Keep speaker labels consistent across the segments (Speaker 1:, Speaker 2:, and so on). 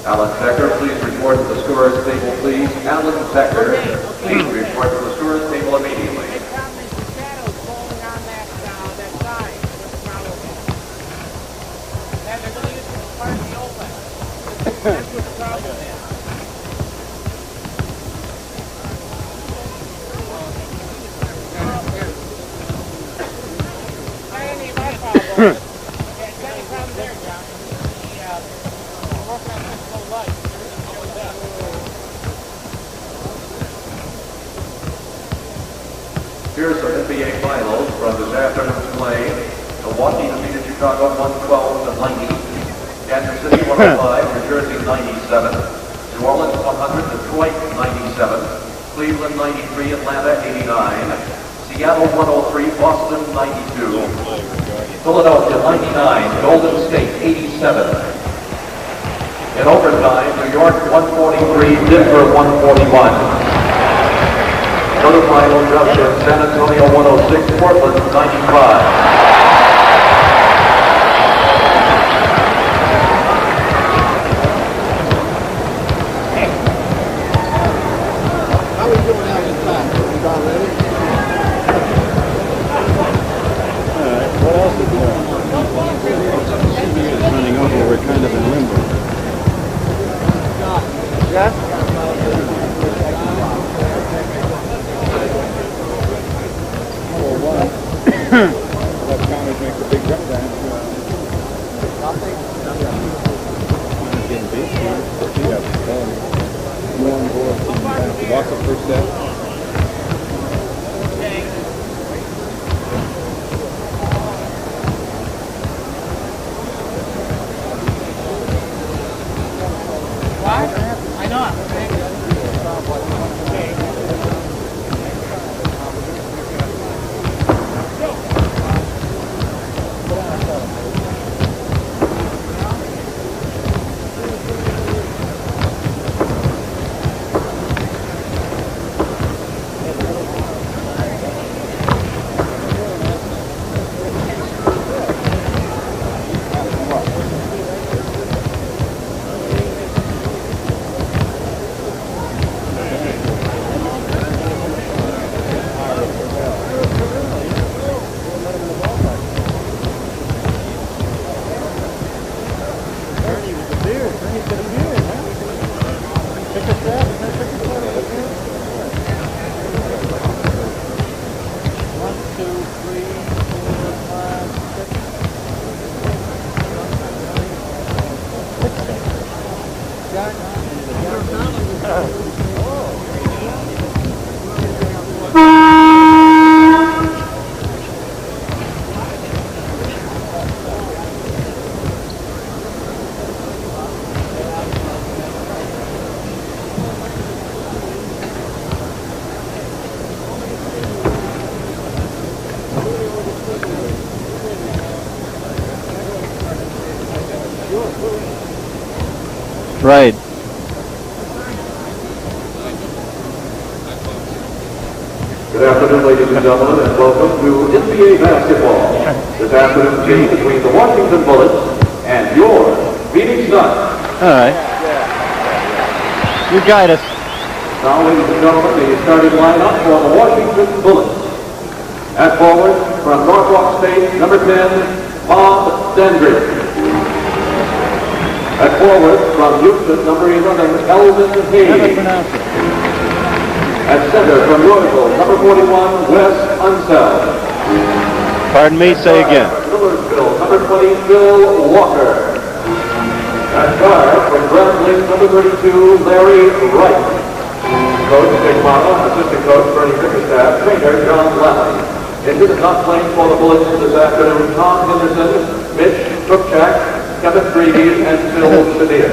Speaker 1: Alan Becker, please report to the scorer's table, please. Alan Becker, please report to the scorer's table immediately.
Speaker 2: That's what the problem is. I ain't even my problem. It's any problem there, John. We're working on this whole life.
Speaker 1: Here's some NBA finals from this afternoon's play. Milwaukee defeated Chicago 112-90. Kansas City 105, New Jersey 97, New Orleans 100, Detroit 97, Cleveland 93, Atlanta 89, Seattle 103, Boston 92, Philadelphia 99, Golden State 87. In overtime, New York 143, Denver 141. Quarterfinal junction, San Antonio 106, Portland 95.
Speaker 3: Right.
Speaker 1: Good afternoon, ladies and gentlemen, and welcome to NBA basketball. This afternoon's game between the Washington Bullets and your Phoenix Suns.
Speaker 3: All right. You guide us.
Speaker 1: Now, ladies and gentlemen, the starting lineup for the Washington Bullets. At forward, from Norfolk State, number 10, Bob Dandridge. At forward, from Houston, number 11, Elvin. At center, from Louisville, number 41, Wes Unseld.
Speaker 3: Pardon me, say again.
Speaker 1: Millersville, number 20, Phil Walker. At guard, from Grambling, number 32, Larry Wright. Coach Dick Marla, assistant coach Bernie Bickerstaff, trainer John Lally. Into the top lane for the Bullets this afternoon, Tom Henderson, Mitch Trupchak, Kevin Freed, and Phil Shadir.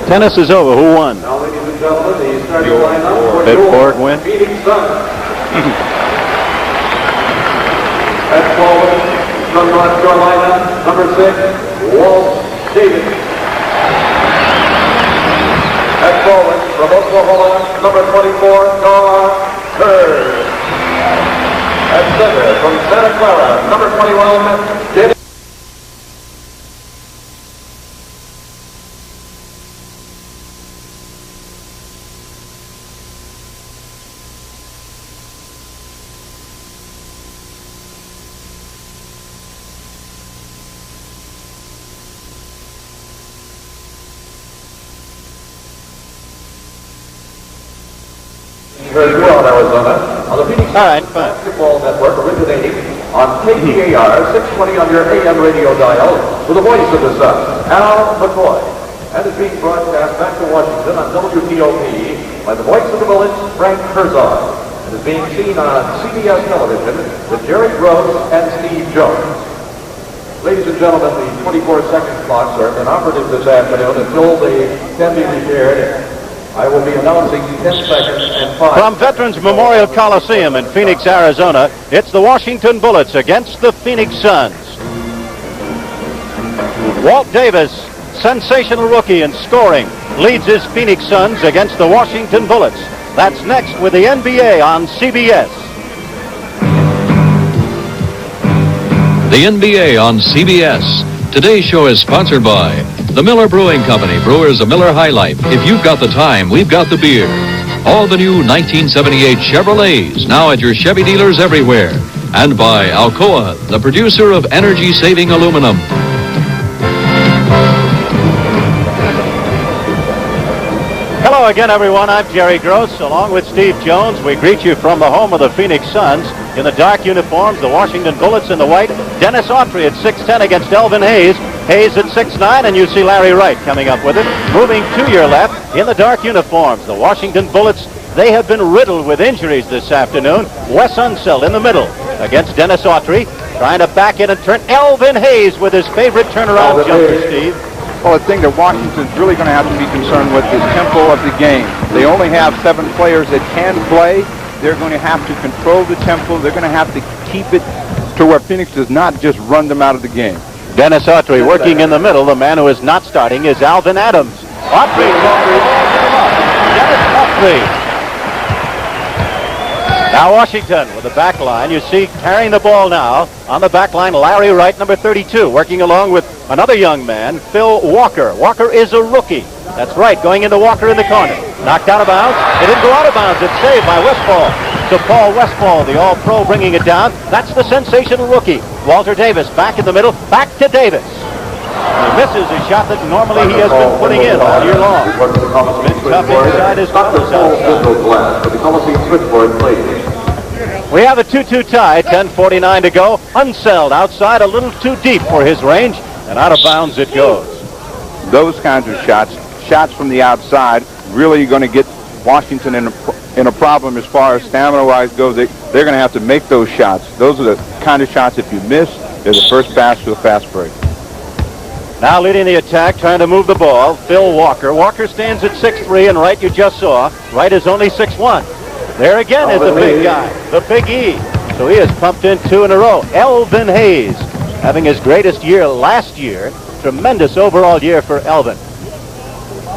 Speaker 3: Tennis is over. Who won?
Speaker 1: Now, ladies and gentlemen, the starting lineup for
Speaker 3: Did
Speaker 1: your
Speaker 3: Ford win?
Speaker 1: Phoenix Suns. At forward, from North Carolina, number 6, Walt Davis. At forward, from Oklahoma, number 24, Gar Hurd. At center, from Santa Clara, number 21, Denny. heard you on Arizona on the Phoenix
Speaker 3: All right, fine.
Speaker 1: Basketball Network, originating on KTAR 620 on your AM radio dial with the voice of the Sun, Al McCoy. And is being broadcast back to Washington on WTOP by the voice of the Bullets, Frank Herzog. And is being seen on CBS television with Jerry Gross and Steve Jones. Ladies and gentlemen, the 24-second clocks are inoperative this afternoon until they can be repaired. I will be announcing 10 seconds and 5.
Speaker 3: From Veterans Memorial Coliseum in Phoenix, Arizona, it's the Washington Bullets against the Phoenix Suns. Walt Davis, sensational rookie in scoring, leads his Phoenix Suns against the Washington Bullets. That's next with the NBA on CBS.
Speaker 4: The NBA on CBS. Today's show is sponsored by the Miller Brewing Company, brewers of Miller High Life. If you've got the time, we've got the beer. All the new 1978 Chevrolets, now at your Chevy dealers everywhere. And by Alcoa, the producer of energy-saving aluminum.
Speaker 3: Hello again, everyone. I'm Jerry Gross, along with Steve Jones. We greet you from the home of the Phoenix Suns. In the dark uniforms, the Washington Bullets in the white. Dennis Autry at 6'10" against Elvin Hayes. Hayes at 6'9", and you see Larry Wright coming up with it. Moving to your left, in the dark uniforms, the Washington Bullets, they have been riddled with injuries this afternoon. Wes Unseld in the middle against Dennis Autry. Trying to back in and turn. Elvin Hayes with his favorite turnaround jumper, Steve.
Speaker 5: Well, the thing that Washington's really going to have to be concerned with is tempo of the game. They only have 7 players that can play. They're going to have to control the tempo. They're going to have to keep it to where Phoenix does not just run them out of the game.
Speaker 3: Dennis Autry working in the middle. The man who is not starting is Alvan Adams. Autry. Dennis Autry. Now Washington with the back line. You see carrying the ball now on the back line, Larry Wright, number 32, working along with another young man, Phil Walker. Walker is a rookie. That's right, going into Walker in the corner. Knocked out of bounds. It didn't go out of bounds. It's saved by Westphal. So Paul Westphal, the all-pro, bringing it down. That's the sensational rookie. Walter Davis back in the middle. Back to Davis. He misses a shot that normally he has been putting in all year long. He's been tough inside as well as outside. We have a 2-2 tie, 10:49 to go. Unseld outside, a little too deep for his range, and out of bounds it goes.
Speaker 5: Those kinds of shots from the outside, really going to get Washington in a problem as far as stamina-wise goes. They're going to have to make those shots. Those are the kind of shots, if you miss, they're the first pass to a fast break.
Speaker 3: Now leading the attack, trying to move the ball, Phil Walker. Walker stands at 6'3", and Wright you just saw. Wright is only 6'1". There again is the big guy, the Big E. So he has pumped in 2 in a row. Elvin Hayes having his greatest year last year. Tremendous overall year for Elvin.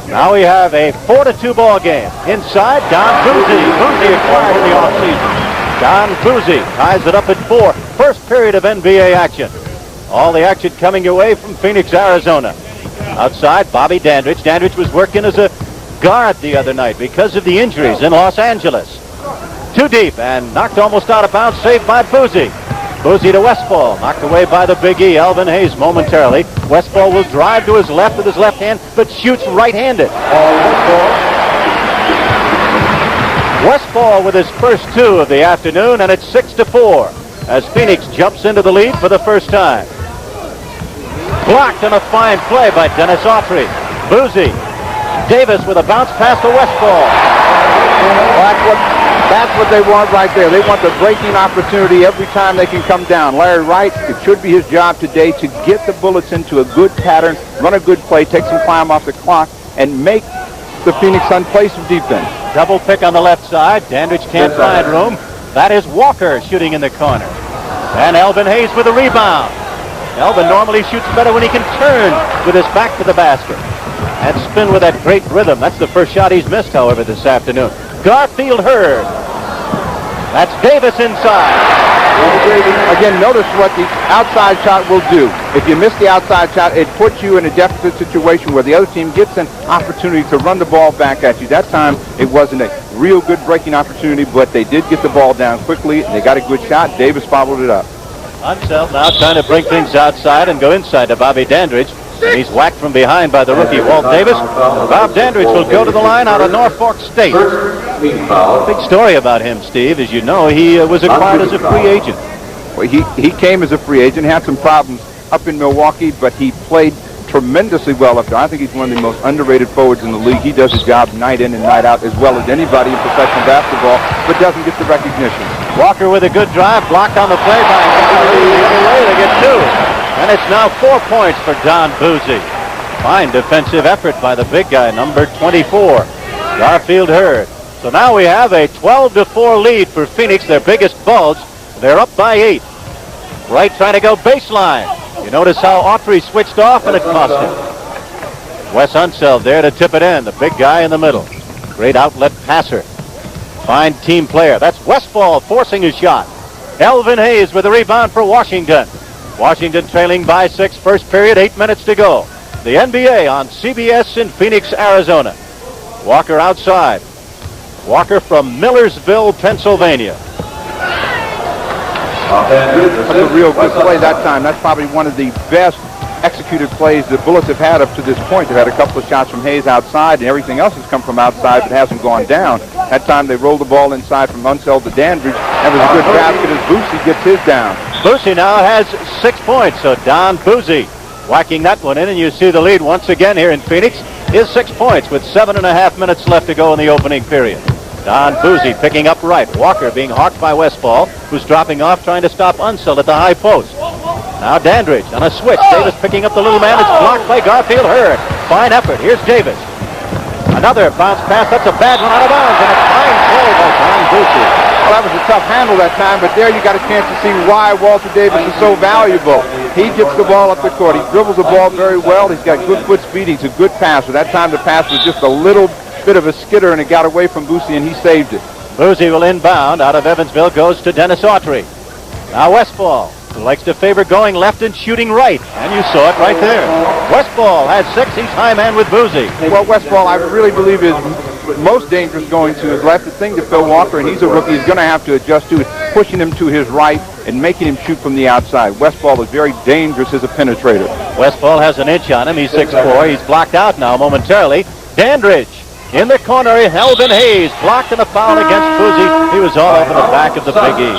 Speaker 3: Now we have a 4-2 ball game. Inside, Don Buse. Buse acquired in the offseason. Don Buse ties it up at 4. First period of NBA action. All the action coming your way from Phoenix, Arizona. Outside, Bobby Dandridge. Dandridge was working as a guard the other night because of the injuries in Los Angeles. Too deep and knocked almost out of bounds, saved by Buse. Buse to Westphal, knocked away by the Big E, Elvin Hayes momentarily. Westphal will drive to his left with his left hand, but shoots right-handed. Westphal with his first 2 of the afternoon, and it's 6-4 as Phoenix jumps into the lead for the first time. Blocked on a fine play by Dennis Autry. Buse. Davis with a bounce pass to Westphal.
Speaker 5: That's what they want right there. They want the breaking opportunity every time they can come down. Larry Wright, it should be his job today to get the Bullets into a good pattern, run a good play, take some time off the clock, and make the Phoenix Suns play some defense.
Speaker 3: Double pick on the left side. Dandridge can't find room. That is Walker shooting in the corner. And Elvin Hayes with a rebound. Elvin normally shoots better when he can turn with his back to the basket and spin with that great rhythm. That's the first shot he's missed, however, this afternoon. Garfield Hurd. That's Davis inside.
Speaker 5: Again, notice what the outside shot will do. If you miss the outside shot, it puts you in a deficit situation where the other team gets an opportunity to run the ball back at you. That time, it wasn't a real good breaking opportunity, but they did get the ball down quickly, and they got a good shot. Davis followed it up.
Speaker 3: Unseld now trying to bring things outside and go inside to Bobby Dandridge. And he's whacked from behind by the rookie, Walt Davis. Bob Dandridge will go to the line out of Norfolk State.
Speaker 1: team foul.
Speaker 3: Big story about him, Steve. As you know, he was acquired as a free agent.
Speaker 5: Well, he came as a free agent, had some problems up in Milwaukee, but he played tremendously well up there. I think he's one of the most underrated forwards in the league. He does his job night in and night out as well as anybody in professional basketball, but doesn't get the recognition.
Speaker 3: Walker with a good drive, blocked on the play by Garfield. The other way, they get 2. And it's now 4 points for Don Buse. Fine defensive effort by the big guy, number 24, Garfield Hurd. So now we have a 12-4 lead for Phoenix, their biggest bulge. They're up by 8. Wright trying to go baseline. You notice how Autry switched off, and it cost him. Wes Unseld there to tip it in. The big guy in the middle. Great outlet passer. Fine team player. That's Westphal forcing his shot. Elvin Hayes with a rebound for Washington. Washington trailing by 6. First period, 8 minutes to go. The NBA on CBS in Phoenix, Arizona. Walker outside. Walker from Millersville, Pennsylvania.
Speaker 5: That's a real good play that time. That's probably one of the best executed plays the Bullets have had up to this point. They've had a couple of shots from Hayes outside, and everything else has come from outside, but hasn't gone down. That time they rolled the ball inside from Unseld to Dandridge. That was a good basket as Buse gets his down.
Speaker 3: Buse now has 6 points, so Don Buse whacking that one in, and you see the lead once again here in Phoenix is 6 points with 7.5 minutes left to go in the opening period. Don Buse picking up Wright. Walker being hawked by Westphal, who's dropping off, trying to stop Unseld at the high post. Now Dandridge on a switch. Davis picking up the little man. It's blocked by Garfield Hurd. Fine effort. Here's Davis. Another bounce pass. That's a bad one out of bounds, and a fine play by Don Buse.
Speaker 5: Well, that was a tough handle that time, but there you got a chance to see why Walter Davis is so valuable. He gets the ball up the court. He dribbles the ball very well. He's got good foot speed. He's a good passer. That time the pass was just a little bit of a skidder, and it got away from Buse, and he saved it.
Speaker 3: Buse will inbound out of Evansville, goes to Dennis Autry. Now Westphal, who likes to favor going left and shooting right, and you saw it right there. Westphal has 6. He's high man with Buse.
Speaker 5: Well, Westphal, I really believe, is most dangerous going to his left. The thing to Phil Walker, and he's a rookie, he's going to have to adjust to it, pushing him to his right and making him shoot from the outside. Westphal is very dangerous as a penetrator.
Speaker 3: Westphal has an inch on him. He's 6'4". He's blocked out now momentarily. Dandridge in the corner. Elvin Hayes blocked, and a foul against Buse. He was all over the back of the Big E.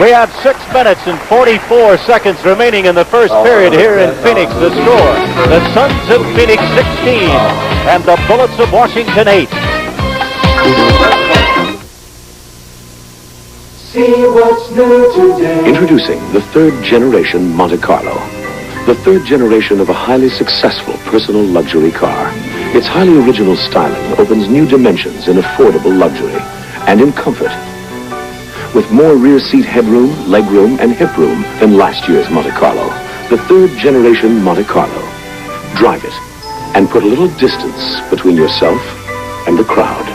Speaker 3: We have 6 minutes and 44 seconds remaining in the first period here in Phoenix. The score, the Suns of Phoenix 16 and the Bullets of Washington 8.
Speaker 6: See what's new today.
Speaker 7: Introducing the 3rd generation Monte Carlo. The 3rd generation of a highly successful personal luxury car. Its highly original styling opens new dimensions in affordable luxury and in comfort. With more rear seat headroom, legroom, and hip room than last year's Monte Carlo. The 3rd generation Monte Carlo. Drive it and put a little distance between yourself and the crowd.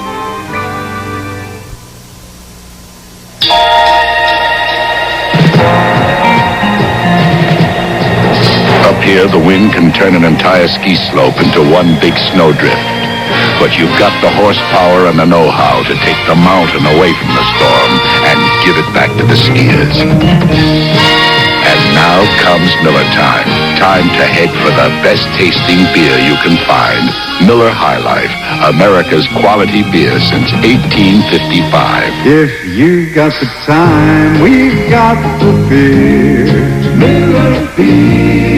Speaker 8: Up here, the wind can turn an entire ski slope into one big snowdrift. But you've got the horsepower and the know-how to take the mountain away from the storm and give it back to the skiers. And now comes Miller time. Time to head for the best tasting beer you can find. Miller High Life, America's quality beer since 1855.
Speaker 9: If you got the time, we've got the beer. Miller beer.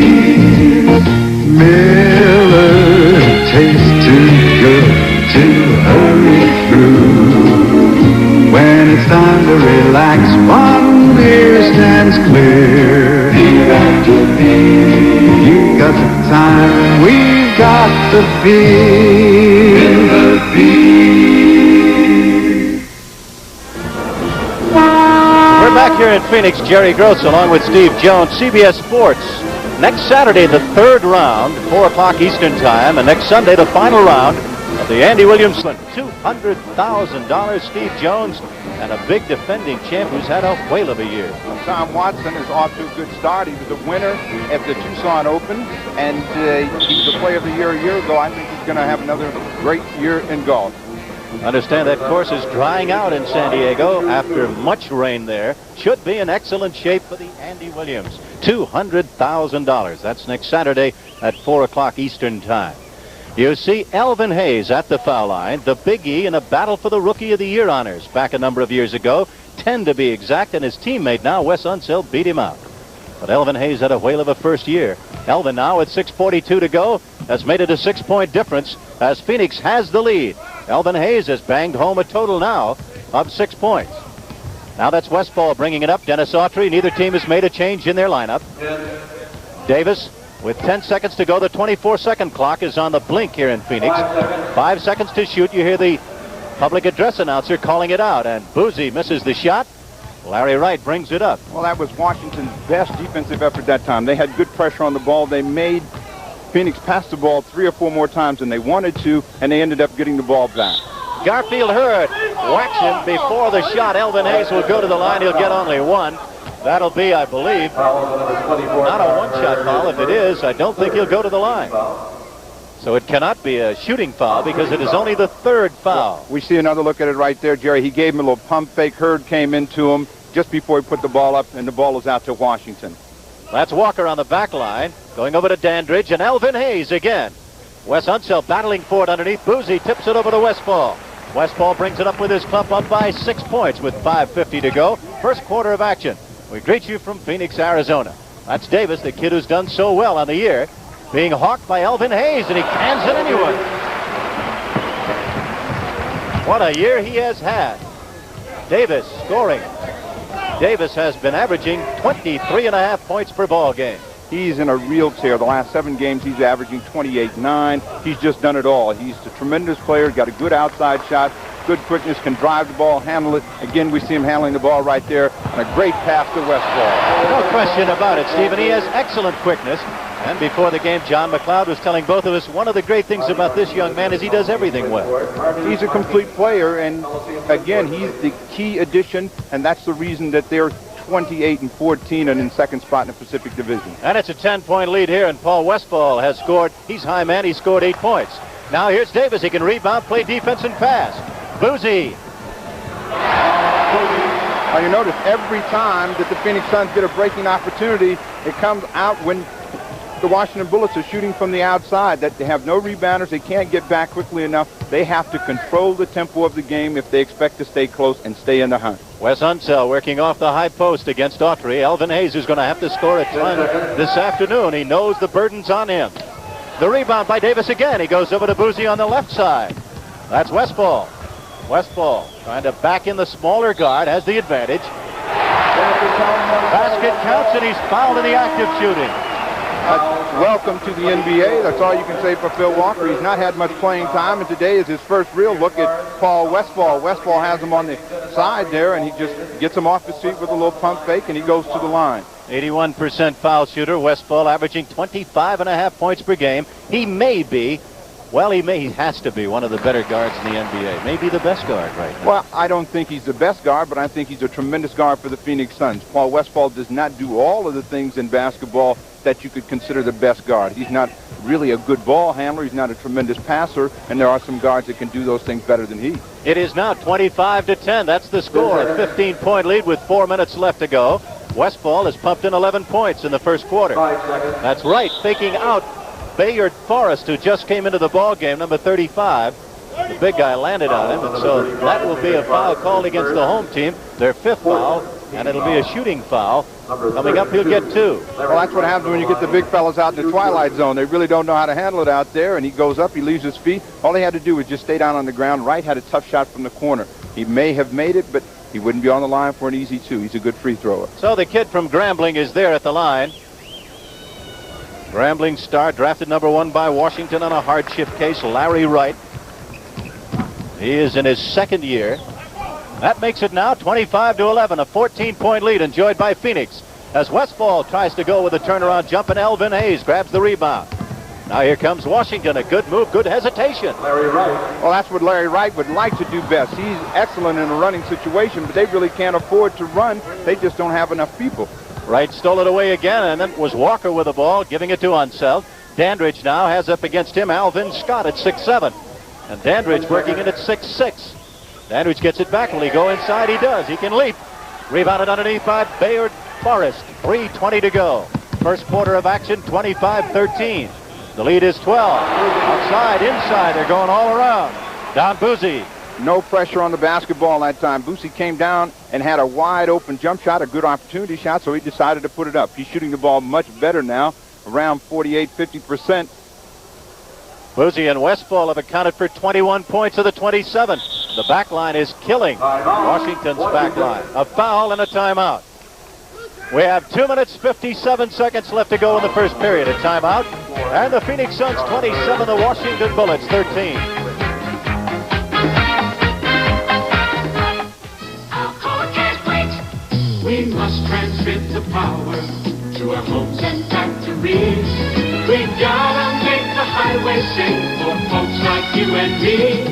Speaker 9: Miller tastes too good to hurry through. When it's time to relax, one beer stands clear. Beer after beer. You got the time, we've got the beer. Miller beer.
Speaker 3: We're back here in Phoenix. Jerry Gross along with Steve Jones, CBS Sports. Next Saturday, the 3rd round, 4 o'clock Eastern Time, and next Sunday, the final round of the Andy Williams $200,000. Steve Jones and a big defending champ who's had a whale of a year.
Speaker 5: Tom Watson is off to a good start. He was a winner at the Tucson Open, and he was the player of the year a year ago. I think he's going to have another great year in golf.
Speaker 3: Understand that course is drying out in San Diego after much rain there. Should be in excellent shape for the Andy Williams. $200,000. That's next Saturday at 4 o'clock Eastern Time. You see Elvin Hayes at the foul line, the Big E in a battle for the Rookie of the Year honors back a number of years ago, 10 to be exact, and his teammate now, Wes Unseld, beat him out. But Elvin Hayes had a whale of a first year. Elvin now with 6:42 to go has made it a 6-point difference as Phoenix has the lead. Elvin Hayes has banged home a total now of 6 points. Now that's Westphal bringing it up. Dennis Autry. Neither team has made a change in their lineup. Davis with 10 seconds to go. The 24-second clock is on the blink here in Phoenix. 5 seconds to shoot. You hear the public address announcer calling it out, and Buse misses the shot. Larry Wright brings it up.
Speaker 5: Well, that was Washington's best defensive effort that time. They had good pressure on the ball. They made Phoenix pass the ball 3 or 4 more times than they wanted to, and they ended up getting the ball back.
Speaker 3: Garfield Hurd whacks him before the shot. Elvin Hayes will go to the line. He'll get only one. That'll be, I believe, not a one-shot foul. If it is, I don't think he'll go to the line. So it cannot be a shooting foul because it is only the 3rd foul.
Speaker 5: We see another look at it right there, Jerry. He gave him a little pump fake. Hurd came into him just before he put the ball up, and the ball is out to Washington.
Speaker 3: That's Walker on the back line, going over to Dandridge, and Elvin Hayes again. Wes Unseld battling for it underneath. Buse tips it over to Westphal. Westphal brings it up with his club, up by 6 points with 5:50 to go. First quarter of action. We greet you from Phoenix, Arizona. That's Davis, the kid who's done so well on the year, being hawked by Elvin Hayes, and he cans it anyway. What a year he has had. Davis scoring. Davis has been averaging 23.5 points per ball game.
Speaker 5: He's in a real tear. The last 7 games, he's averaging 28.9. He's just done it all. He's a tremendous player, got a good outside shot, good quickness, can drive the ball, handle it. Again, we see him handling the ball right there, and a great pass to Westphal.
Speaker 3: No question about it, Stephen. He has excellent quickness. And before the game, John McLeod was telling both of us one of the great things about this young man is he does everything well.
Speaker 5: He's a complete player, and again, he's the key addition, and that's the reason that they're 28-14 and in second spot in the Pacific Division.
Speaker 3: And it's a 10-point lead here, and Paul Westphal has scored. He's high man. He scored 8 points. Now here's Davis. He can rebound, play defense, and pass. Buse.
Speaker 5: Now you notice every time that the Phoenix Suns get a breaking opportunity, it comes out when the Washington Bullets are shooting from the outside, that they have no rebounders. They can't get back quickly enough. They have to control the tempo of the game if they expect to stay close and stay in the hunt.
Speaker 3: Wes Unseld working off the high post against Autry. Elvin Hayes is going to have to score a ton this afternoon. He knows the burden's on him. The rebound by Davis again. He goes over to Buse on the left side. That's Westphal. Westphal trying to back in the smaller guard, has the advantage. Basket counts, and he's fouled in the active shooting.
Speaker 5: Welcome to the NBA. That's all you can say for Phil Walker. He's not had much playing time, and today is his first real look at Paul Westphal. Westphal has him on the side there, and he just gets him off his feet with a little pump fake, and he goes to the line.
Speaker 3: 81% foul shooter. Westphal averaging 25.5 points per game. He may be, well, he has to be one of the better guards in the NBA. Maybe the best guard right now.
Speaker 5: Well, I don't think he's the best guard, but I think he's a tremendous guard for the Phoenix Suns. Paul Westphal does not do all of the things in basketball that you could consider the best guard. He's not really a good ball handler. He's not a tremendous passer, and there are some guards that can do those things better than he.
Speaker 3: It is now 25-10. That's the score. A 15-point lead with 4 minutes left to go. Westphal has pumped in 11 points in the first quarter. That's Wright faking out Bayard Forrest, who just came into the ball game, number 35. The big guy landed on him, and so that will be a foul called against the home team, their 5th foul, and it'll be a shooting foul. Coming up, he'll get 2.
Speaker 5: Well, that's what happens when you get the big fellas out in the twilight zone. They really don't know how to handle it out there, and he goes up, he leaves his feet. All he had to do was just stay down on the ground. Wright had a tough shot from the corner. He may have made it, but he wouldn't be on the line for an easy 2. He's a good free thrower.
Speaker 3: So the kid from Grambling is there at the line. Grambling star, drafted number 1 by Washington on a hardship case, Larry Wright. He is in his 2nd year. That makes it now 25-11, a 14-point lead enjoyed by Phoenix as Westphal tries to go with a turnaround jump, and Elvin Hayes grabs the rebound. Now here comes Washington. A good move, good hesitation.
Speaker 1: Larry Wright.
Speaker 5: Well, that's what Larry Wright would like to do best. He's excellent in a running situation, but they really can't afford to run. They just don't have enough people.
Speaker 3: Wright stole it away again, and then was Walker with the ball, giving it to Unseld. Dandridge now has up against him Alvin Scott at 6'7". And Dandridge working in at 6'6". Dandridge gets it back. Will he go inside? He does. He can leap. Rebounded underneath by Bayard Forrest. 3:20 to go. First quarter of action, 25-13. The lead is 12. outside, inside. They're going all around. Don Buse.
Speaker 5: No pressure on the basketball that time. Buse came down and had a wide open jump shot, a good opportunity shot, so he decided to put it up. He's shooting the ball much better now, around 48-50%.
Speaker 3: Buse and Westphal have accounted for 21 points of the 27. The back line is killing Washington's back line. A foul and a timeout. We have 2 minutes, 57 seconds left to go in the first period. A timeout. And the Phoenix Suns 27, the Washington Bullets 13.
Speaker 6: We must transmit the power to our homes and factories. We gotta make the highway safe for folks like you and me.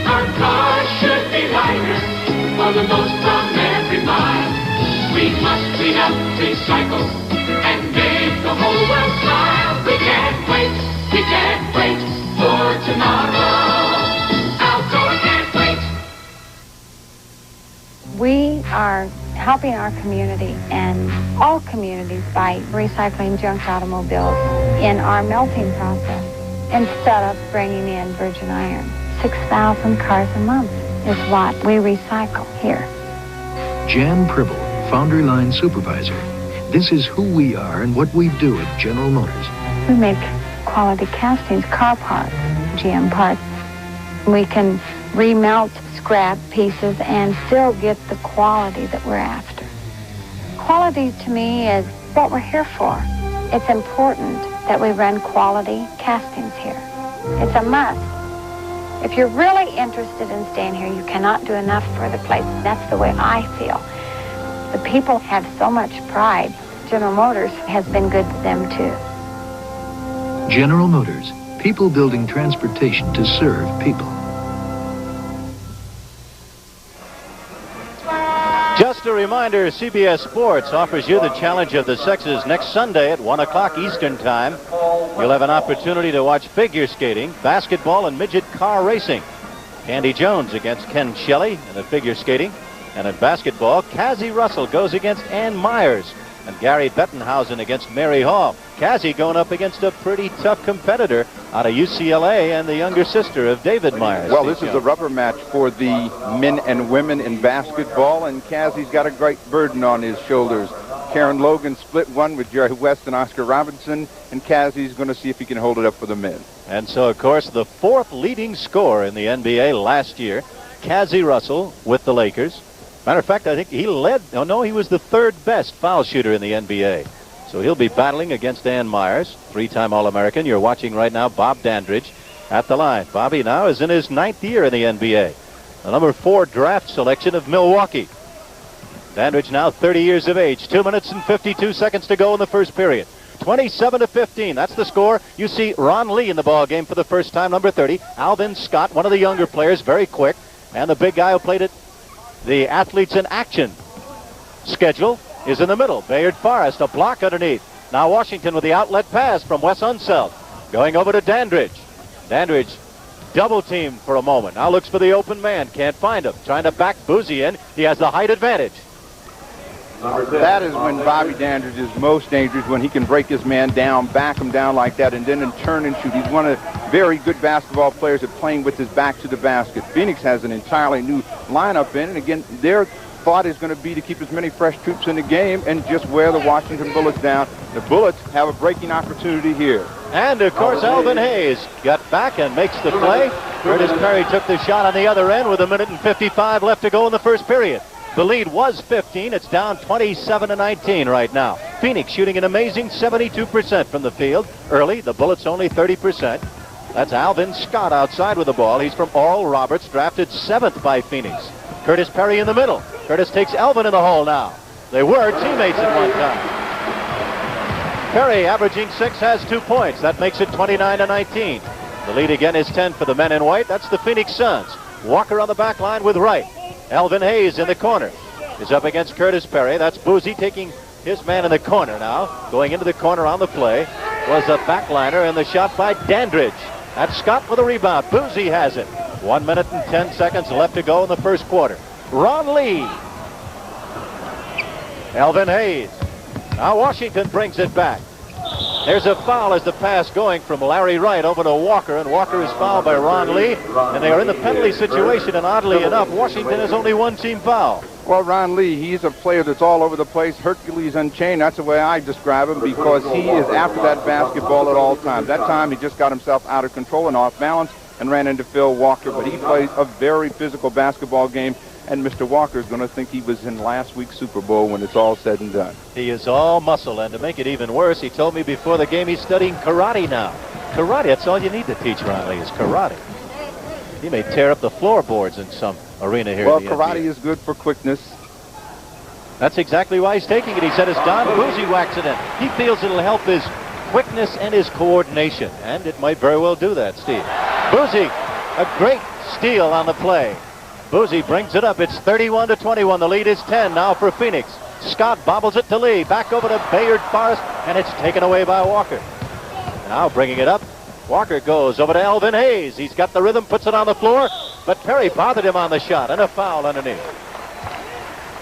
Speaker 6: Our cars should be lighter for the most from every mile. We must clean up, recycle, and make the whole world smile. We can't wait for tomorrow. Alcoa can't wait.
Speaker 10: We are helping our community and all communities by recycling junk automobiles in our melting process instead of bringing in virgin iron. 6,000 cars a month is what we recycle here.
Speaker 11: Jan Pribble, Foundry Line Supervisor. This is who we are and what we do at General Motors.
Speaker 10: We make quality castings, car parts, GM parts. We can remelt scrap pieces and still get the quality that we're after. Quality to me is what we're here for. It's important that we run quality castings here. It's a must. If you're really interested in staying here, you cannot do enough for the place. That's the way I feel. The people have so much pride. General Motors has been good to them too.
Speaker 11: General Motors, people building transportation to serve people.
Speaker 3: Just a reminder, CBS Sports offers you the challenge of the sexes next Sunday at 1 o'clock Eastern Time. You'll have an opportunity to watch figure skating, basketball, and midget car racing. Candy Jones against Ken Shelley in the figure skating. And in basketball, Cassie Russell goes against Ann Myers. And Gary Bettenhausen against Mary Hall. Cassie going up against a pretty tough competitor out of UCLA and the younger sister of David Myers.
Speaker 5: Well, this is a rubber match for the men and women in basketball, and Cassie's got a great burden on his shoulders. Karen Logan split one with Jerry West and Oscar Robinson, and Cassie's going to see if he can hold it up for the men.
Speaker 3: And so, of course, the fourth leading scorer in the NBA last year, Cassie Russell with the Lakers. Matter of fact, I think he led, he was the third best foul shooter in the NBA. So he'll be battling against Ann Myers, three-time All-American. You're watching right now Bob Dandridge at the line. Bobby now is in his 9th year in the NBA. The number 4 draft selection of Milwaukee. Dandridge now 30 years of age. 2 minutes and 52 seconds to go in the first period. 27-15. That's the score. You see Ron Lee in the ball game for the first time, number 30. Alvin Scott, one of the younger players, very quick. And the big guy who played it. The athletes in action schedule is in the middle. Bayard Forrest, a block underneath. Now Washington with the outlet pass from Wes Unseld. Going over to Dandridge. Dandridge double teamed for a moment. Now looks for the open man. Can't find him. Trying to back Buse in. He has the height advantage.
Speaker 5: That is when Bobby Dandridge is most dangerous, when he can break his man down, back him down like that, and then turn and shoot. He's one of the very good basketball players at playing with his back to the basket. Phoenix has an entirely new lineup in, and again, their thought is going to be to keep as many fresh troops in the game and just wear the Washington Bullets down. The Bullets have a breaking opportunity here.
Speaker 3: And, of course, Elvin Hayes got back and makes the play. Curtis Perry took the shot on the other end with 1 minute and 55 left to go in the first period. The lead was 15. It's down 27-19 right now. Phoenix shooting an amazing 72% from the field. Early, the Bullets only 30%. That's Alvin Scott outside with the ball. He's from Oral Roberts, drafted 7th by Phoenix. Curtis Perry in the middle. Curtis takes Elvin in the hole now. They were teammates at one time. Perry, averaging 6, has 2 points. That makes it 29-19. The lead again is 10 for the men in white. That's the Phoenix Suns. Walker on the back line with Wright. Elvin Hayes in the corner is up against Curtis Perry. That's Buse taking his man in the corner now. Going into the corner on the play was a backliner, and the shot by Dandridge. That's Scott with a rebound. Buse has it. 1 minute and 10 seconds left to go in the first quarter. Ron Lee. Elvin Hayes. Now Washington brings it back. There's a foul as the pass going from Larry Wright over to Walker, and Walker is fouled by Ron Lee, and they are in the penalty situation, and oddly enough, Washington has only one team foul.
Speaker 5: Well, Ron Lee, he's a player that's all over the place. Hercules Unchained, that's the way I describe him, because he is after that basketball at all times. That time, he just got himself out of control and off balance and ran into Phil Walker, but he plays a very physical basketball game. And Mr. Walker is going to think he was in last week's Super Bowl when it's all said and done.
Speaker 3: He is all muscle, and to make it even worse, he told me before the game he's studying karate now. Karate, that's all you need to teach Ron Lee is karate. He may tear up the floorboards in some arena here.
Speaker 5: Well,
Speaker 3: in the
Speaker 5: karate
Speaker 3: NBA.
Speaker 5: is good for quickness.
Speaker 3: That's exactly why he's taking it. He said as Don Buse whacks it in. He feels it'll help his quickness and his coordination, and it might very well do that, Steve. Buse, a great steal on the play. Buse brings it up. It's 31-21. The lead is 10 now for Phoenix. Scott bobbles it to Lee. Back over to Bayard Forrest, and it's taken away by Walker. Now bringing it up. Walker goes over to Elvin Hayes. He's got the rhythm, puts it on the floor, but Perry bothered him on the shot, and a foul underneath.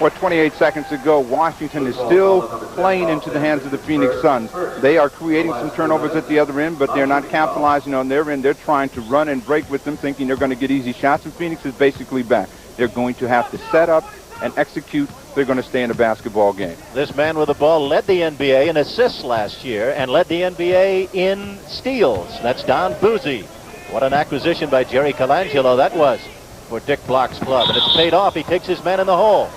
Speaker 5: 28 seconds to go. Washington is still playing into the hands of the Phoenix Suns. They are creating some turnovers at the other end, but they're not capitalizing on their end. They're trying to run and break with them, thinking they're going to get easy shots, and Phoenix is basically back. They're going to have to set up and execute. They're going to stay in a basketball game.
Speaker 3: This man with the ball led the NBA in assists last year and led the NBA in steals. That's Don Buse. What an acquisition by Jerry Colangelo that was for Dick Block's club, and it's paid off. He takes his man in the hole.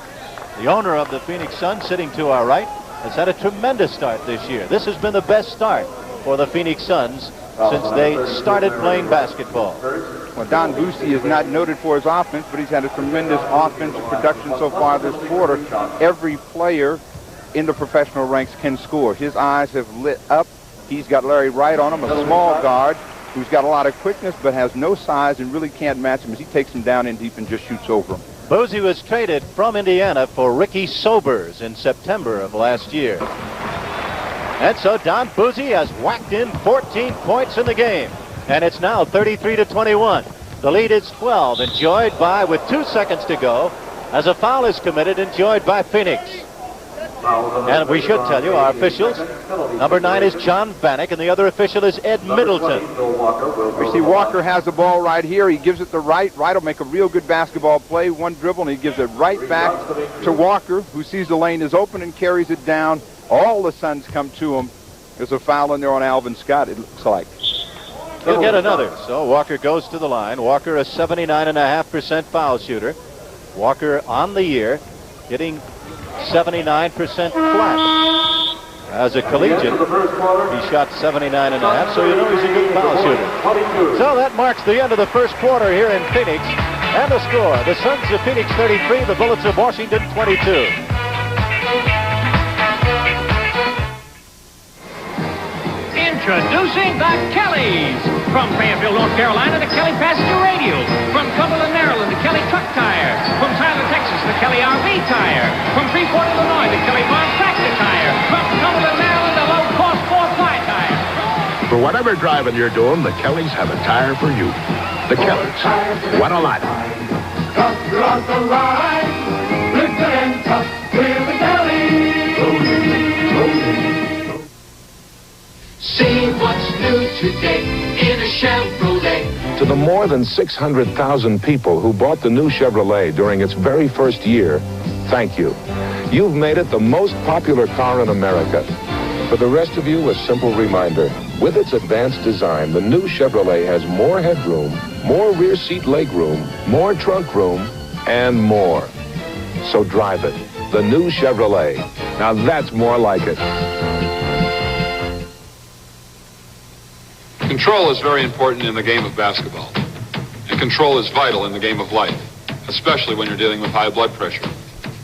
Speaker 3: The owner of the Phoenix Suns, sitting to our right, has had a tremendous start this year. This has been the best start for the Phoenix Suns since they started playing basketball.
Speaker 5: Well, Don Buse is not noted for his offense, but he's had a tremendous offensive production so far this quarter. Every player in the professional ranks can score. His eyes have lit up. He's got Larry Wright on him, a small guard who's got a lot of quickness but has no size and really can't match him as he takes him down in deep and just shoots over him.
Speaker 3: Buse was traded from Indiana for Ricky Sobers in September of last year. And so Don Buse has whacked in 14 points in the game. And it's now 33-21. The lead is 12, enjoyed by, with 2 seconds to go, as a foul is committed, enjoyed by Phoenix. And we should tell you, our officials, number 9 is John Bannock, and the other official is Ed Middleton.
Speaker 5: We see Walker has the ball right here. He gives it to Wright. Wright will make a real good basketball play. One dribble, and he gives it right back to Walker, who sees the lane is open and carries it down. All the Suns come to him. There's a foul in there on Alvin Scott, it looks like.
Speaker 3: He'll get another. So Walker goes to the line. Walker, a 79.5% foul shooter. Walker on the year, hitting 79% flat. As a collegiate, he shot 79.5, so you know he's a good foul shooter. So that marks the end of the first quarter here in Phoenix. And the score, the Suns of Phoenix 33, the Bullets of Washington 22.
Speaker 12: Introducing the Kellys. From Fayetteville, North Carolina, the Kelly Passenger Radio. From Cumberland, Maryland, the Kelly Truck Tire. From Tyler, Texas, the Kelly RV Tire. From Freeport, Illinois, the Kelly Farm Tractor Tire. From Cumberland, Maryland, the low-cost 4-ply tire.
Speaker 8: For whatever driving you're doing, the Kellys have a tire for you. The Kellys. What a lot.
Speaker 6: Tough, you're on the ride. Good and tough, we're the Kellys. See what's new today in a Chevrolet.
Speaker 7: To the more than 600,000 people who bought the new Chevrolet during its very first year, thank you. You've made it the most popular car in America. For the rest of you, a simple reminder. With its advanced design, the new Chevrolet has more headroom, more rear seat legroom, more trunk room, and more. So drive it. The new Chevrolet. Now that's more like it.
Speaker 13: Control is very important in the game of basketball. And control is vital in the game of life, especially when you're dealing with high blood pressure.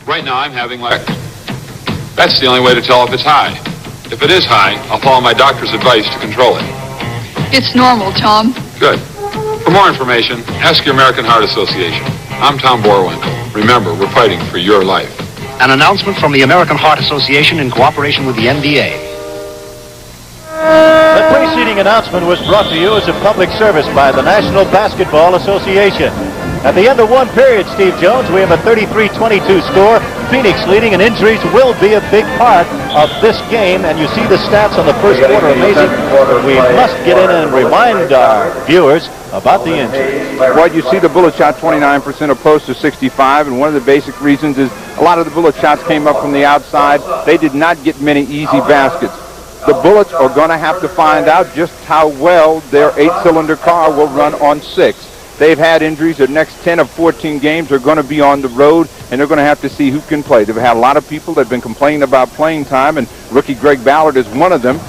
Speaker 13: Right now, I'm having That's the only way to tell if it's high. If it is high, I'll follow my doctor's advice to control it.
Speaker 14: It's normal, Tom.
Speaker 13: Good. For more information, ask your American Heart Association. I'm Tom Borwinkle. Remember, we're fighting for your life.
Speaker 15: An announcement from the American Heart Association in cooperation with the NBA.
Speaker 3: The preceding announcement was brought to you as a public service by the National Basketball Association. At the end of one period, Steve Jones, we have a 33-22 score. Phoenix leading, and injuries will be a big part of this game. And you see the stats on the first quarter, amazing. We must get in and remind our viewers about the injuries.
Speaker 5: Well, you see the bullet shot 29% opposed to 65, and one of the basic reasons is a lot of the bullet shots came up from the outside. They did not get many easy baskets. The Bullets are going to have to find out just how well their 8-cylinder car will run on 6. They've had injuries. Their next 10 of 14 games are going to be on the road, and they're going to have to see who can play. They've had a lot of people that have been complaining about playing time, and rookie Greg Ballard is one of them,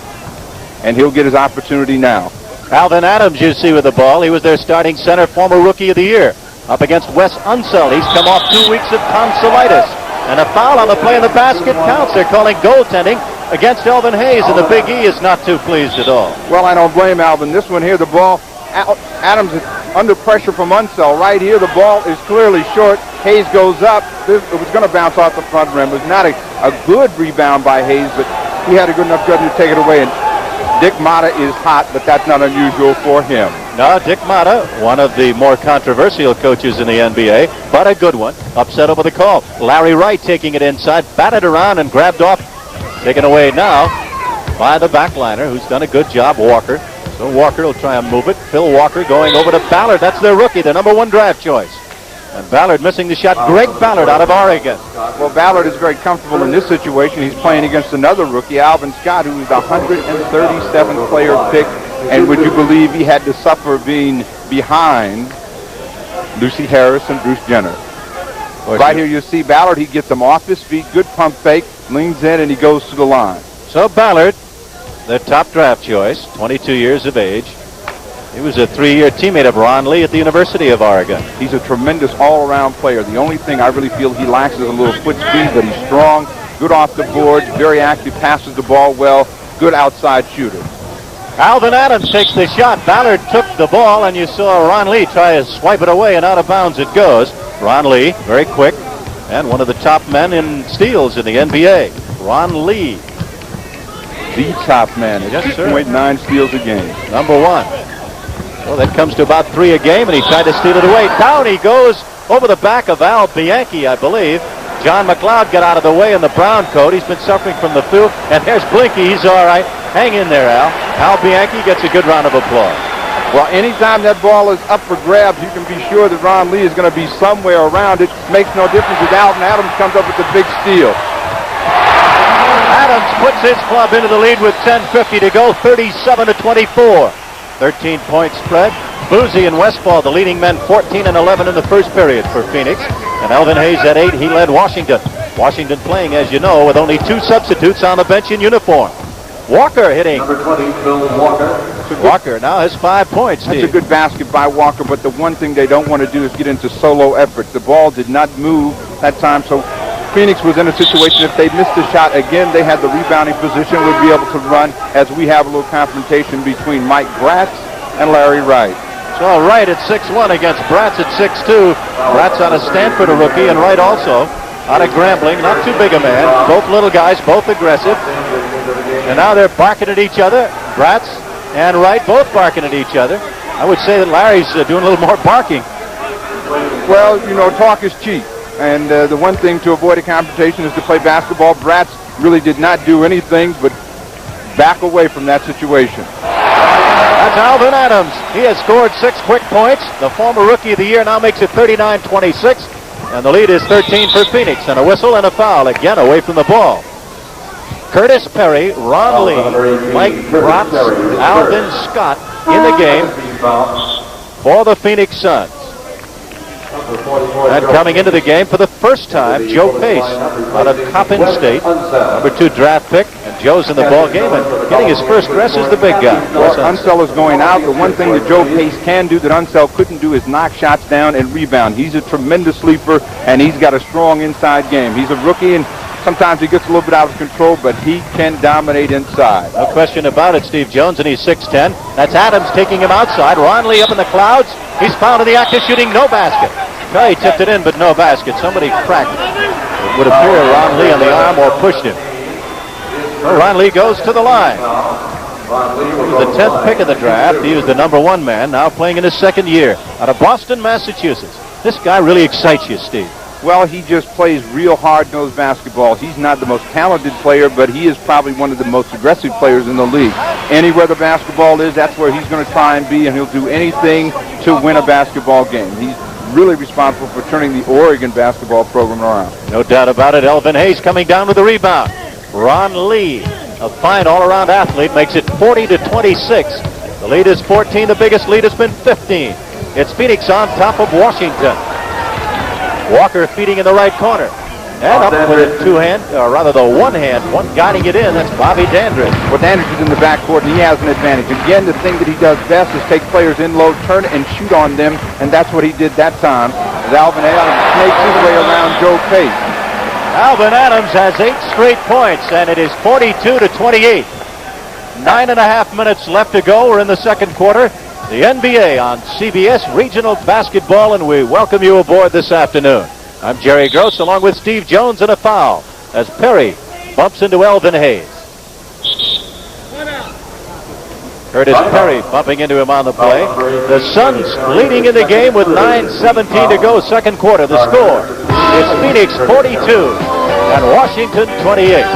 Speaker 5: and he'll get his opportunity now.
Speaker 3: Alvan Adams, you see with the ball. He was their starting center, former Rookie of the Year. Up against Wes Unseld. He's come off 2 weeks of tonsillitis. And a foul on the play in the basket counts. They're calling goaltending against Elvin Hayes, and the Big E is not too pleased at all.
Speaker 5: Well, I don't blame Alvin. This one here, the ball, Adams is under pressure from Unseld. Right here, the ball is clearly short. Hayes goes up. It was going to bounce off the front rim. It was not a good rebound by Hayes, but he had a good enough judgment to take it away. And Dick Motta is hot, but that's not unusual for him.
Speaker 3: No, Dick Motta, one of the more controversial coaches in the NBA, but a good one. Upset over the call. Larry Wright taking it inside, batted around and grabbed off. Taken away now by the backliner, who's done a good job, Walker. So Walker will try and move it. Phil Walker going over to Ballard. That's their rookie, their number 1 draft choice. And Ballard missing the shot. Greg Ballard out of Oregon.
Speaker 5: Well, Ballard is very comfortable in this situation. He's playing against another rookie, Alvin Scott, who is the 137th player pick. And would you believe he had to suffer being behind Lucy Harris and Bruce Jenner? Right here you see Ballard. He gets him off his feet. Good pump fake. Leans in and he goes to the line.
Speaker 3: So Ballard, their top draft choice, 22 years of age. He was a 3-year teammate of Ron Lee at the University of Oregon.
Speaker 5: He's a tremendous all-around player. The only thing I really feel he lacks is a little foot speed, but he's strong, good off the boards, very active, passes the ball well, good outside shooter.
Speaker 3: Alvan Adams takes the shot. Ballard took the ball, and you saw Ron Lee try to swipe it away, and out of bounds it goes. Ron Lee, very quick, and one of the top men in steals in the NBA. Ron Lee.
Speaker 5: The top man at 6.9 steals a game.
Speaker 3: Number 1. Well, that comes to about 3 a game, and he tried to steal it away. Down he goes over the back of Al Bianchi, I believe. John McLeod got out of the way in the brown coat. He's been suffering from the flu. And there's Blinky. He's all right. Hang in there, Al. Al Bianchi gets a good round of applause.
Speaker 5: Well, anytime that ball is up for grabs, you can be sure that Ron Lee is going to be somewhere around it. Makes no difference if Alvan Adams comes up with the big steal.
Speaker 3: Adams puts his club into the lead with 10:50 to go, 37-24. 13-point spread. Buse and Westphal, the leading men, 14 and 11 in the first period for Phoenix. And Elvin Hayes at 8. He led Washington. Washington playing, as you know, with only 2 substitutes on the bench in uniform. Walker hitting.
Speaker 1: Number 20, Phil Walker.
Speaker 3: Walker now has 5 points, Steve.
Speaker 5: That's a good basket by Walker, but the one thing they don't want to do is get into solo efforts. The ball did not move that time, so Phoenix was in a situation if they missed the shot again, they had the rebounding position, would be able to run, as we have a little confrontation between Mike Bratz and Larry Wright.
Speaker 3: So Wright at 6'1" against Bratz at 6'2". Bratz out of Stanford, a rookie, and Wright also out of Grambling, not too big a man. Both little guys, both aggressive. And now they're barking at each other. Bratz and Wright both barking at each other. I would say that Larry's doing a little more barking.
Speaker 5: Well, you know, talk is cheap. And the one thing to avoid a confrontation is to play basketball. Bratz really did not do anything but back away from that situation.
Speaker 3: That's Alvan Adams. He has scored 6 quick points. The former Rookie of the Year now makes it 39-26. And the lead is 13 for Phoenix. And a whistle and a foul again away from the ball. Curtis Perry, Ron Lee, Mike Bratz, Alvin Scott in the game for the Phoenix Suns. And coming into the game for the first time, Joe Pace out of Coppin State, number 2 draft pick. And Joe's in the ball game and getting his first rest is the big guy.
Speaker 5: Well, Unseld is going out. The one thing that Joe Pace can do that Unseld couldn't do is knock shots down and rebound. He's a tremendous sleeper, and he's got a strong inside game. He's a rookie, and sometimes he gets a little bit out of control, but he can dominate inside.
Speaker 3: No question about it, Steve Jones, and he's 6'10". That's Adams taking him outside. Ron Lee up in the clouds. He's found in the act of shooting, no basket. No, he tipped it in, but no basket. Somebody cracked, it would appear, Ron Lee on the arm or pushed him. Well, Ron Lee goes to the line.
Speaker 1: Ron Lee
Speaker 3: He
Speaker 1: will
Speaker 3: was
Speaker 1: go
Speaker 3: the
Speaker 1: to
Speaker 3: 10th
Speaker 1: line.
Speaker 3: pick of the draft. He was the #1 man, now playing in his second year out of Boston, Massachusetts. This guy really excites you, Steve.
Speaker 5: Well, he just plays real hard-nosed basketball. He's not the most talented player, but he is probably one of the most aggressive players in the league. Anywhere the basketball is, that's where he's going to try and be, and he'll do anything to win a basketball game. He's really responsible for turning the Oregon basketball program around.
Speaker 3: No doubt about it. Elvin Hayes coming down with the rebound. Ron Lee, a fine all-around athlete, makes it 40-26. The lead is 14. The biggest lead has been 15. It's Phoenix on top of Washington. Walker feeding in the right corner. And up with the one hand, one guiding it in. That's Bobby Dandridge.
Speaker 5: Well, Dandridge is in the backcourt, and he has an advantage. Again, the thing that he does best is take players in low, turn and shoot on them, and that's what he did that time. As Alvan Adams snakes his way around Joe Pace.
Speaker 3: Alvan Adams has 8 straight points, and it is 42-28. 9.5 minutes left to go. We're in the second quarter. The NBA on CBS Regional Basketball, and we welcome you aboard this afternoon. I'm Jerry Gross, along with Steve Jones, and a foul as Perry bumps into Elvin Hayes. Curtis Perry bumping into him on the play. The Suns leading in the game with 9:17 to go, second quarter. The score is Phoenix 42 and Washington 28.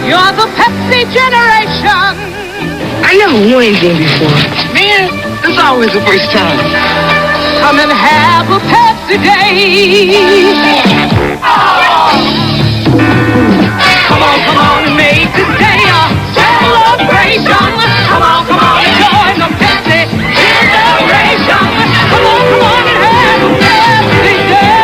Speaker 15: You're the Pepsi generation.
Speaker 16: I never won anything before.
Speaker 15: Man,
Speaker 16: It's always the first time.
Speaker 15: come and have a Pepsi day. Come on and make this day a celebration. Come on and join the Pepsi generation. Come on and have a Pepsi day.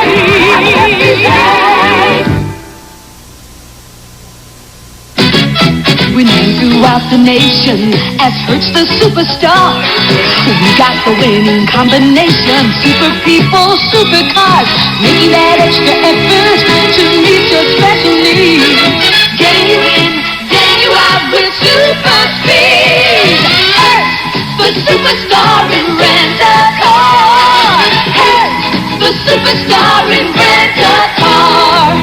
Speaker 17: Winning throughout the nation as Hertz the superstar. We got the winning combination. Super people, super cars. Making that extra effort to meet your special needs. Getting you in, getting you out with super speed. Hertz, the superstar in rent-a-car. Hertz, the superstar in rent-a-car.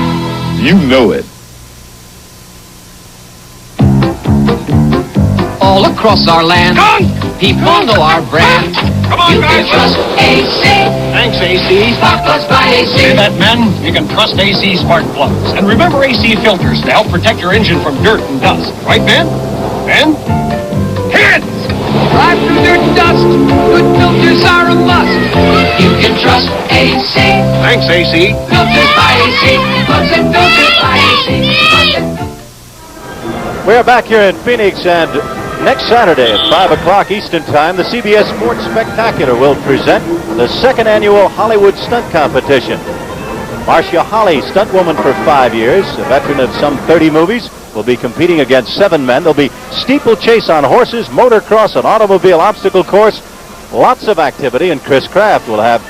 Speaker 8: You know it.
Speaker 12: All across our land, people know our brand.
Speaker 15: You can trust AC.
Speaker 12: Thanks, AC.
Speaker 15: Spark plugs by AC.
Speaker 12: Hear that, men? You can trust AC spark plugs. And remember AC filters to help protect your engine from dirt and dust. Right, Ben? Ben? Kids!
Speaker 15: Drive through dirt and dust. Good filters are a must. You can trust AC.
Speaker 12: Thanks, AC.
Speaker 15: Filters by AC. Plugs and filters by AC.
Speaker 3: We're back here in Phoenix, and next Saturday at 5 o'clock Eastern Time, the CBS Sports Spectacular will present the second annual Hollywood Stunt Competition. Marcia Holly, stuntwoman for 5 years, a veteran of some 30 movies, will be competing against 7 men. There'll be steeplechase on horses, motocross, an automobile obstacle course, lots of activity, and Chris Kraft will have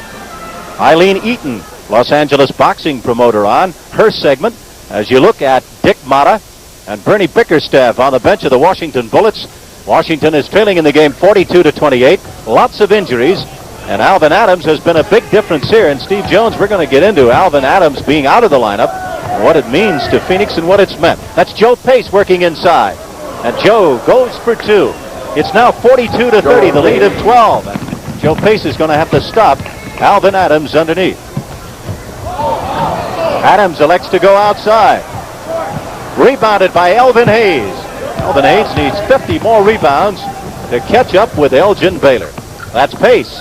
Speaker 3: Eileen Eaton, Los Angeles boxing promoter, on her segment as you look at Dick Motta and Bernie Bickerstaff on the bench of the Washington Bullets. Washington is trailing in the game 42-28. Lots of injuries, and Alvan Adams has been a big difference here. And Steve Jones, we're going to get into Alvan Adams being out of the lineup and what it means to Phoenix and what it's meant. That's Joe Pace working inside, and Joe goes for 2. It's now 42-30, the lead of 12. And Joe Pace is going to have to stop Alvan Adams underneath. Adams elects to go outside. Rebounded by Elvin Hayes. Elvin Hayes needs 50 more rebounds to catch up with Elgin Baylor. That's Pace.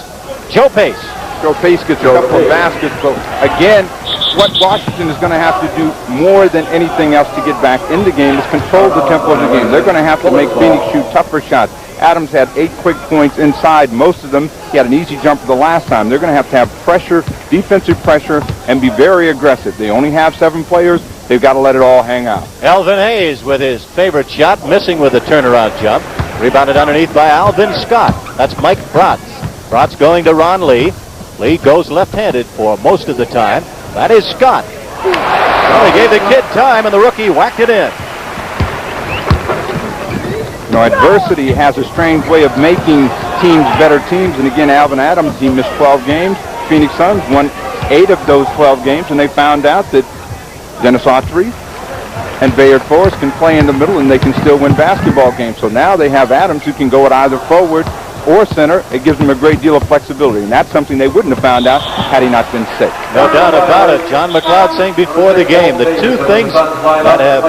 Speaker 3: Joe Pace.
Speaker 5: Joe Pace gets a couple of baskets. So again, what Washington is going to have to do more than anything else to get back in the game is control the tempo of the game. They're going to have to make Phoenix shoot tougher shots. Adams had 8 quick points inside, most of them. He had an easy jumper the last time. They're going to have pressure, defensive pressure, and be very aggressive. They only have 7 players. They've got to let it all hang out.
Speaker 3: Elvin Hayes with his favorite shot, missing with a turnaround jump. Rebounded underneath by Alvin Scott. That's Mike Bratz. Bratz going to Ron Lee. Lee goes left-handed for most of the time. That is Scott. Well, he gave the kid time, and the rookie whacked it in.
Speaker 5: You know, adversity has a strange way of making teams better teams. And again, Alvan Adams, he missed 12 games. Phoenix Suns won 8 of those 12 games, and they found out that Dennis Autry, and Bayard Forest can play in the middle, and they can still win basketball games. So now they have Adams who can go at either forward or center. It gives them a great deal of flexibility, and that's something they wouldn't have found out had he not been sick.
Speaker 3: No doubt about it. John McLeod saying before the game, the two things that have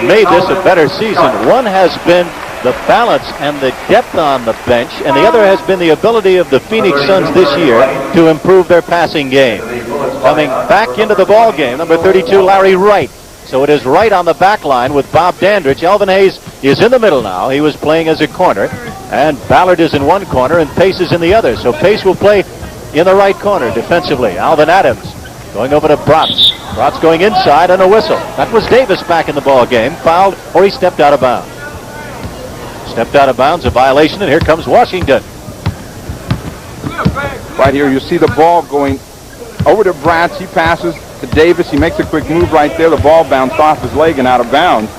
Speaker 3: made this a better season, one has been the balance and the depth on the bench, and the other has been the ability of the Phoenix Suns this year to improve their passing game. Coming back into the ball game, number 32, Larry Wright. So it is Wright on the back line with Bob Dandridge. Elvin Hayes is in the middle now. He was playing as a corner, and Ballard is in one corner and Pace is in the other. So Pace will play in the right corner defensively. Alvan Adams going over to Bratz. Bratz going inside and a whistle. That was Davis back in the ball game. Fouled, or he stepped out of bounds. Stepped out of bounds, a violation, and here comes Washington.
Speaker 5: Right here, you see the ball going over to Bratz. He passes to Davis. He makes a quick move right there. The ball bounced off his leg and out of bounds.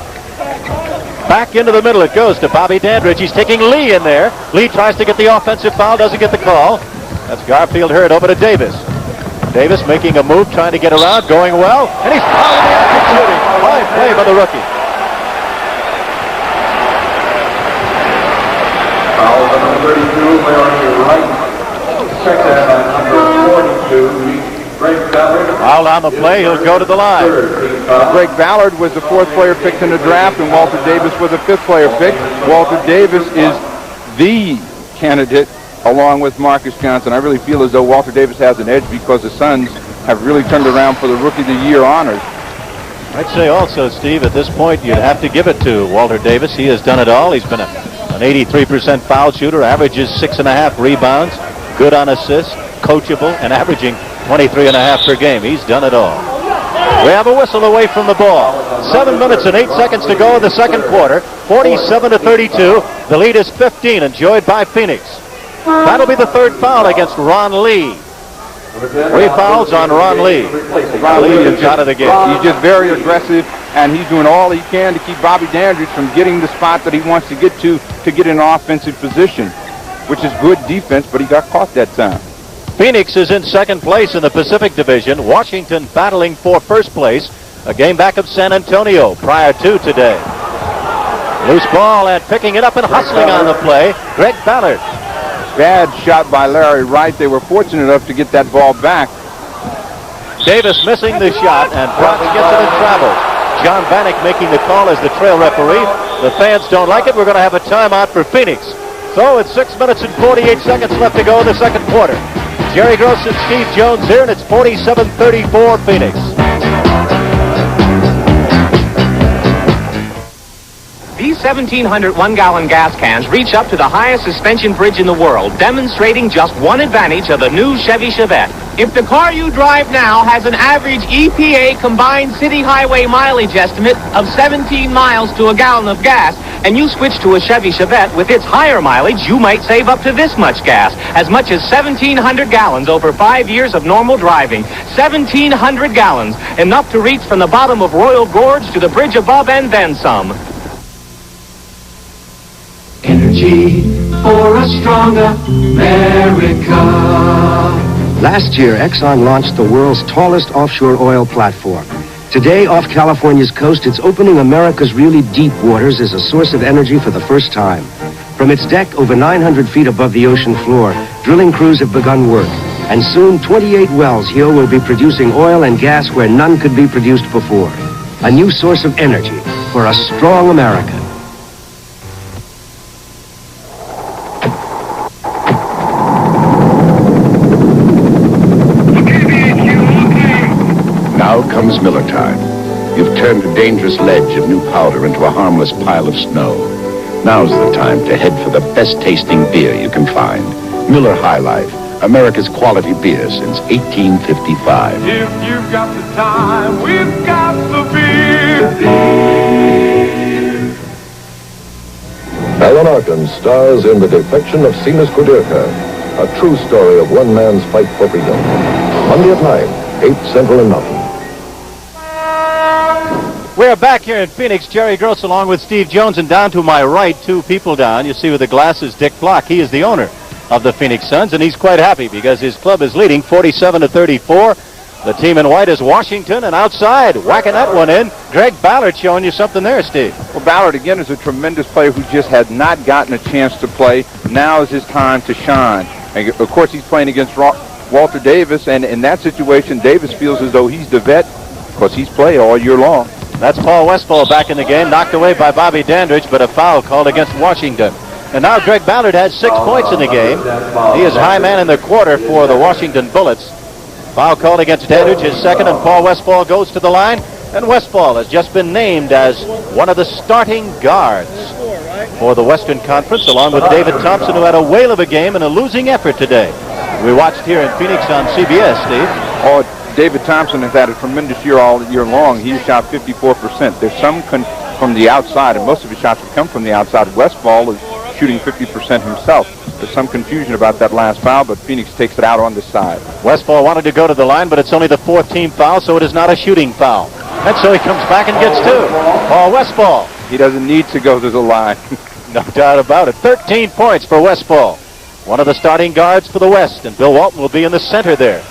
Speaker 3: Back into the middle it goes to Bobby Dandridge. He's taking Lee in there. Lee tries to get the offensive foul, doesn't get the call. That's Garfield Hurd over to Davis. Davis making a move, trying to get around, going well, and he's fouled in the act of shooting. Fine play by the rookie.
Speaker 1: Foul by number 32, Larry Wright. Check that by number 42.
Speaker 3: Foul on the play, he'll go to the line.
Speaker 5: Greg Ballard was the fourth player picked in the draft, and Walter Davis was the fifth player picked. Walter Davis is the candidate along with Marcus Johnson. I really feel as though Walter Davis has an edge because the Suns have really turned around for the Rookie of the Year honors.
Speaker 3: I'd say also, Steve, at this point, you'd have to give it to Walter Davis. He has done it all. He's been an 83% foul shooter, averages 6.5 rebounds, good on assists, coachable, and averaging 23.5 per game. He's done it all. We have a whistle away from the ball. 7 minutes and 8 seconds to go in the second quarter. 47-32. The lead is 15, enjoyed by Phoenix. That'll be the third foul against Ron Lee. 3 fouls on Ron Lee. Ron Lee is out of the game.
Speaker 5: He's just very aggressive, and he's doing all he can to keep Bobby Dandridge from getting the spot that he wants to get to get in an offensive position, which is good defense, but he got caught that time.
Speaker 3: Phoenix is in second place in the Pacific Division. Washington battling for first place. A game back of San Antonio prior to today. Loose ball and picking it up and hustling on the play, Greg Ballard.
Speaker 5: Bad shot by Larry Wright. They were fortunate enough to get that ball back.
Speaker 3: Davis missing the shot, and Bratz gets it and travels. John Vanek making the call as the trail referee. The fans don't like it. We're going to have a timeout for Phoenix. So it's 6 minutes and 48 seconds left to go in the second quarter. Jerry Gross and Steve Jones here, and it's 47-34 Phoenix.
Speaker 18: These 1,700 one-gallon gas cans reach up to the highest suspension bridge in the world, demonstrating just one advantage of the new Chevy Chevette. If the car you drive now has an average EPA combined city highway mileage estimate of 17 miles to a gallon of gas, and you switch to a Chevy Chevette with its higher mileage, you might save up to this much gas, as much as 1,700 gallons over 5 years of normal driving. 1,700 gallons, enough to reach from the bottom of Royal Gorge to the bridge above and then some.
Speaker 6: Energy for a stronger America.
Speaker 19: Last year, Exxon launched the world's tallest offshore oil platform. Today, off California's coast, it's opening America's really deep waters as a source of energy for the first time. From its deck over 900 feet above the ocean floor, drilling crews have begun work. And soon, 28 wells here will be producing oil and gas where none could be produced before. A new source of energy for a strong America.
Speaker 8: Now comes Miller time. You've turned a dangerous ledge of new powder into a harmless pile of snow. Now's the time to head for the best tasting beer you can find. Miller High Life, America's quality beer since 1855.
Speaker 6: If you've got the time, we've got the beer.
Speaker 20: Alan Arkin stars in The Defection of Sinas Kudirka, a true story of one man's fight for freedom. Monday at 9, 8 Central and Mountain.
Speaker 3: We're back here in Phoenix. Jerry Gross along with Steve Jones, and down to my right, 2 people down. You see with the glasses, Dick Block. He is the owner of the Phoenix Suns, and he's quite happy because his club is leading 47-34. The team in white is Washington, and outside, whacking that one in. Greg Ballard showing you something there, Steve.
Speaker 5: Well, Ballard, again, is a tremendous player who just has not gotten a chance to play. Now is his time to shine. And, of course, he's playing against Walter Davis, and in that situation, Davis feels as though he's the vet because he's played all year long.
Speaker 3: That's Paul Westphal back in the game, knocked away by Bobby Dandridge, but a foul called against Washington. And now Greg Ballard has 6 points in the game. He is high man in the quarter for the Washington Bullets. Foul called against Dandridge, his second, and Paul Westphal goes to the line. And Westphal has just been named as one of the starting guards for the Western Conference, along with David Thompson, who had a whale of a game and a losing effort today. We watched here in Phoenix on CBS, Steve.
Speaker 5: Oh, David Thompson has had a tremendous year all year long. He shot 54%. There's some from the outside, and most of his shots have come from the outside. Westphal is shooting 50% himself. There's some confusion about that last foul, but Phoenix takes it out on the side.
Speaker 3: Westphal wanted to go to the line, but it's only the 4th team foul, so it is not a shooting foul. And so he comes back and gets 2. Paul Westphal.
Speaker 5: He doesn't need to go to the line.
Speaker 3: No doubt about it. 13 points for Westphal. One of the starting guards for the West, and Bill Walton will be in the center there.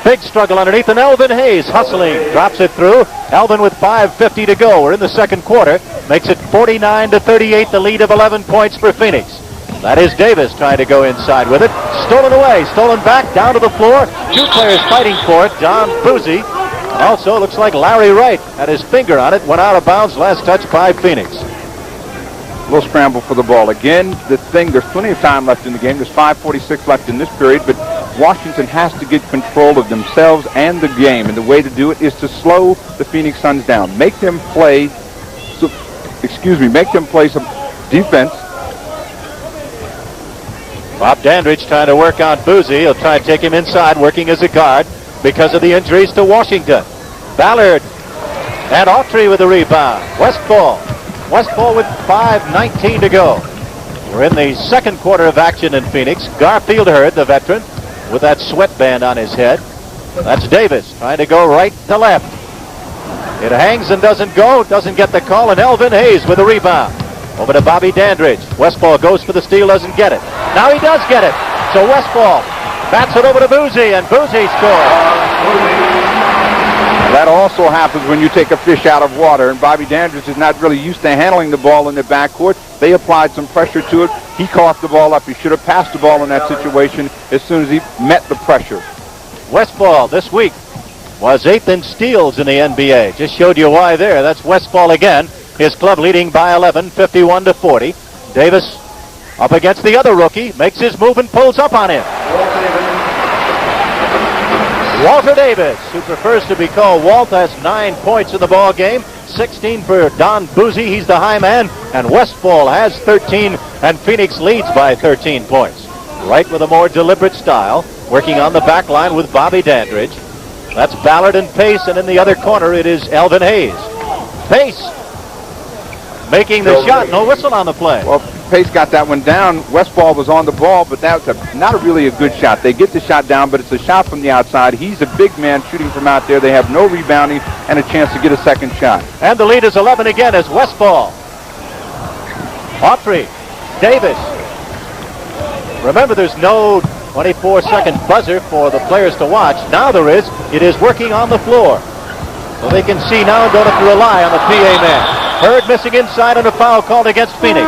Speaker 3: Big struggle underneath, and Elvin Hayes hustling, drops it through. Elvin with 5:50 to go. We're in the second quarter. Makes it 49-38, the lead of 11 points for Phoenix. That is Davis trying to go inside with it. Stolen away, stolen back, down to the floor. 2 players fighting for it. Don Buse, and also looks like Larry Wright had his finger on it. Went out of bounds, last touch by Phoenix.
Speaker 5: A little scramble for the ball. Again, there's plenty of time left in the game. There's 5:46 left in this period, but Washington has to get control of themselves and the game, and the way to do it is to slow the Phoenix Suns down. Make them play some defense.
Speaker 3: Bob Dandridge trying to work on Buse. He'll try to take him inside, working as a guard because of the injuries to Washington. Ballard and Autry with the rebound. Westphal with 5:19 to go. We're in the second quarter of action in Phoenix. Garfield Hurd, the veteran, with that sweatband on his head. That's Davis trying to go right to left. It hangs and doesn't go, doesn't get the call, and Elvin Hayes with the rebound. Over to Bobby Dandridge. Westphal goes for the steal, doesn't get it. Now he does get it. So Westphal bats it over to Buse, and Buse scores.
Speaker 5: That also happens when you take a fish out of water, and Bobby Dandridge is not really used to handling the ball in the backcourt. They applied some pressure to it. He caught the ball up. He should have passed the ball in that situation as soon as he met the pressure.
Speaker 3: Westphal this week was 8th in steals in the NBA. Just showed you why there. That's Westphal again. His club leading by 11, 51-40. Davis up against the other rookie, makes his move and pulls up on him. Walter Davis, who prefers to be called Walt, has 9 points in the ball game. 16 for Don Buse, he's the high man, and Westphal has 13, and Phoenix leads by 13 points. Wright with a more deliberate style, working on the back line with Bobby Dandridge. That's Ballard and Pace, and in the other corner it is Elvin Hayes. Pace making the shot, no whistle on the play.
Speaker 5: Well, Pace got that one down. Westphal was on the ball, but that's not really a good shot. They get the shot down, but it's a shot from the outside. He's a big man shooting from out there. They have no rebounding and a chance to get a second shot.
Speaker 3: And the lead is 11 again as Westphal. Autry, Davis. Remember, there's no 24-second buzzer for the players to watch. Now there is. It is working on the floor. So they can see now and don't have to rely on the PA man. Hurd missing inside and a foul called against Phoenix.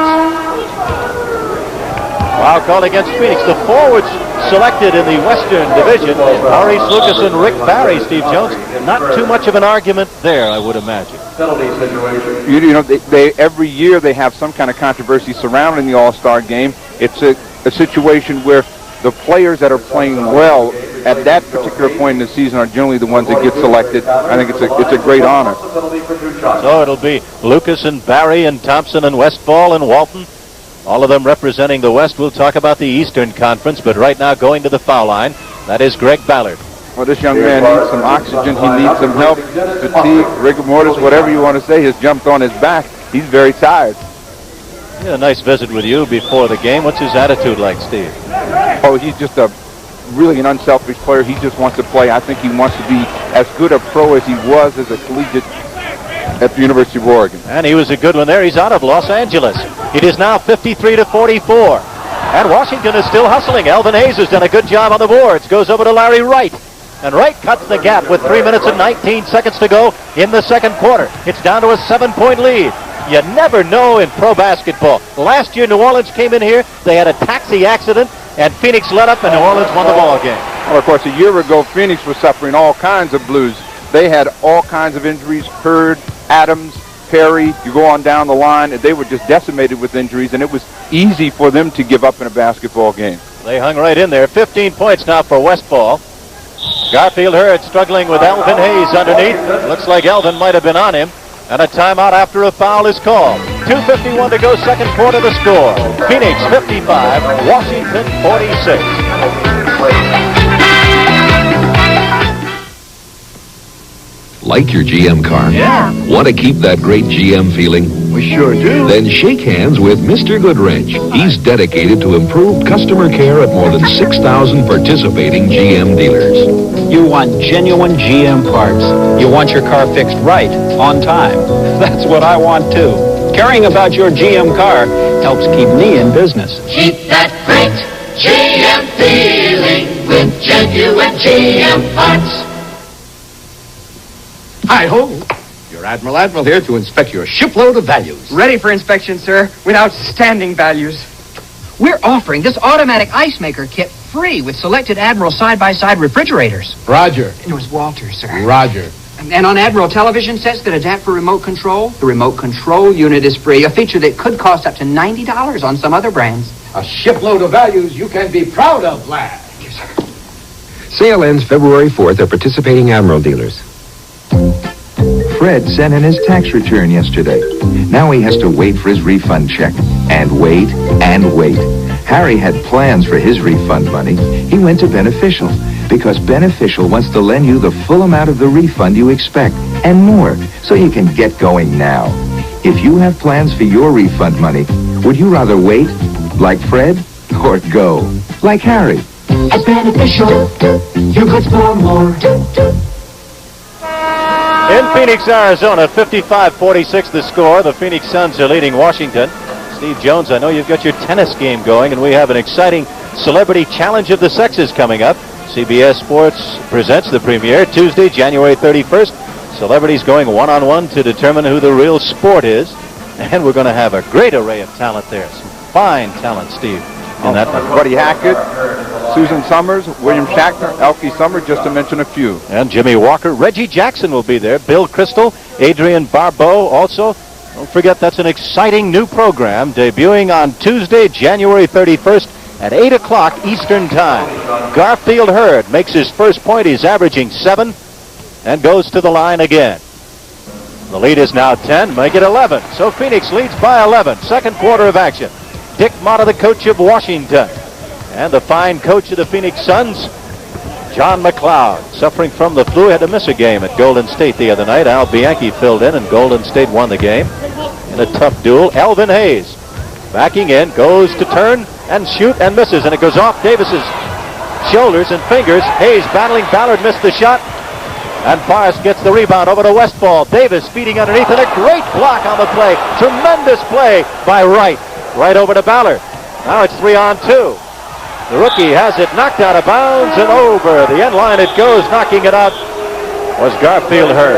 Speaker 3: Foul called against Phoenix. The forwards selected in the Western Division, Maurice Lucas and Rick Barry, Steve Jones. Not too much of an argument there, I would imagine.
Speaker 5: You know, they every year they have some kind of controversy surrounding the All-Star game. It's a situation where the players that are playing well at that particular point in the season are generally the ones that get selected. I think it's a great honor.
Speaker 3: So it'll be Lucas and Barry and Thompson and Westphal and Walton, all of them representing the West. We'll talk about the Eastern Conference, but right now going to the foul line, that is Greg Ballard.
Speaker 5: Well, this young man needs some oxygen. He needs some help. Fatigue, rigor mortis, whatever you want to say, has jumped on his back. He's very tired.
Speaker 3: He had a nice visit with you before the game. What's his attitude like, Steve?
Speaker 5: Oh, he's just really an unselfish player. He just wants to play. I think he wants to be as good a pro as he was as a collegiate at the University of Oregon.
Speaker 3: And he was a good one there. He's out of Los Angeles. It is now 53-44. And Washington is still hustling. Elvin Hayes has done a good job on the boards. Goes over to Larry Wright. And Wright cuts the gap with 3 minutes and 19 seconds to go in the second quarter. It's down to a 7-point lead. You never know in pro basketball. Last year, New Orleans came in here. They had a taxi accident, and Phoenix let up, and New Orleans won the ball game.
Speaker 5: Well, of course, a year ago, Phoenix was suffering all kinds of blues. They had all kinds of injuries. Hurd, Adams, Perry, you go on down the line, and they were just decimated with injuries, and it was easy for them to give up in a basketball game.
Speaker 3: They hung right in there. 15 points now for Westphal. Garfield Hurd struggling with Elvin Hayes underneath. Looks like Elvin might have been on him. And a timeout after a foul is called. 2:51 to go, second quarter, the score. Phoenix 55, Washington 46.
Speaker 4: Like your GM car?
Speaker 16: Yeah.
Speaker 4: Want to keep that great GM feeling?
Speaker 16: We sure do.
Speaker 4: Then shake hands with Mr. Goodwrench. He's dedicated to improved customer care at more than 6,000 participating GM dealers.
Speaker 21: You want genuine GM parts. You want your car fixed right, on time. That's what I want too. Caring about your GM car helps keep me in business.
Speaker 6: Keep that great GM feeling with genuine GM parts.
Speaker 22: Hi-ho. Your Admiral here to inspect your shipload of values.
Speaker 16: Ready for inspection, sir, with outstanding values.
Speaker 23: We're offering this automatic ice maker kit free with selected Admiral side-by-side refrigerators.
Speaker 22: Roger.
Speaker 23: It was Walter, sir.
Speaker 22: Roger.
Speaker 23: And on Admiral television sets that adapt for remote control, the remote control unit is free, a feature that could cost up to $90 on some other brands.
Speaker 22: A shipload of values you can be proud of, lad.
Speaker 23: Thank you, sir.
Speaker 24: Sale ends February 4th at participating Admiral dealers.
Speaker 25: Fred sent in his tax return yesterday. Now he has to wait for his refund check. And wait, and wait. Harry had plans for his refund money. He went to Beneficial, because Beneficial wants to lend you the full amount of the refund you expect, and more, so you can get going now. If you have plans for your refund money, would you rather wait, like Fred, or go, like Harry?
Speaker 6: At Beneficial, you could for more.
Speaker 3: In Phoenix, Arizona, 55-46 the score. The Phoenix Suns are leading Washington. Steve Jones, I know you've got your tennis game going, and we have an exciting Celebrity Challenge of the Sexes coming up. CBS Sports presents the premiere Tuesday, January 31st. Celebrities going one-on-one to determine who the real sport is. And we're going to have a great array of talent there. Some fine talent, Steve, in that one.
Speaker 5: Buddy Hackett, Susan Summers, William Shatner, Elkie Summer, just to mention a few.
Speaker 3: And Jimmy Walker. Reggie Jackson will be there. Bill Crystal, Adrian Barbeau also. Don't forget, that's an exciting new program debuting on Tuesday, January 31st at 8 o'clock Eastern Time. Garfield Hurd makes his first point. He's averaging 7 and goes to the line again. The lead is now 10, make it 11. So Phoenix leads by 11. Second quarter of action. Dick Motta, the coach of Washington. And the fine coach of the Phoenix Suns, John McLeod, suffering from the flu, had to miss a game at Golden State the other night. Al Bianchi filled in, and Golden State won the game in a tough duel. Elvin Hayes backing in, goes to turn and shoot and misses, and it goes off Davis's shoulders and fingers. Hayes battling, Ballard missed the shot, and Forrest gets the rebound over to Westphal. Davis feeding underneath, and a great block on the play. Tremendous play by Wright. Right over to Ballard. Now it's 3-on-2. The rookie has it knocked out of bounds and over the end line it goes. Knocking it out was Garfield Hurd.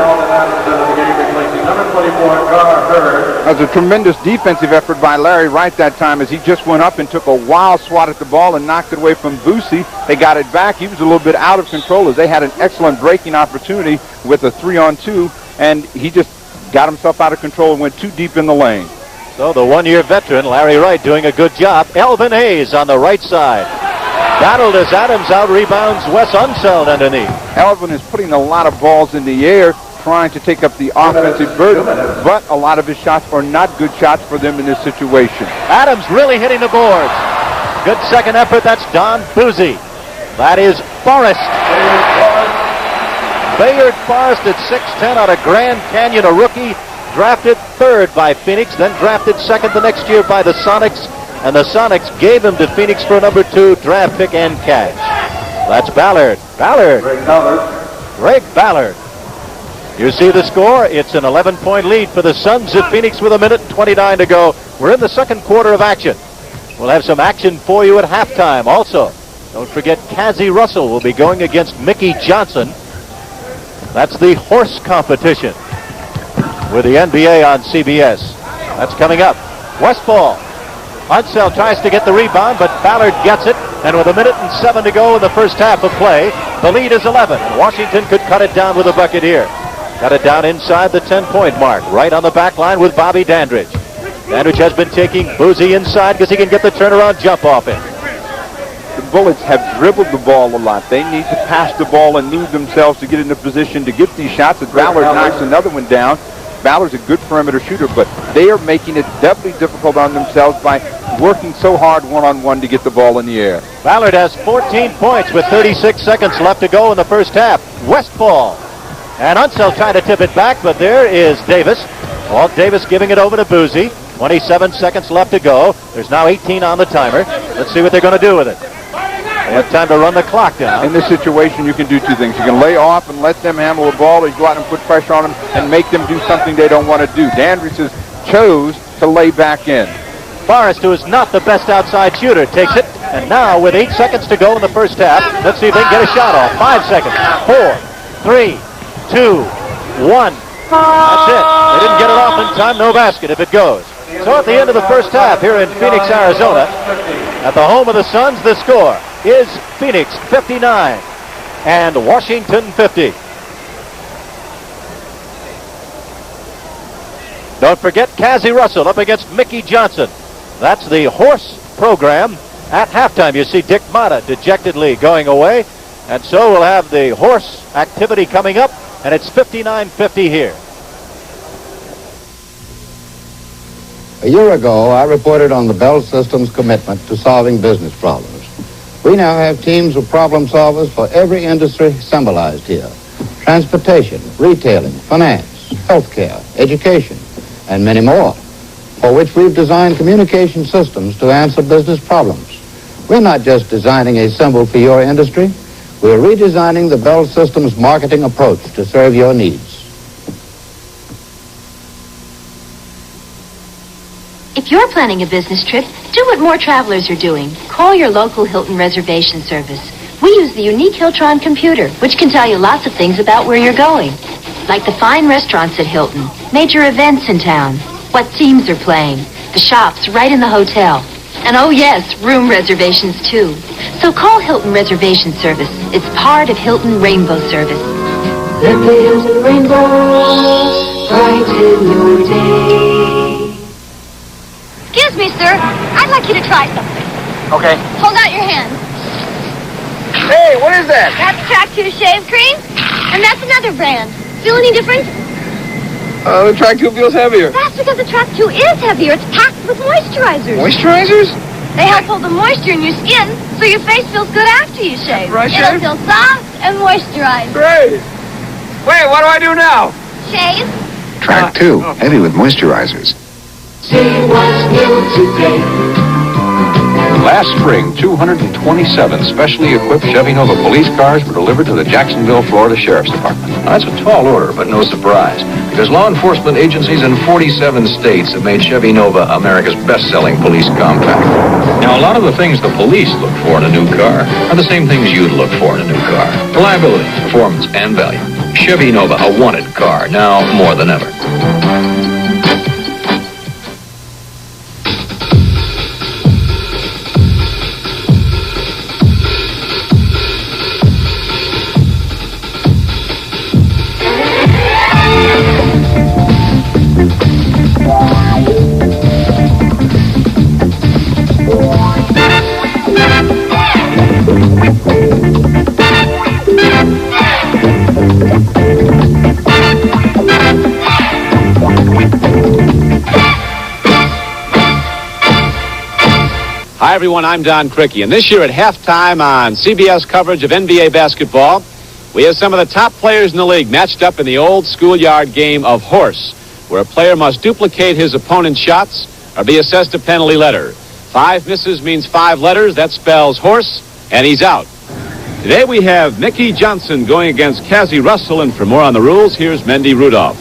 Speaker 5: That was a tremendous defensive effort by Larry Wright that time, as he just went up and took a wild swat at the ball and knocked it away from Buse. They got it back. He was a little bit out of control, as they had an excellent breaking opportunity with a 3-on-2, and he just got himself out of control and went too deep in the lane.
Speaker 3: So the one-year veteran, Larry Wright, doing a good job. Elvin Hayes on the right side. Battled as Adams out-rebounds Wes Unseld underneath.
Speaker 5: Elvin is putting a lot of balls in the air, trying to take up the offensive burden, but a lot of his shots are not good shots for them in this situation.
Speaker 3: Adams really hitting the boards. Good second effort. That's Don Buse. That is Forrest. Bayard Forrest at 6'10", out of Grand Canyon, a rookie. Drafted third by Phoenix, then drafted second the next year by the Sonics, and the Sonics gave him to Phoenix for a number 2 draft pick and cash. That's Ballard. Greg Ballard. You see the score. It's an 11-point lead for the Suns of Phoenix with 1:29 to go. We're in the second quarter of action. We'll have some action for you at halftime also. Don't forget, Cassie Russell will be going against Mickey Johnson. That's the horse competition with the NBA on CBS. That's coming up. Westphal. Unseld tries to get the rebound, but Ballard gets it. And with 1:07 to go in the first half of play, the lead is 11. Washington could cut it down with a bucket here. Got it down inside the 10-point mark, right on the back line with Bobby Dandridge. Dandridge has been taking Buse inside because he can get the turnaround jump off it.
Speaker 5: The Bullets have dribbled the ball a lot. They need to pass the ball and move themselves to get in a position to get these shots. As Ballard knocks another one down. Ballard's a good perimeter shooter, but they are making it doubly difficult on themselves by working so hard one-on-one to get the ball in the air.
Speaker 3: Ballard has 14 points with 36 seconds left to go in the first half. Westphal. And Unseld trying to tip it back, but there is Davis. Walt Davis giving it over to Buse. 27 seconds left to go. There's now 18 on the timer. Let's see what they're going to do with it. They have time to run the clock down.
Speaker 5: In this situation, you can do two things. You can lay off and let them handle the ball, or you go out and put pressure on them and make them do something they don't want to do. Dandridge chose to lay back in.
Speaker 3: Forrest, who is not the best outside shooter, takes it. And now, with 8 seconds to go in the first half, let's see if they can get a shot off. 5 seconds. 4, 3, 2, 1. That's it. They didn't get it off in time. No basket if it goes. So at the end of the first half here in Phoenix, Arizona, at the home of the Suns, the score is Phoenix 59 and Washington 50. Don't forget Cassie Russell up against Mickey Johnson. That's the horse program at halftime. You see Dick Motta dejectedly going away. And so we'll have the horse activity coming up, and it's 59-50 here.
Speaker 2: A year ago, I reported on the Bell System's commitment to solving business problems. We now have teams of problem solvers for every industry symbolized here. Transportation, retailing, finance, healthcare, education, and many more, for which we've designed communication systems to answer business problems. We're not just designing a symbol for your industry, we're redesigning the Bell System's marketing approach to serve your needs.
Speaker 7: If you're planning a business trip, do what more travelers are doing. Call your local Hilton reservation service. We use the unique Hiltron computer, which can tell you lots of things about where you're going. Like the fine restaurants at Hilton, major events in town, what teams are playing, the shops right in the hotel. And oh yes, room reservations too. So call Hilton Reservation Service. It's part of Hilton Rainbow Service.
Speaker 15: Let the Hilton Rainbow brighten your day.
Speaker 9: Excuse me, sir. I'd like you to try something.
Speaker 5: Okay.
Speaker 9: Hold out your hand.
Speaker 5: Hey, what is that?
Speaker 9: That's Track 2 shave cream, and that's another brand. Feel any different?
Speaker 5: The Track 2 feels heavier.
Speaker 9: That's because the Track 2 is heavier. It's packed with moisturizers.
Speaker 5: Moisturizers?
Speaker 9: They help hold the moisture in your skin so your face feels good after you shave.
Speaker 5: Right,
Speaker 9: It'll
Speaker 5: shave?
Speaker 9: feel soft and moisturized.
Speaker 5: Great. Wait, what do I do now?
Speaker 9: Shave?
Speaker 25: Track 2, heavy with moisturizers.
Speaker 15: See what's new today.
Speaker 22: Last spring, 227 specially equipped Chevy Nova police cars were delivered to the Jacksonville, Florida Sheriff's Department. Now, that's a tall order, but no surprise, because law enforcement agencies in 47 states have made Chevy Nova America's best-selling police compact. Now, a lot of the things the police look for in a new car are the same things you'd look for in a new car. Reliability, performance, and value. Chevy Nova, a wanted car, now more than ever.
Speaker 21: Hi, everyone. I'm Don Crickey, and this year at halftime on CBS coverage of NBA basketball, we have some of the top players in the league matched up in the old schoolyard game of horse, where a player must duplicate his opponent's shots or be assessed a penalty letter. 5 misses means 5 letters. That spells horse, and he's out. Today we have Mickey Johnson going against Cassie Russell, and for more on the rules, here's Mendy Rudolph.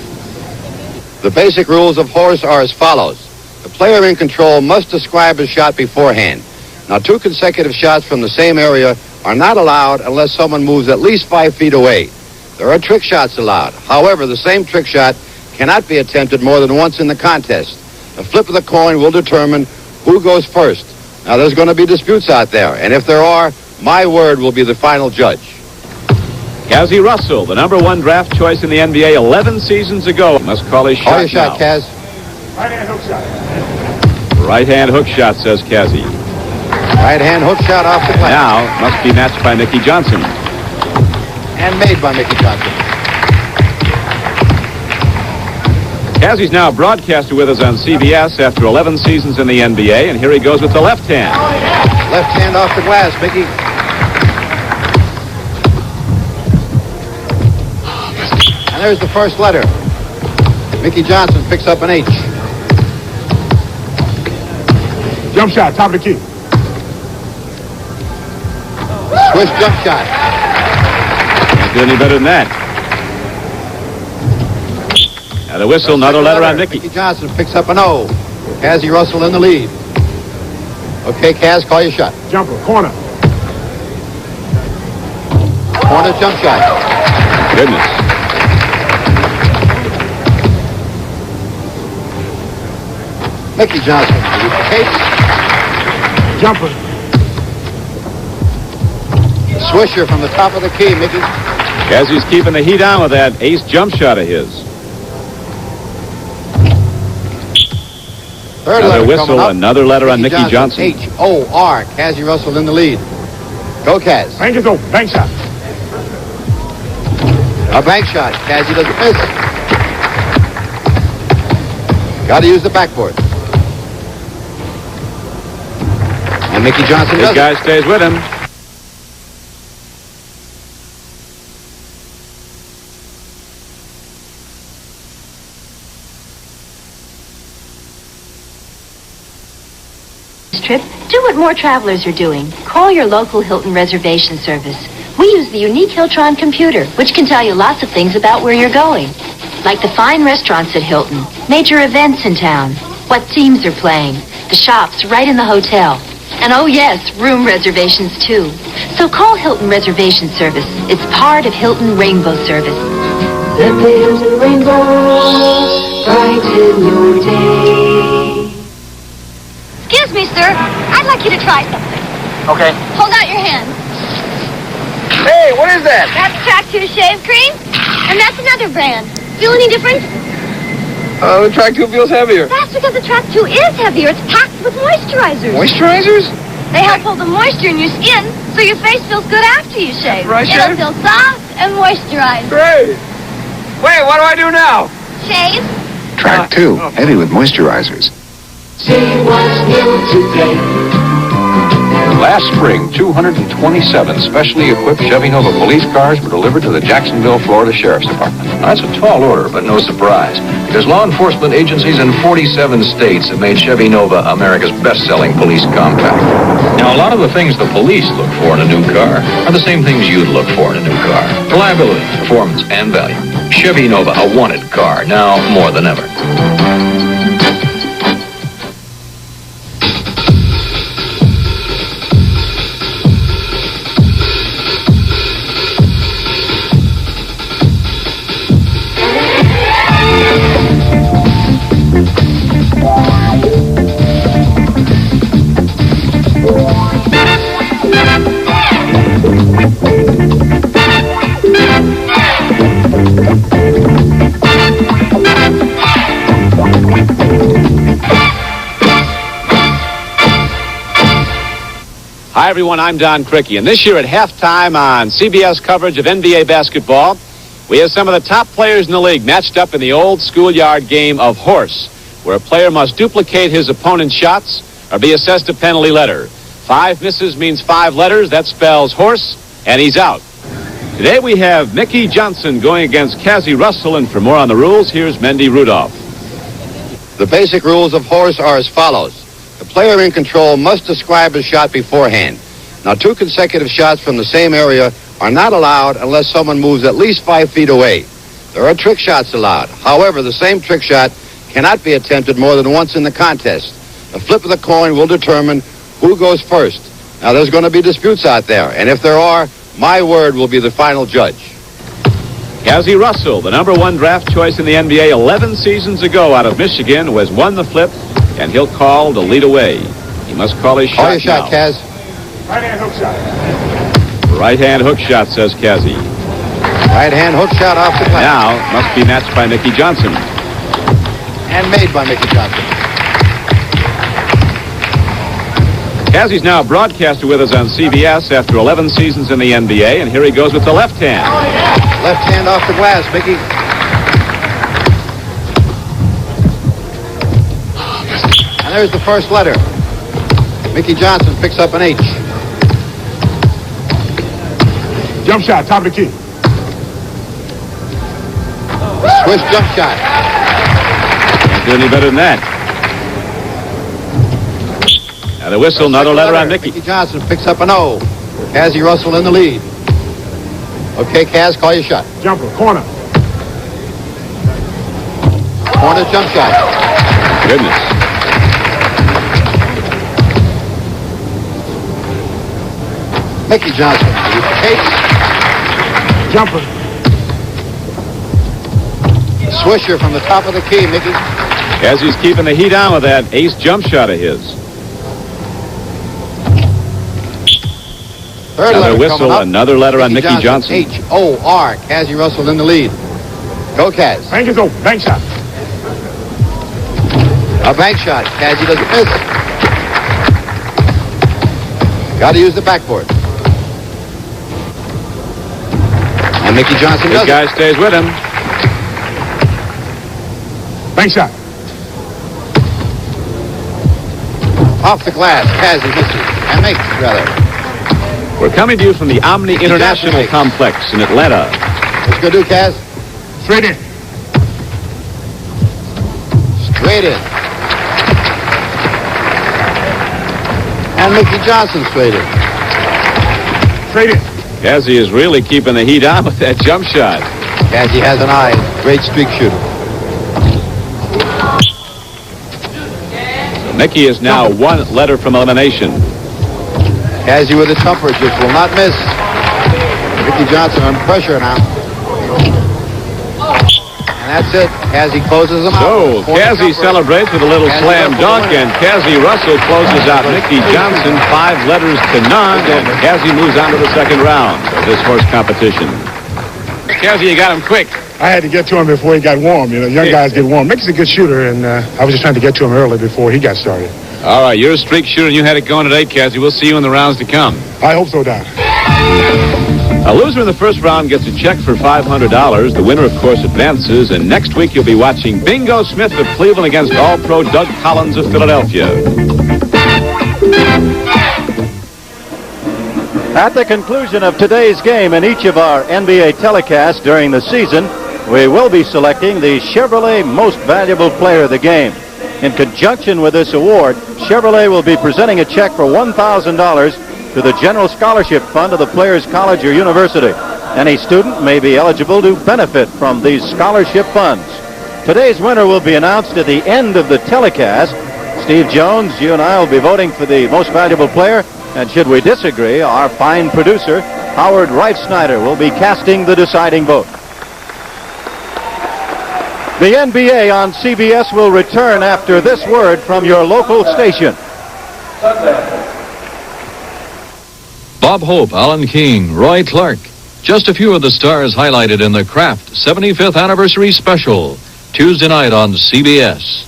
Speaker 2: The basic rules of horse are as follows. The player in control must describe his shot beforehand. Now, 2 consecutive shots from the same area are not allowed unless someone moves at least 5 feet away. There are trick shots allowed. However, the same trick shot cannot be attempted more than once in the contest. The flip of the coin will determine who goes first. Now, there's going to be disputes out there, and if there are, my word will be the final judge.
Speaker 21: Cassie Russell, the number 1 draft choice in the NBA 11 seasons ago, must call his shot
Speaker 2: Call your shot,
Speaker 21: now.
Speaker 2: Kaz.
Speaker 10: Right-hand hook shot.
Speaker 21: Right-hand hook shot, says Cassie.
Speaker 2: Right-hand hook shot off the glass.
Speaker 21: Now must be matched by Mickey Johnson.
Speaker 2: And made by Mickey Johnson.
Speaker 21: Cassie's now a broadcaster with us on CBS after 11 seasons in the NBA, and here he goes with the left hand.
Speaker 2: Left hand off the glass, Mickey. And there's the first letter. Mickey Johnson picks up an H.
Speaker 10: Jump shot, top of the key.
Speaker 2: Swish jump shot.
Speaker 21: Can't do any better than that. Now the whistle, another letter on Mickey.
Speaker 2: Mickey Johnson picks up an O. Cassie Russell in the lead. Okay, Kaz, call your shot.
Speaker 10: Jumper, corner.
Speaker 2: Corner jump shot.
Speaker 21: Goodness.
Speaker 2: Mickey Johnson.
Speaker 10: Jumper.
Speaker 2: Swisher from the top of the key, Mickey.
Speaker 21: Cassie's keeping the heat on with that ace jump shot of his.
Speaker 2: Third
Speaker 21: Another
Speaker 2: letter
Speaker 21: whistle,
Speaker 2: coming up.
Speaker 21: another letter on Mickey Johnson.
Speaker 2: H-O-R. Cassie Russell in the lead. Go, Kaz.
Speaker 10: Bank is open. Bank shot.
Speaker 2: A bank shot. Cassie doesn't miss. Got to use the backboard. And Mickey Johnson
Speaker 21: This
Speaker 2: does
Speaker 21: guy
Speaker 2: it.
Speaker 21: stays with him.
Speaker 7: Trip, do what more travelers are doing. Call your local Hilton reservation service. We use the unique Hiltron computer, which can tell you lots of things about where you're going. Like the fine restaurants at Hilton, major events in town, what teams are playing, the shops right in the hotel. And oh yes, room reservations too. So call Hilton Reservation Service. It's part of Hilton Rainbow Service.
Speaker 15: Let the Hilton Rainbow brighten your day.
Speaker 9: Excuse me, sir. I'd like you to try something.
Speaker 11: Okay.
Speaker 9: Hold out your hand.
Speaker 11: Hey, what is that?
Speaker 9: That's Track 2 shave cream, and that's another brand. Feel any different?
Speaker 11: The Track 2 feels heavier.
Speaker 9: That's because the Track 2 is heavier. It's packed with moisturizers.
Speaker 11: Moisturizers?
Speaker 9: They help hold the moisture in your skin so your face feels good after you shave.
Speaker 11: After I
Speaker 9: It'll
Speaker 11: shave?
Speaker 9: feel soft and moisturized.
Speaker 11: Great. Wait, what do I do now?
Speaker 9: Shave?
Speaker 25: Track 2, heavy with moisturizers.
Speaker 15: See what's new today.
Speaker 22: Last spring, 227 specially equipped Chevy Nova police cars were delivered to the Jacksonville, Florida Sheriff's Department. Now, that's a tall order, but no surprise, because law enforcement agencies in 47 states have made Chevy Nova America's best-selling police compact. Now, a lot of the things the police look for in a new car are the same things you'd look for in a new car. Reliability, performance, and value. Chevy Nova, a wanted car, now more than ever. Hi, everyone. I'm Don Cricky, and this year at halftime on CBS coverage of NBA basketball, we have some of the top players in the league matched up in the old schoolyard game of horse, where a player must duplicate his opponent's shots or be assessed a penalty letter. 5 misses means 5 letters. That spells horse, and he's out. Today we have Mickey Johnson going against Cassie Russell, and for more on the rules, here's Mendy Rudolph.
Speaker 2: The basic rules of horse are as follows. The player in control must describe his shot beforehand. Now, 2 consecutive shots from the same area are not allowed unless someone moves at least 5 feet away. There are trick shots allowed. However, the same trick shot cannot be attempted more than once in the contest. The flip of the coin will determine who goes first. Now, there's going to be disputes out there, and if there are, my word will be the final judge.
Speaker 21: Cassie Russell, the number 1 draft choice in the NBA 11 seasons ago out of Michigan, who has won the flip, and he'll call to lead away. He must call his shot
Speaker 2: Call your shot,
Speaker 21: now.
Speaker 2: Kaz.
Speaker 10: Right-hand hook shot.
Speaker 21: Right-hand hook shot, says Cassie.
Speaker 2: Right-hand hook shot off the glass.
Speaker 21: Now must be matched by Mickey Johnson.
Speaker 2: And made by Mickey Johnson.
Speaker 21: Cassie's now a broadcaster with us on CBS after 11 seasons in the NBA, and here he goes with the left hand.
Speaker 2: Left hand off the glass, Mickey. And there's the first letter. Mickey Johnson picks up an H.
Speaker 10: Jump shot, top of the key.
Speaker 2: Swish jump shot.
Speaker 21: Can't do any better than that. Now the whistle, another letter on Mickey.
Speaker 2: Mickey Johnson picks up an O. Cassie Russell in the lead. Okay, Kaz, call your shot.
Speaker 10: Jumper, corner.
Speaker 2: Corner jump shot.
Speaker 21: Goodness.
Speaker 2: Mickey Johnson. Takes.
Speaker 10: Jumper.
Speaker 2: Swisher from the top of the key, Mickey.
Speaker 21: Cassie's keeping the heat on with that ace jump shot of his.
Speaker 2: Third
Speaker 21: Another
Speaker 2: letter
Speaker 21: whistle,
Speaker 2: coming up.
Speaker 21: another letter on Mickey Johnson.
Speaker 2: H-O-R. Cassie Russell in the lead. Go, Kaz.
Speaker 10: Bank is open. Bank shot.
Speaker 2: A bank shot. Cassie doesn't miss. Got to use the backboard. And Mickey Johnson
Speaker 21: This
Speaker 2: does
Speaker 21: guy
Speaker 2: it.
Speaker 21: stays with him.
Speaker 10: Bank shot.
Speaker 2: Off the glass. Cassie misses. And makes, rather.
Speaker 21: We're coming to you from the Omni International Complex in Atlanta.
Speaker 2: Let's go do, Kaz.
Speaker 10: Straight in.
Speaker 2: Straight in. And Mickey Johnson straight in.
Speaker 10: Straight in.
Speaker 21: Cassie is really keeping the heat on with that jump shot.
Speaker 2: Cassie has an eye. Great streak shooter.
Speaker 21: So Mickey is now 1 letter from elimination.
Speaker 2: Cassie with a jumper just will not miss. Mickey Johnson under pressure now. And that's it. Cassie closes them out.
Speaker 21: So Cassie celebrates with a little slam dunk, and Cassie Russell closes out Mickey Johnson 5 letters to none, and Cassie moves on to the second round of this horse competition. Cassie, you got him quick.
Speaker 10: I had to get to him before he got warm. You know, young guys get warm. Mickey's a good shooter, and I was just trying to get to him early before he got started.
Speaker 21: All right, you're a streak shooter, and you had it going today, Cassie. We'll see you in the rounds to come.
Speaker 10: I hope so, Don.
Speaker 21: A loser in the first round gets a check for $500. The winner, of course, advances. And next week, you'll be watching Bingo Smith of Cleveland against All-Pro Doug Collins of Philadelphia.
Speaker 3: At the conclusion of today's game in each of our NBA telecasts during the season, we will be selecting the Chevrolet Most Valuable Player of the Game. In conjunction with this award, Chevrolet will be presenting a check for $1,000 to the General Scholarship Fund of the Players College or University. Any student may be eligible to benefit from these scholarship funds. Today's winner will be announced at the end of the telecast. Steve Jones, you and I will be voting for the Most Valuable Player, and should we disagree, our fine producer, Howard Wright Snyder, will be casting the deciding vote. The NBA on CBS will return after this word from your local station.
Speaker 4: Bob Hope, Alan King, Roy Clark. Just a few of the stars highlighted in the Kraft 75th Anniversary Special. Tuesday night on CBS.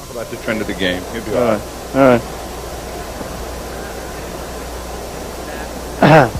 Speaker 5: About the trend of the game. He'll be
Speaker 3: All
Speaker 5: all
Speaker 3: right.
Speaker 5: right.
Speaker 3: All right.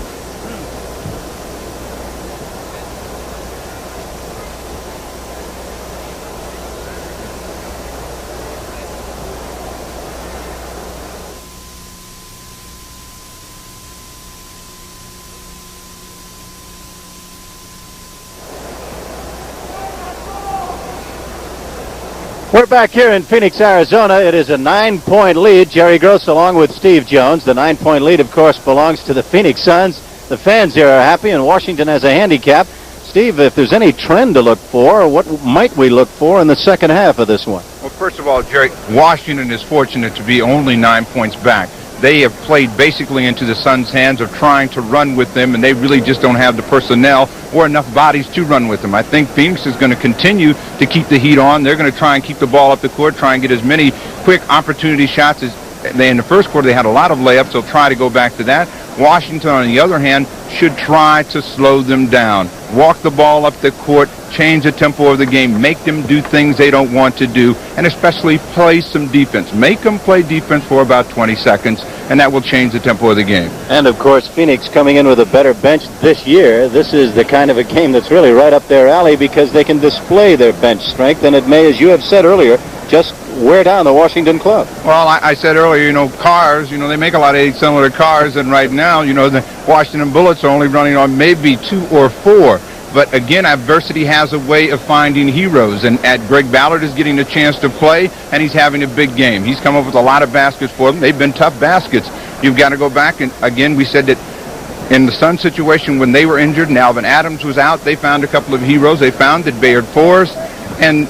Speaker 3: We're back here in Phoenix, Arizona. It is a 9-point lead. Jerry Gross along with Steve Jones. The 9-point lead, of course, belongs to the Phoenix Suns. The fans here are happy, and Washington has a handicap. Steve, if there's any trend to look for, what might we look for in the second half of this one?
Speaker 5: Well, first of all, Jerry, Washington is fortunate to be only 9 points back. They have played basically into the Suns' hands of trying to run with them, and they really just don't have the personnel or enough bodies to run with them. I think Phoenix is going to continue to keep the heat on. They're going to try and keep the ball up the court, try and get as many quick opportunity shots as they, in the first quarter, they had a lot of layups. They'll try to go back to that. Washington, on the other hand, should try to slow them down. Walk the ball up the court, change the tempo of the game, make them do things they don't want to do, and especially play some defense. Make them play defense for about 20 seconds, and that will change the tempo of the game.
Speaker 3: And, of course, Phoenix coming in with a better bench this year. This is the kind of a game that's really right up their alley because they can display their bench strength, and it may, as you have said earlier, just wear down the Washington club.
Speaker 5: Well, I said earlier, cars, they make a lot of similar cars, and right now, the Washington Bullets are only running on maybe 2 or 4. But again, adversity has a way of finding heroes, and Greg Ballard is getting a chance to play, and he's having a big game. He's come up with a lot of baskets for them. They've been tough baskets. You've got to go back, and again, we said that in the Sun situation when they were injured and Alvan Adams was out, they found a couple of heroes. They found that Bayard Forrest and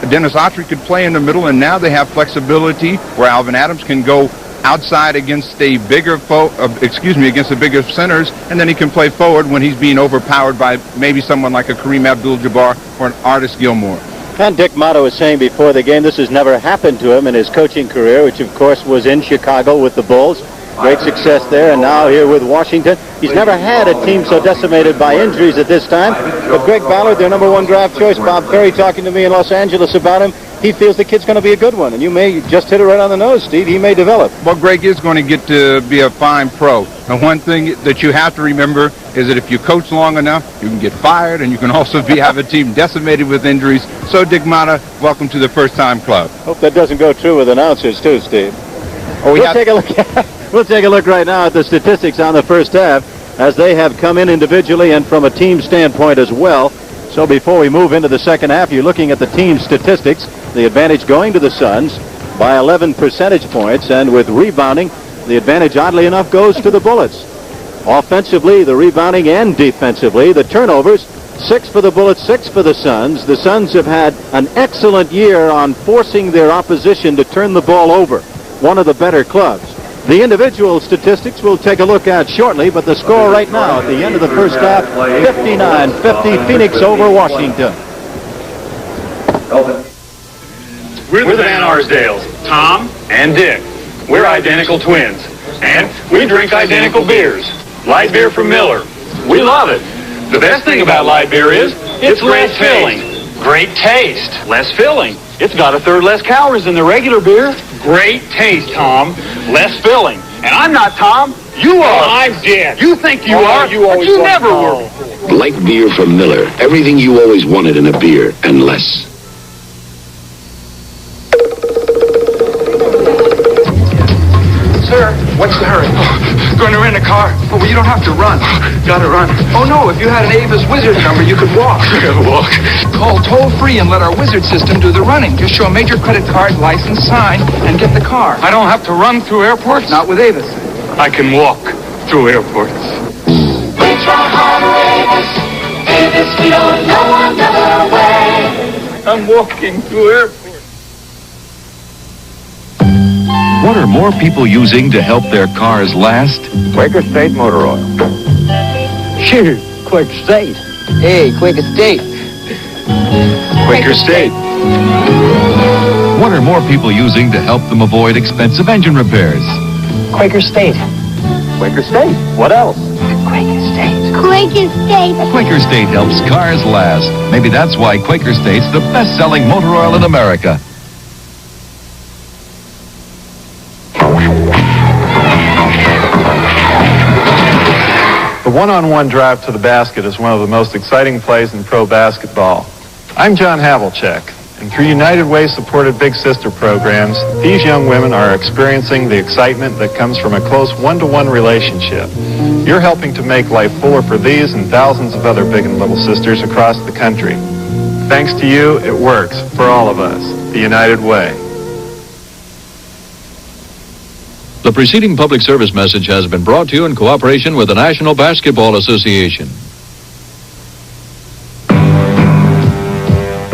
Speaker 5: Dennis Autry could play in the middle, and now they have flexibility where Alvan Adams can go outside against a bigger against the bigger centers, and then he can play forward when he's being overpowered by maybe someone like a Kareem Abdul-Jabbar or an Artis Gilmore.
Speaker 3: And Dick Motto was saying before the game, this has never happened to him in his coaching career, which of course was in Chicago with the Bulls. Great success there, and now here with Washington. He's never had a team so decimated by injuries at this time. But Greg Ballard, their #1 draft choice, Bob Ferry talking to me in Los Angeles about him, he feels the kid's going to be a good one. And you may just hit it right on the nose, Steve. He may develop.
Speaker 5: Well, Greg is going to get to be a fine pro. And one thing that you have to remember is that if you coach long enough, you can get fired, and you can also have a team decimated with injuries. So, Dick Mata, welcome to the first-time club.
Speaker 3: Hope that doesn't go true with announcers, too, Steve. We'll take a look right now at the statistics on the first half as they have come in individually and from a team standpoint as well. So before we move into the second half, you're looking at the team statistics. The advantage going to the Suns by 11 percentage points, and with rebounding, the advantage, oddly enough, goes to the Bullets. Offensively, the rebounding, and defensively, the turnovers, 6 for the Bullets, 6 for the Suns. The Suns have had an excellent year on forcing their opposition to turn the ball over. One of the better clubs. The individual statistics we'll take a look at shortly, but the score right now at the end of the first half, 59-50, Phoenix over Washington.
Speaker 1: Elvin. We're the Van Arsdales, Tom and Dick. We're identical twins, and we drink identical beers. Light beer from Miller. We love it. The best thing about light beer is it's less filling. Great taste. Less filling. It's got 1/3 less calories than the regular beer. Great taste, Tom. Less filling. And I'm not Tom. You are. I'm Dick. You think you are, but you never were.
Speaker 8: Light beer from Miller. Everything you always wanted in a beer, and less.
Speaker 16: Sir, what's the hurry? Going to rent a car? Oh, well, you don't have to run. Gotta run. Oh, no, if you had an Avis Wizard number, you could walk.
Speaker 1: Walk.
Speaker 16: Call toll-free and let our Wizard system do the running. Just show a major credit card, license, sign, and get the car.
Speaker 1: I don't have to run through airports?
Speaker 16: Not with Avis.
Speaker 1: I can walk through airports.
Speaker 6: We try hard with Avis. Avis, we don't know another way.
Speaker 1: I'm walking through airports.
Speaker 4: What are more people using to help their cars last?
Speaker 25: Quaker State Motor Oil.
Speaker 12: Sure, Quaker State. Hey, Quaker State.
Speaker 4: Quaker State. What are more people using to help them avoid expensive engine repairs?
Speaker 12: Quaker State.
Speaker 3: Quaker State. What else?
Speaker 12: Quaker State.
Speaker 9: Quaker State.
Speaker 4: Quaker State helps cars last. Maybe that's why Quaker State's the best-selling motor oil in America.
Speaker 13: The one-on-one drive to the basket is one of the most exciting plays in pro basketball. I'm John Havlicek, and through United Way-supported Big Sister programs, these young women are experiencing the excitement that comes from a close one-to-one relationship. You're helping to make life fuller for these and thousands of other big and little sisters across the country. Thanks to you, it works for all of us. The United Way.
Speaker 4: The preceding public service message has been brought to you in cooperation with the National Basketball Association.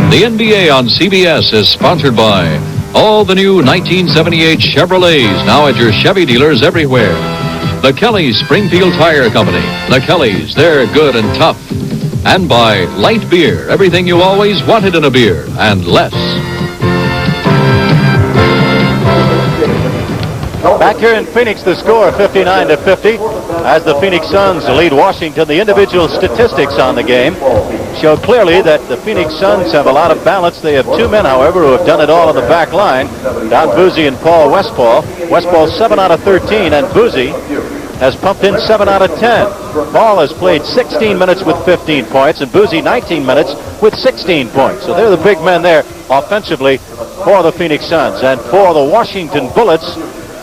Speaker 4: The NBA on CBS is sponsored by all the new 1978 Chevrolets, now at your Chevy dealers everywhere. The Kellys Springfield Tire Company. The Kellys, they're good and tough. And by light beer, everything you always wanted in a beer, and less.
Speaker 3: Back here in Phoenix, the score 59-50 as the Phoenix Suns lead Washington. The individual statistics on the game show clearly that the Phoenix Suns have a lot of balance. They have two men, however, who have done it all on the back line, Don Buse and Paul Westphal. Westphal 7 out of 13, and Buse has pumped in 7 out of 10. Paul has played 16 minutes with 15 points, and Buse 19 minutes with 16 points. So they're the big men there offensively for the Phoenix Suns. And for the Washington Bullets,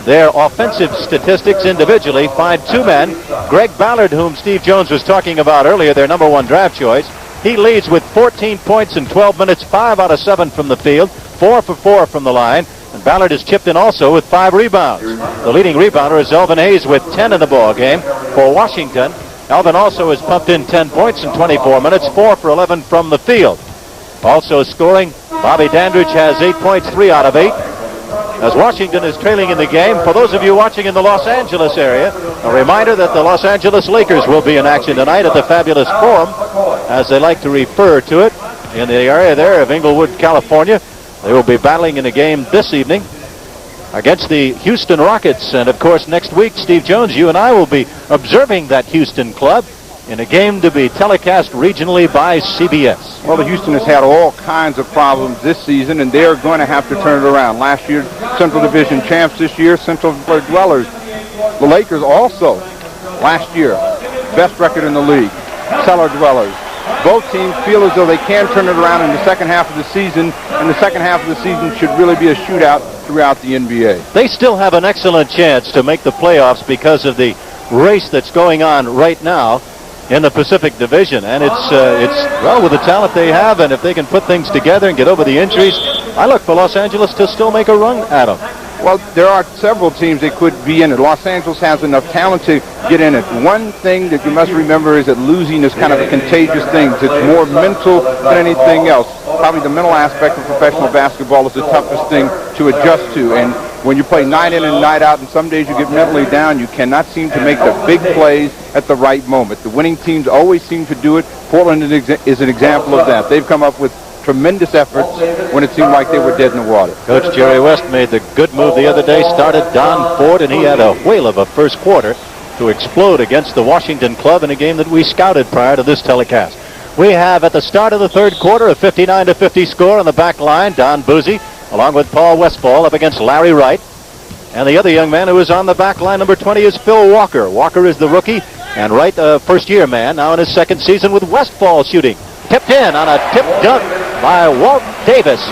Speaker 3: their offensive statistics individually find two men. Greg Ballard, whom Steve Jones was talking about earlier, their number one draft choice. He leads with 14 points in 12 minutes, 5 out of 7 from the field, 4 for 4 from the line. And Ballard has chipped in also with 5 rebounds. The leading rebounder is Elvin Hayes with 10 in the ball game for Washington. Elvin also has pumped in 10 points in 24 minutes, 4 for 11 from the field. Also scoring, Bobby Dandridge has 8 points, 3 out of 8. As Washington is trailing in the game, for those of you watching in the Los Angeles area, a reminder that the Los Angeles Lakers will be in action tonight at the Fabulous Forum, as they like to refer to it, in the area there of Inglewood, California. They will be battling in a game this evening against the Houston Rockets. And, of course, next week, Steve Jones, you and I will be observing that Houston club in a game to be telecast regionally by CBS.
Speaker 5: Well, the Houston has had all kinds of problems this season, and they're going to have to turn it around. Last year, Central Division champs. This year, Central dwellers. The Lakers also, last year, best record in the league, cellar dwellers. Both teams feel as though they can turn it around in the second half of the season, and the second half of the season should really be a shootout throughout the NBA.
Speaker 3: They still have an excellent chance to make the playoffs because of the race that's going on right now in the Pacific Division, and it's well, with the talent they have, and if they can put things together and get over the injuries, I look for Los Angeles to still make a run at them.
Speaker 5: Well, there are several teams that could be in it. Los Angeles has enough talent to get in it. One thing that you must remember is that losing is kind of a contagious thing. It's more mental than anything else. Probably the mental aspect of professional basketball is the toughest thing to adjust to. And when you play night in and night out, and some days you get mentally down, you cannot seem to make the big plays at the right moment. The winning teams always seem to do it. Portland is an example of that. They've come up with tremendous efforts when it seemed like they were dead in the water.
Speaker 3: Coach Jerry West made the good move the other day, started Don Ford, and he had a whale of a first quarter to explode against the Washington club in a game that we scouted prior to this telecast. We have at the start of the third quarter a 59-50 score on the back line. Don Buse, along with Paul Westphal, up against Larry Wright. And the other young man who is on the back line, number 20, is Phil Walker. Walker is the rookie, and Wright, a first-year man, now in his second season with Westphal shooting. Tipped in on a tip dunk by Walt Davis.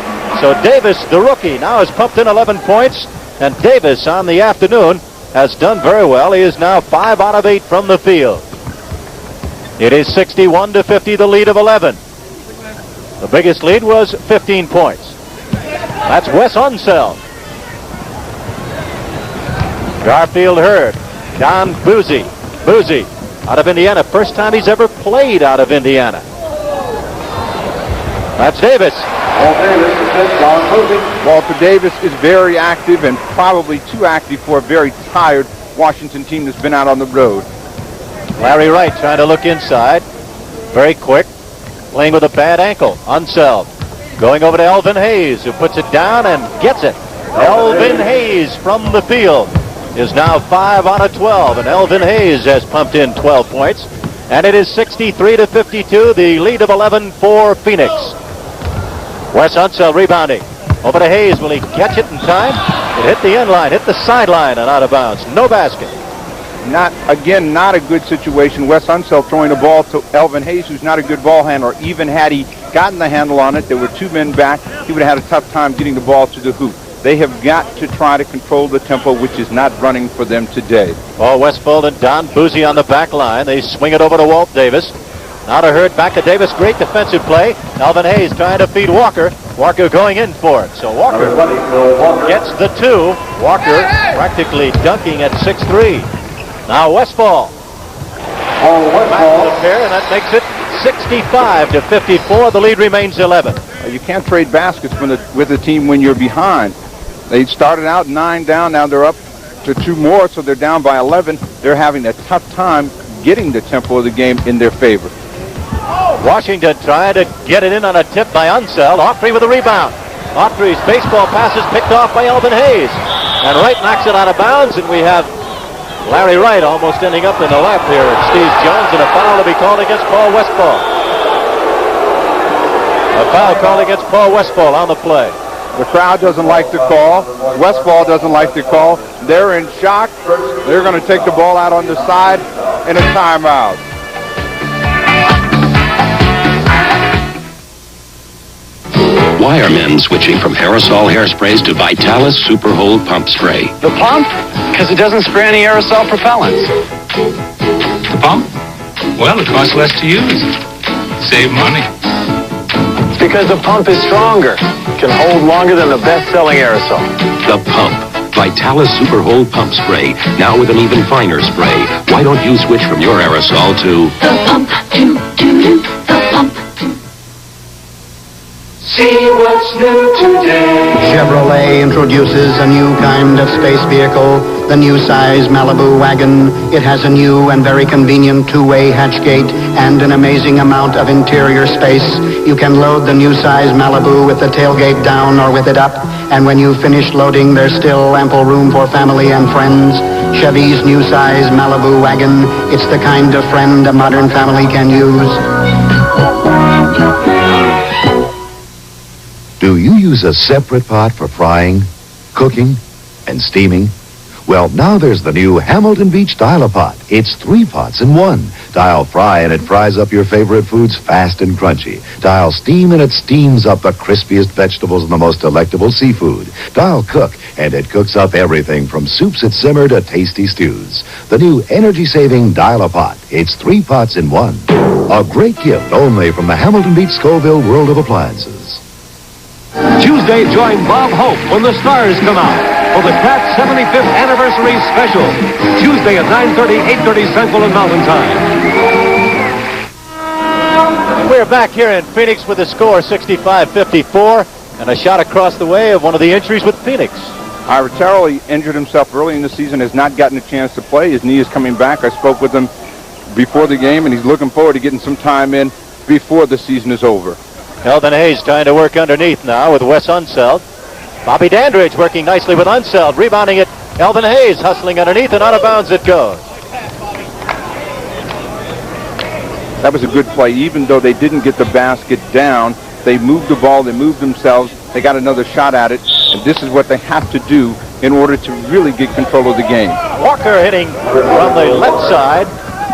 Speaker 3: So Davis, the rookie, now has pumped in 11 points, and Davis on the afternoon has done very well. He is now 5 out of 8 from the field. It is 61-50, the lead of 11. The biggest lead was 15 points. That's Wes Unseld. Garfield Hurd. Don Buse. Buse out of Indiana. First time he's ever played out of Indiana. That's Davis.
Speaker 5: Walter Davis is very active, and probably too active for a very tired Washington team that's been out on the road.
Speaker 3: Larry Wright trying to look inside. Very quick. Playing with a bad ankle. Unseld. Going over to Elvin Hayes, who puts it down and gets it. Elvin Hayes from the field is now 5 out of 12, and Elvin Hayes has pumped in 12 points. And it is 63-52, the lead of 11 for Phoenix. Wes Unseld rebounding. Over to Hayes. Will he catch it in time? It hit the end line, hit the sideline, and out of bounds. No basket.
Speaker 5: Not a good situation. Wes Unseld throwing the ball to Elvin Hayes, who's not a good ball handler. Even had he gotten the handle on it, there were two men back, he would have had a tough time getting the ball to the hoop. They have got to try to control the tempo, which is not running for them today.
Speaker 3: Paul Westphal and Don Buse on the back line. They swing it over to Walt Davis. Now to Hurd, back to Davis. Great defensive play. Alvin Hayes trying to feed Walker. Walker going in for it. So Walker gets the 2. Walker practically dunking at 6'3". Now Westphal. Back pair, and that makes it 65-54. The lead remains 11.
Speaker 5: You can't trade baskets with a team when you're behind. They started out 9 down. Now they're up to 2 more, so they're down by 11. They're having a tough time getting the tempo of the game in their favor.
Speaker 3: Washington trying to get it in on a tip by Unseld. Autry with a rebound. Autry's baseball pass is picked off by Elvin Hayes. And Wright knocks it out of bounds, and we have Larry Wright almost ending up in the lap here at Steve Jones, and a foul to be called against Paul Westphal. A foul called against Paul Westphal on the play.
Speaker 5: The crowd doesn't like the call. Westphal doesn't like the call. They're in shock. They're going to take the ball out on the side in a timeout.
Speaker 14: Why are men switching from aerosol hairsprays to Vitalis Super Hold Pump Spray?
Speaker 11: The pump? Because it doesn't spray any aerosol propellants.
Speaker 17: The pump? Well, it costs less to use. Save money.
Speaker 11: It's because the pump is stronger. Can hold longer than the best-selling aerosol.
Speaker 14: The Pump. Vitalis Super Hold Pump Spray. Now with an even finer spray. Why don't you switch from your aerosol to...
Speaker 6: The pump, the pump. See what's new today.
Speaker 18: Chevrolet introduces a new kind of space vehicle, the new size Malibu wagon. It has a new and very convenient 2-way hatch gate and an amazing amount of interior space. You can load the new size Malibu with the tailgate down or with it up, and when you finish loading, there's still ample room for family and friends. Chevy's new size Malibu wagon, it's the kind of friend a modern family can use.
Speaker 25: Do you use a separate pot for frying, cooking, and steaming? Well, now there's the new Hamilton Beach Dial-A-Pot. It's 3 pots in 1. Dial fry and it fries up your favorite foods fast and crunchy. Dial steam and it steams up the crispiest vegetables and the most delectable seafood. Dial cook and it cooks up everything from soups that simmer to tasty stews. The new energy-saving Dial-A-Pot. It's 3 pots in 1. A great gift only from the Hamilton Beach Scoville World of Appliances.
Speaker 19: Tuesday, join Bob Hope when the stars come out for the Kraft 75th Anniversary Special. Tuesday at 9:30, 8:30 Central and Mountain Time.
Speaker 3: We're back here in Phoenix with the score 65-54 and a shot across the way of one of the injuries with Phoenix.
Speaker 5: Ira Terrell, he injured himself early in the season, has not gotten a chance to play. His knee is coming back. I spoke with him before the game, and he's looking forward to getting some time in before the season is over.
Speaker 3: Elvin Hayes trying to work underneath now with Wes Unseld. Bobby Dandridge working nicely with Unseld. Rebounding it. Elvin Hayes hustling underneath and out of bounds it goes.
Speaker 5: That was a good play. Even though they didn't get the basket down, they moved the ball, they moved themselves, they got another shot at it, and this is what they have to do in order to really get control of the game.
Speaker 3: Walker hitting from the left side.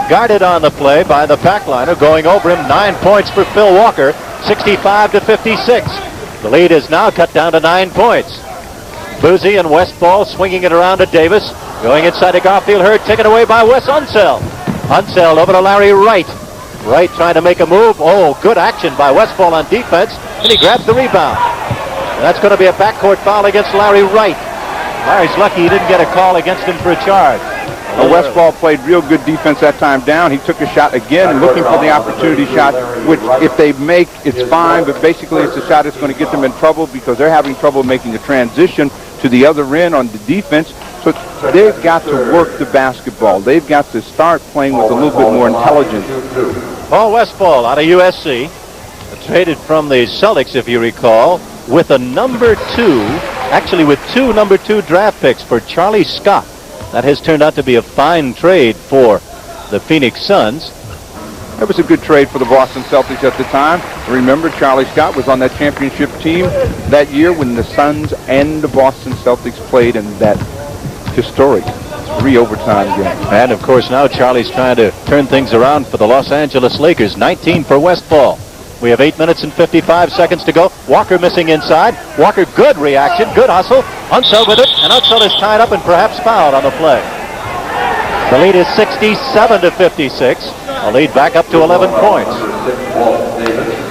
Speaker 3: Guarded on the play by the packliner. Going over him. 9 points for Phil Walker. 65-56. The lead is now cut down to 9 points. Buse and Westphal swinging it around to Davis. Going inside to Garfield. Hurd taken away by Wes Unseld. Unseld over to Larry Wright. Wright trying to make a move. Oh, good action by Westphal on defense. And he grabs the rebound. And that's going to be a backcourt foul against Larry Wright. Larry's lucky he didn't get a call against him for a charge.
Speaker 5: Westphal played real good defense that time down. He took a shot again, looking for the opportunity shot, which if they make, it's fine, but basically it's a shot that's going to get them in trouble because they're having trouble making a transition to the other end on the defense. So they've got to work the basketball. They've got to start playing with a little bit more intelligence.
Speaker 3: Paul Westphal out of USC, traded from the Celtics, if you recall, with a number 2, actually with 2 number 2 draft picks for Charlie Scott. That has turned out to be a fine trade for the Phoenix Suns.
Speaker 5: That was a good trade for the Boston Celtics at the time. Remember, Charlie Scott was on that championship team that year when the Suns and the Boston Celtics played in that historic 3-overtime game.
Speaker 3: And, of course, now Charlie's trying to turn things around for the Los Angeles Lakers. 19 for Westphal. We have 8 minutes and 55 seconds to go. Walker missing inside. Walker, good reaction, good hustle. Unseld with it, and Unseld is tied up and perhaps fouled on the play. The lead is 67-56. The lead back up to 11 points.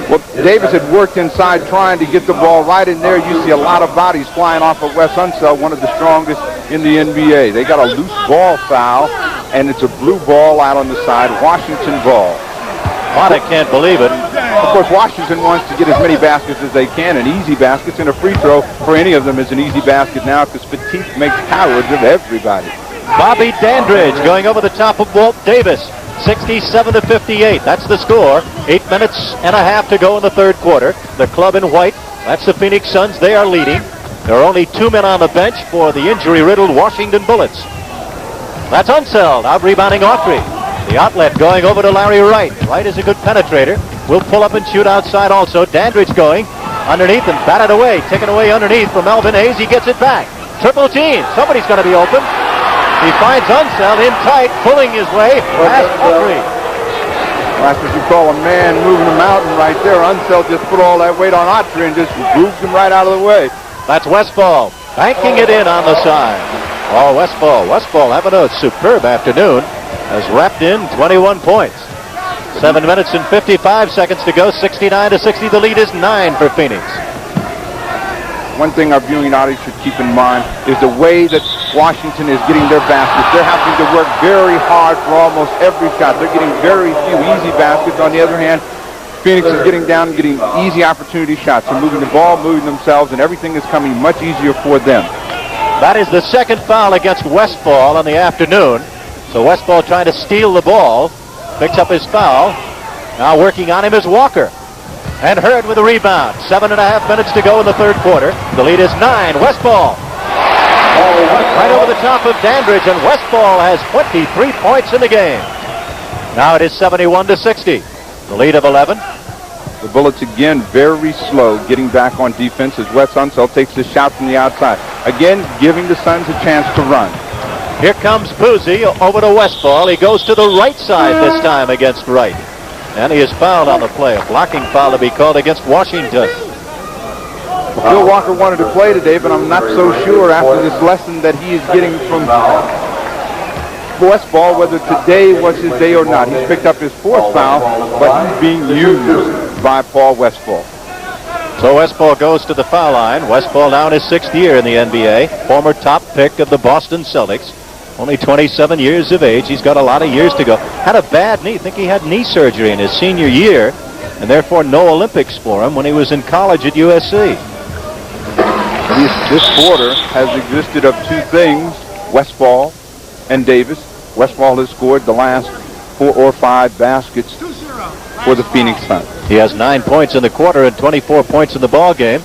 Speaker 5: Well, Davis had worked inside trying to get the ball right in there. You see a lot of bodies flying off of West Unseld, one of the strongest in the NBA. They got a loose ball foul, and it's a blue ball out on the side, Washington ball.
Speaker 3: I can't believe it.
Speaker 5: Of course, Washington wants to get as many baskets as they can, and easy baskets, and a free throw for any of them is an easy basket now because Petit makes cowards of everybody.
Speaker 3: Bobby Dandridge going over the top of Walt Davis. 67-58. That's the score. 8 minutes and a half to go in the third quarter. The club in white, that's the Phoenix Suns. They are leading. There are only 2 men on the bench for the injury-riddled Washington Bullets. That's Unseld. Out rebounding Autry. The outlet going over to Larry Wright. Wright is a good penetrator. Will pull up and shoot outside also. Dandridge going underneath and batted away. Taken away underneath from Elvin Hayes. He gets it back. Triple team. Somebody's going to be open. He finds Unseld in tight, pulling his way past Autry.
Speaker 5: That's what you call a man moving a mountain right there. Unseld just put all that weight on Autry and just moved him right out of the way.
Speaker 3: That's Westphal banking it in on the side. Oh, Westphal having a superb afternoon. Has wrapped in 21 points. 7 minutes and 55 seconds to go. 69-60. The lead is 9 for Phoenix.
Speaker 5: One thing our viewing audience should keep in mind is the way that Washington is getting their baskets. They're having to work very hard for almost every shot. They're getting very few easy baskets. On the other hand, Phoenix is getting down and getting easy opportunity shots. They're moving the ball, moving themselves, and everything is coming much easier for them.
Speaker 3: That is the second foul against Westphal on the afternoon. So Westphal trying to steal the ball. Picks up his foul. Now working on him is Walker. And Hurd with a rebound. 7.5 minutes to go in the third quarter. The lead is 9. Westphal. Right over the top of Dandridge, and Westphal has 23 points in the game. Now it is 71-60. The lead of 11.
Speaker 5: The Bullets again very slow getting back on defense as West Unseld takes the shot from the outside. Again, giving the Suns a chance to run.
Speaker 3: Here comes Buse over to Westphal. He goes to the right side this time against Wright. And he is fouled on the play. A blocking foul to be called against Washington.
Speaker 5: Well, Phil Walker wanted to play today, but I'm not so sure after this lesson that he is getting from Westphal whether today was his day or not. He's picked up his 4th foul, but he's being used by Paul Westphal.
Speaker 3: So Westphal goes to the foul line. Westphal now in his 6th year in the NBA. Former top pick of the Boston Celtics. Only 27 years of age. He's got a lot of years to go. Had a bad knee. I think he had knee surgery in his senior year, and therefore no Olympics for him when he was in college at USC.
Speaker 5: This quarter has existed of 2 things, Westphal and Davis. Westphal has scored the last 4 or 5 baskets for the Phoenix Suns.
Speaker 3: He has 9 points in the quarter and 24 points in the ball game.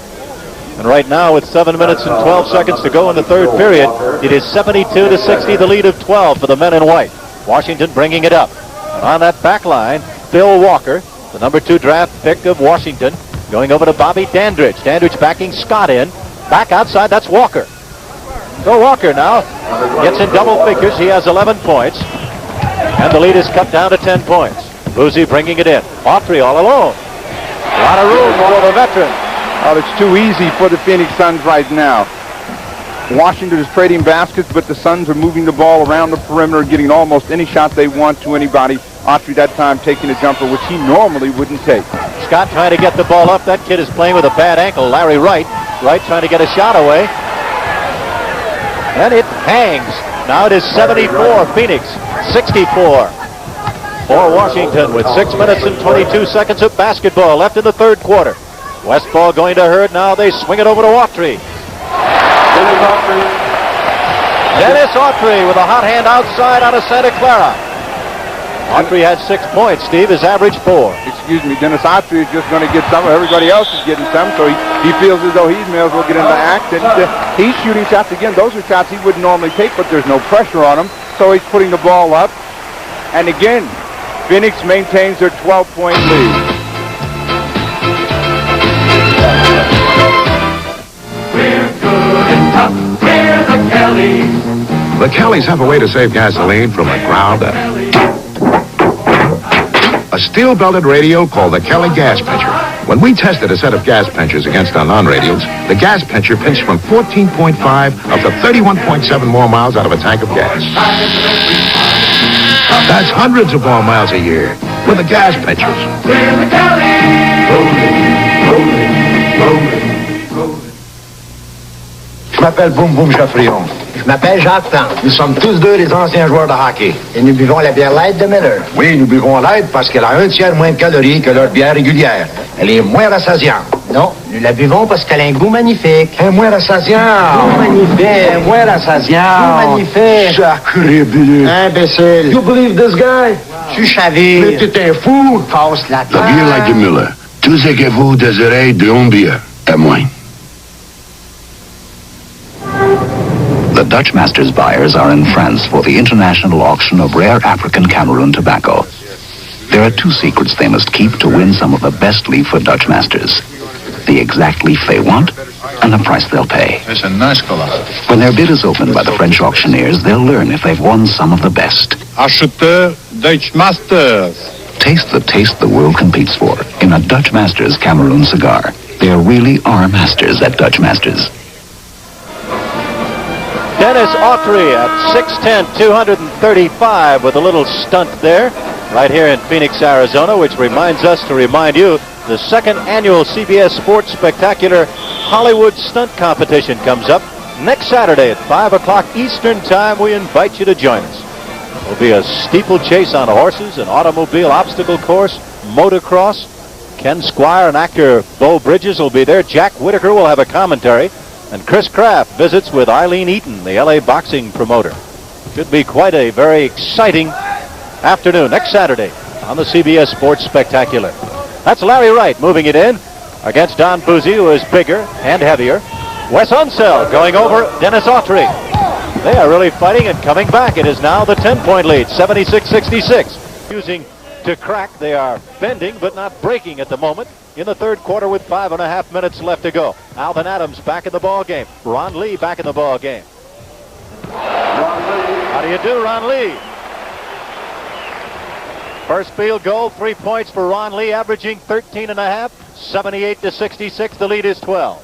Speaker 3: And right now, with 7 minutes and 12 seconds to go in the third period, it is 72-60, the lead of 12 for the men in white. Washington bringing it up. And on that back line, Phil Walker, the number 2 draft pick of Washington, going over to Bobby Dandridge. Dandridge backing Scott in. Back outside, that's Walker. So Walker now gets in double figures. He has 11 points. And the lead is cut down to 10 points. Buse bringing it in. Autry all alone. A lot of room for the veteran.
Speaker 5: Oh, it's too easy for the Phoenix Suns right now. Washington is trading baskets, but the Suns are moving the ball around the perimeter, getting almost any shot they want to anybody. Autry that time taking a jumper, which he normally wouldn't take.
Speaker 3: Scott trying to get the ball up. That kid is playing with a bad ankle. Larry Wright. Wright trying to get a shot away. And it hangs. Now it is 74 Phoenix, 64 for Washington with 6 minutes and 22 seconds of basketball left in the third quarter. Westphal going to Hurd. Now they swing it over to Autry. Dennis Autry with a hot hand outside out of Santa Clara. Autry had 6 points. Steve, his average 4.
Speaker 5: Excuse me, Dennis Autry is just going to get some. Everybody else is getting some, so he feels as though he may as well get in the act. And he's shooting shots again. Those are shots he wouldn't normally take, but there's no pressure on him, so he's putting the ball up. And again, Phoenix maintains their 12-point lead.
Speaker 6: We're good and tough. We're the Kellys.
Speaker 14: The Kellys have a way to save gasoline from the ground up. A steel-belted radio called the Kelly Gas Pincher. When we tested a set of gas pinchers against our non-radios, the gas pincher pinched from 14.5 up to 31.7 more miles out of a tank of gas.
Speaker 8: That's hundreds of ball miles a year with the gas pedals.
Speaker 25: Je m'appelle Boum Boum Chaffrion.
Speaker 12: Je m'appelle Jacques Tante.
Speaker 25: Nous sommes tous deux des anciens joueurs de hockey.
Speaker 12: Et nous buvons la bière light de Miller.
Speaker 25: Oui, nous buvons l'aide parce qu'elle a 1/3 moins de calories que leur bière régulière. Elle est moins rassasiante.
Speaker 12: Non, nous la buvons parce qu'elle a un goût magnifique.
Speaker 25: Elle est moins rassasiante.
Speaker 12: Goût magnifique.
Speaker 25: Elle est moins rassasiante.
Speaker 12: Goût magnifique.
Speaker 25: Sacré bleu.
Speaker 12: Imbécile.
Speaker 25: You believe this guy?
Speaker 12: Tu chavires.
Speaker 25: Mais t'es un fou.
Speaker 12: Passe la
Speaker 8: A
Speaker 12: tête.
Speaker 8: beer like the Miller. Tout ce que vous désirez d'un beer, et moins.
Speaker 7: The Dutch Masters buyers are in France for the international auction of rare African Cameroon tobacco. There are two secrets they must keep to win some of the best leaf for Dutch Masters. The exact leaf they want and the price they'll pay.
Speaker 8: It's a nice color.
Speaker 7: When their bid is opened by the French auctioneers, they'll learn if they've won some of the best.
Speaker 8: Acheteur Dutch Masters.
Speaker 7: Taste the taste the world competes for in a Dutch Masters Cameroon cigar. There really are masters at Dutch Masters.
Speaker 3: Dennis Autry at 6'10", 235 with a little stunt there, right here in Phoenix, Arizona, which reminds us to remind you the second annual CBS Sports Spectacular Hollywood Stunt Competition comes up next Saturday at 5 o'clock Eastern Time. We invite you to join us. There'll be a steeplechase on horses, an automobile obstacle course, motocross. Ken Squire and actor Bo Bridges will be there. Jack Whitaker will have a commentary. And Chris Kraft visits with Eileen Eaton, the LA boxing promoter. Should be quite a very exciting afternoon next Saturday on the CBS Sports Spectacular. That's Larry Wright moving it in against Don Buse, who is bigger and heavier. Wes Unseld going over Dennis Autry. They are really fighting and coming back. It is now the 10-point lead, 76-66. Using to crack. They are bending but not breaking at the moment in the third quarter with 5.5 minutes left to go. Alvan Adams back in the ball game. Ron Lee back in the ball game. How do you do, Ron Lee? First field goal, 3 points for Ron Lee, averaging 13.5, 78-66. The lead is 12.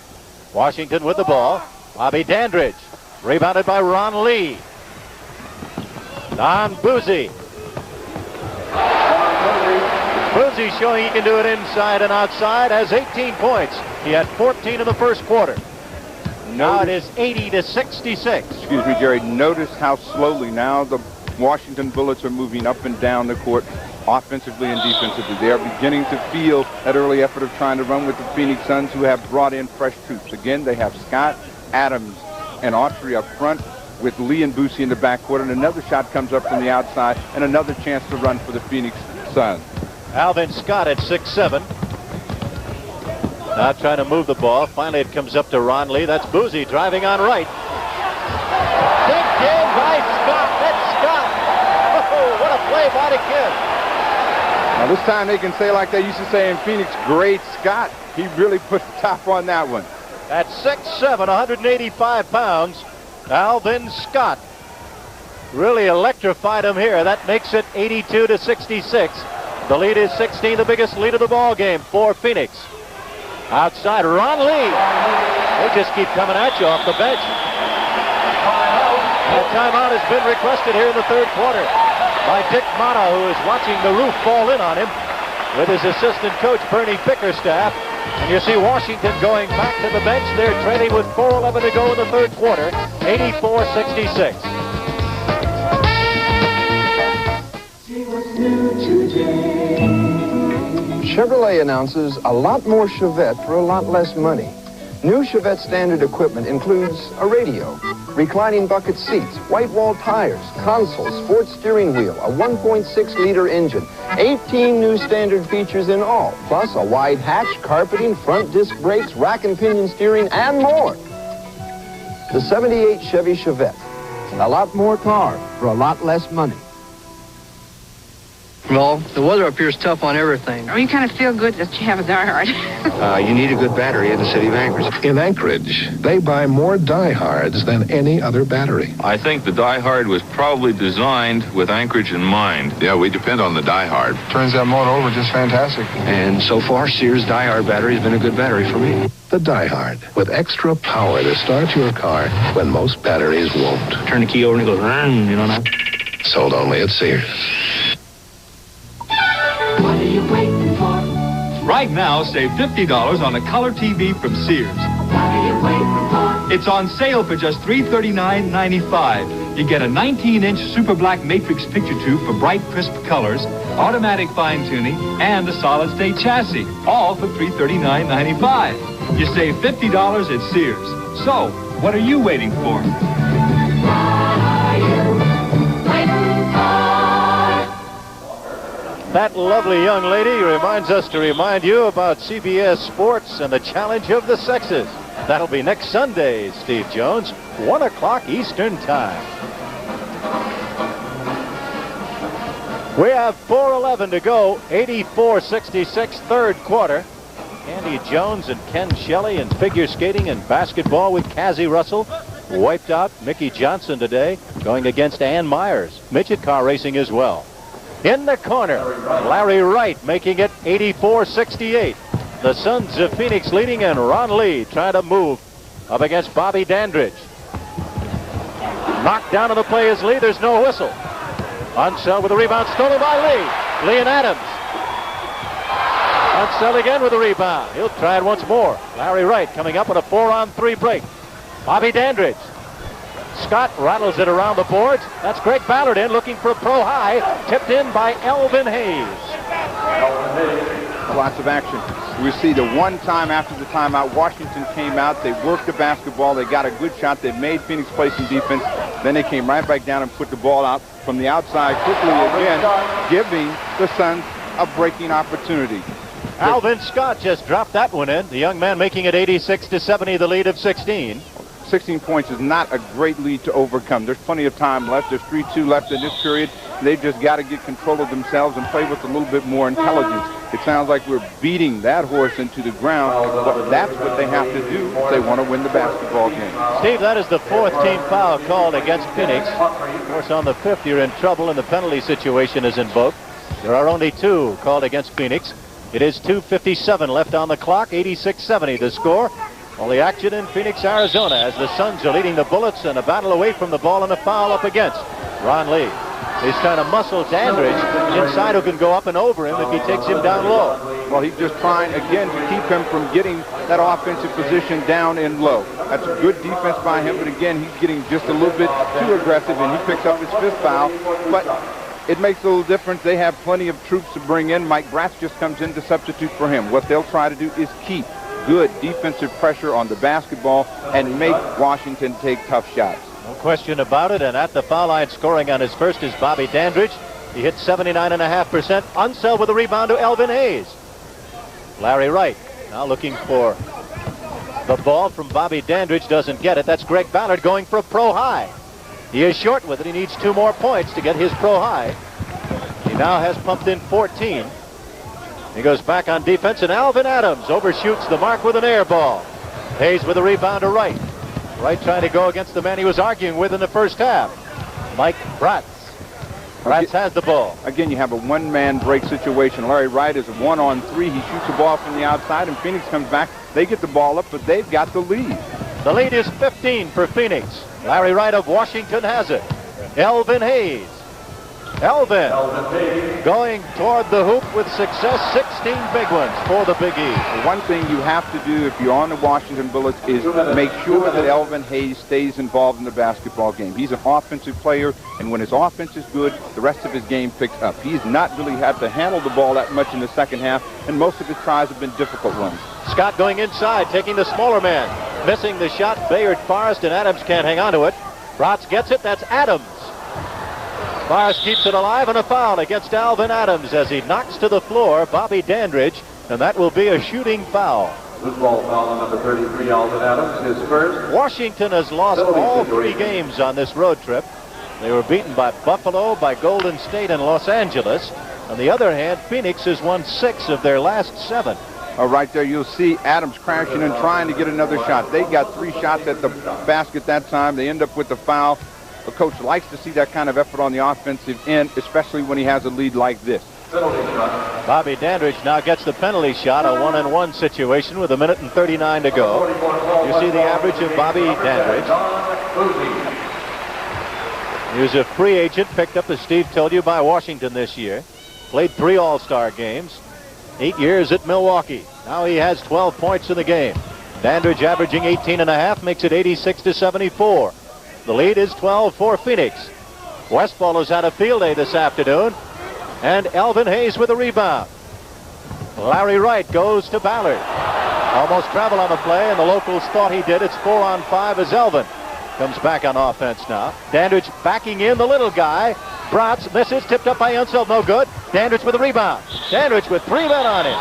Speaker 3: Washington with the ball. Bobby Dandridge, rebounded by Ron Lee. Don Buse. Buse showing he can do it inside and outside, has 18 points. He had 14 in the first quarter. Now it is 80-66.
Speaker 5: Excuse me, Jerry. Notice how slowly now the Washington Bullets are moving up and down the court, offensively and defensively. They are beginning to feel that early effort of trying to run with the Phoenix Suns, who have brought in fresh troops. Again, they have Scott, Adams, and Autry up front, with Lee and Buse in the backcourt, and another shot comes up from the outside, and another chance to run for the Phoenix Suns.
Speaker 3: Alvin Scott at 6'7". Now trying to move the ball. Finally it comes up to Ron Lee. That's Buse driving on Wright. Big game by Scott. That's Scott. Oh, what a play by the kid.
Speaker 5: Now this time they can say like they used to say in Phoenix, great Scott. He really put the top on that one.
Speaker 3: At 6'7", 185 pounds, Alvin Scott really electrified him here. That makes it 82-66. The lead is 16, the biggest lead of the ball game for Phoenix. Outside, Ron Lee. They just keep coming at you off the bench. A timeout has been requested here in the third quarter by Dick Motta, who is watching the roof fall in on him with his assistant coach, Bernie Bickerstaff. And you see Washington going back to the bench. They're trailing with 4:11 to go in the third quarter, 84-66.
Speaker 15: Chevrolet announces a lot more Chevette for a lot less money. New Chevette standard equipment includes a radio, reclining bucket seats, white wall tires, console, sports steering wheel, a 1.6-liter engine, 18 new standard features in all, plus a wide hatch, carpeting, front disc brakes, rack and pinion steering, and more. The 78 Chevy Chevette. A lot more car for a lot less money.
Speaker 12: Well, the weather up here is tough on everything.
Speaker 20: Oh, you kind of feel good that you have a diehard.
Speaker 25: You need a good battery in the city of Anchorage.
Speaker 8: In Anchorage, they buy more diehards than any other battery.
Speaker 23: I think the diehard was probably designed with Anchorage in mind.
Speaker 8: Yeah, we depend on the diehard.
Speaker 25: Turns that motor over just fantastic. And so far, Sears diehard battery has been a good battery for me.
Speaker 8: The diehard, with extra power to start your car when most batteries won't.
Speaker 12: Turn the key over and it goes, you know.
Speaker 8: Sold only at Sears.
Speaker 6: What are you waiting for?
Speaker 2: Right now, save $50 on a color TV from Sears.
Speaker 6: What are you waiting for?
Speaker 2: It's on sale for just $339.95. You get a 19-inch super black matrix picture tube for bright, crisp colors, automatic fine-tuning, and a solid-state chassis, all for $339.95. You save $50 at Sears. So, what are you waiting for?
Speaker 3: That lovely young lady reminds us to remind you about CBS Sports and the Challenge of the Sexes. That'll be next Sunday, Steve Jones, 1 o'clock Eastern Time. We have 4:11 to go, 84-66, third quarter. Andy Jones and Ken Shelley in figure skating and basketball with Cassie Russell. Wiped out Mickey Johnson today, going against Ann Myers. Midget car racing as well. In the corner, Larry Wright making it 84-68. The Sons of Phoenix leading, and Ron Lee trying to move up against Bobby Dandridge. Knocked down on the play is Lee. There's no whistle. Unseld with a rebound stolen by Lee. Lee and Adams. Unseld again with a rebound. He'll try it once more. Larry Wright coming up on a 4-on-3 break. Bobby Dandridge. Scott rattles it around the boards. That's Greg Ballard in, looking for a pro high. Tipped in by Elvin Hayes.
Speaker 5: Lots of action. We see the one time after the timeout, Washington came out. They worked the basketball. They got a good shot. They made Phoenix play some defense. Then they came right back down and put the ball out from the outside quickly again, giving the Suns a breaking opportunity.
Speaker 3: Alvin Scott just dropped that one in. The young man making it 86-70, the lead of 16.
Speaker 5: 16 points is not a great lead to overcome. There's plenty of time left. There's 3-2 left in this period. They've just got to get control of themselves and play with a little bit more intelligence. It sounds like we're beating that horse into the ground, but that's what they have to do if they want to win the basketball game.
Speaker 3: Steve, that is the fourth team foul called against Phoenix. Of course, on the fifth, you're in trouble and the penalty situation is invoked. There are only 2 called against Phoenix. It is 2:57 left on the clock, 86-70 the score. All the action in Phoenix, Arizona, as the Suns are leading the Bullets and a battle away from the ball and a foul up against Ron Lee. He's trying to muscle Dandridge inside, who can go up and over him if he takes him down low.
Speaker 5: Well, he's just trying, again, to keep him from getting that offensive position down and low. That's a good defense by him, but again, he's getting just a little bit too aggressive, and he picks up his 5th foul. But it makes a little difference. They have plenty of troops to bring in. Mike Bratz just comes in to substitute for him. What they'll try to do is keep good defensive pressure on the basketball and make Washington take tough shots.
Speaker 3: No question about it, and at the foul line scoring on his first is Bobby Dandridge. He hit 79.5%. Unseld with a rebound to Elvin Hayes. Larry Wright now looking for the ball from Bobby Dandridge, doesn't get it. That's Greg Ballard going for a pro high. He is short with it. He needs 2 more points to get his pro high. He now has pumped in 14. He goes back on defense, and Alvan Adams overshoots the mark with an air ball. Hayes with a rebound to Wright. Wright trying to go against the man he was arguing with in the first half, Mike Bratz. Bratz has the ball.
Speaker 5: Again, you have a one-man break situation. Larry Wright is a 1-on-3. He shoots the ball from the outside, and Phoenix comes back. They get the ball up, but they've got the lead.
Speaker 3: The lead is 15 for Phoenix. Larry Wright of Washington has it. Elvin Hayes. Elvin going toward the hoop with success. 16 big ones for the Big E.
Speaker 5: One thing you have to do if you're on the Washington Bullets is make sure that Elvin Hayes stays involved in the basketball game. He's an offensive player, and when his offense is good, the rest of his game picks up. He's not really had to handle the ball that much in the second half, and most of his tries have been difficult ones.
Speaker 3: Scott going inside, taking the smaller man. Missing the shot. Bayard, Forrest, and Adams can't hang on to it. Bratz gets it. That's Adams. Forrest keeps it alive, and a foul against Alvan Adams as he knocks to the floor Bobby Dandridge, and that will be a shooting foul.
Speaker 10: This ball foul on number 33, Alvan Adams, his first.
Speaker 3: Washington has lost all 3 games on this road trip. They were beaten by Buffalo, by Golden State, and Los Angeles. On the other hand, Phoenix has won 6 of their last 7.
Speaker 5: Right there, you'll see Adams crashing and trying to get another shot. They got 3 shots at the basket that time. They end up with the foul. The coach likes to see that kind of effort on the offensive end, especially when he has a lead like this.
Speaker 3: Bobby Dandridge now gets the penalty shot, a 1-on-1 situation with 1:39 to go. You see the average of Bobby Dandridge. He was a free agent, picked up, as Steve told you, by Washington this year. Played 3 All-Star games. 8 years at Milwaukee. Now he has 12 points in the game. Dandridge averaging 18.5 makes it 86-74. The lead is 12 for Phoenix. Westphal has had a field day this afternoon. And Elvin Hayes with a rebound. Larry Wright goes to Ballard. Almost traveled on the play, and the locals thought he did. It's 4-on-5 as Elvin comes back on offense now. Dandridge backing in the little guy. Bratz misses, tipped up by Unseld, no good. Dandridge with a rebound. Dandridge with 3 men on him.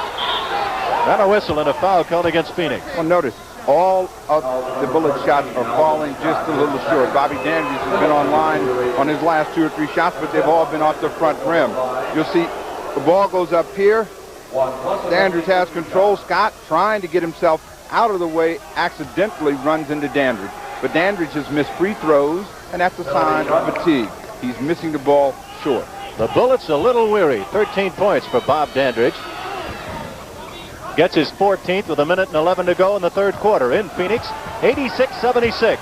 Speaker 3: And a whistle and a foul called against Phoenix.
Speaker 5: Well, notice, all of the bullet shots are falling just a little short. Bobby Dandridge has been online on his last 2 or 3 shots, but they've all been off the front rim. You'll see the ball goes up here. Dandridge has control. Scott trying to get himself out of the way, accidentally runs into Dandridge. But Dandridge has missed free throws, and that's a sign of fatigue. He's missing the ball short.
Speaker 3: The Bullets a little weary. 13 points for Bob Dandridge. Gets his 14th with 1:11 to go in the third quarter in Phoenix. 86-76.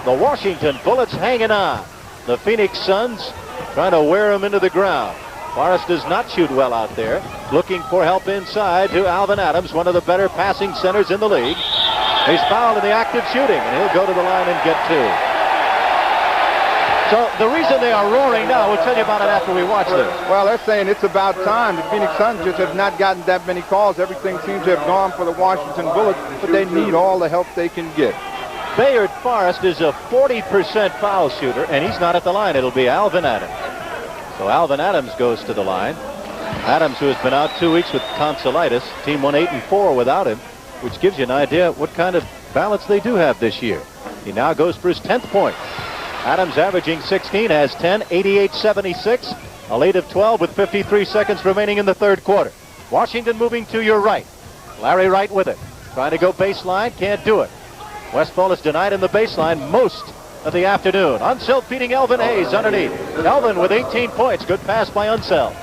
Speaker 3: The Washington Bullets hanging on. The Phoenix Suns trying to wear him into the ground. Forrest does not shoot well out there. Looking for help inside to Alvan Adams, one of the better passing centers in the league. He's fouled in the act of shooting, and he'll go to the line and get 2. So the reason they are roaring now, we'll tell you about it after we watch this.
Speaker 5: Well, they're saying it's about time. The Phoenix Suns just have not gotten that many calls. Everything seems to have gone for the Washington Bullets, but they need all the help they can get.
Speaker 3: Bayard Forrest is a 40% foul shooter, and he's not at the line. It'll be Alvan Adams. So Alvan Adams goes to the line. Adams, who has been out 2 weeks with tonsillitis. Team won 8-4 without him, which gives you an idea what kind of balance they do have this year. He now goes for his 10th point. Adams averaging 16, has 10, 88-76. A lead of 12 with 53 seconds remaining in the third quarter. Washington moving to your right. Larry Wright with it. Trying to go baseline, can't do it. Westphal is denied in the baseline most of the afternoon. Unseld feeding Elvin Hayes underneath. Elvin with 18 points. Good pass by Unseld.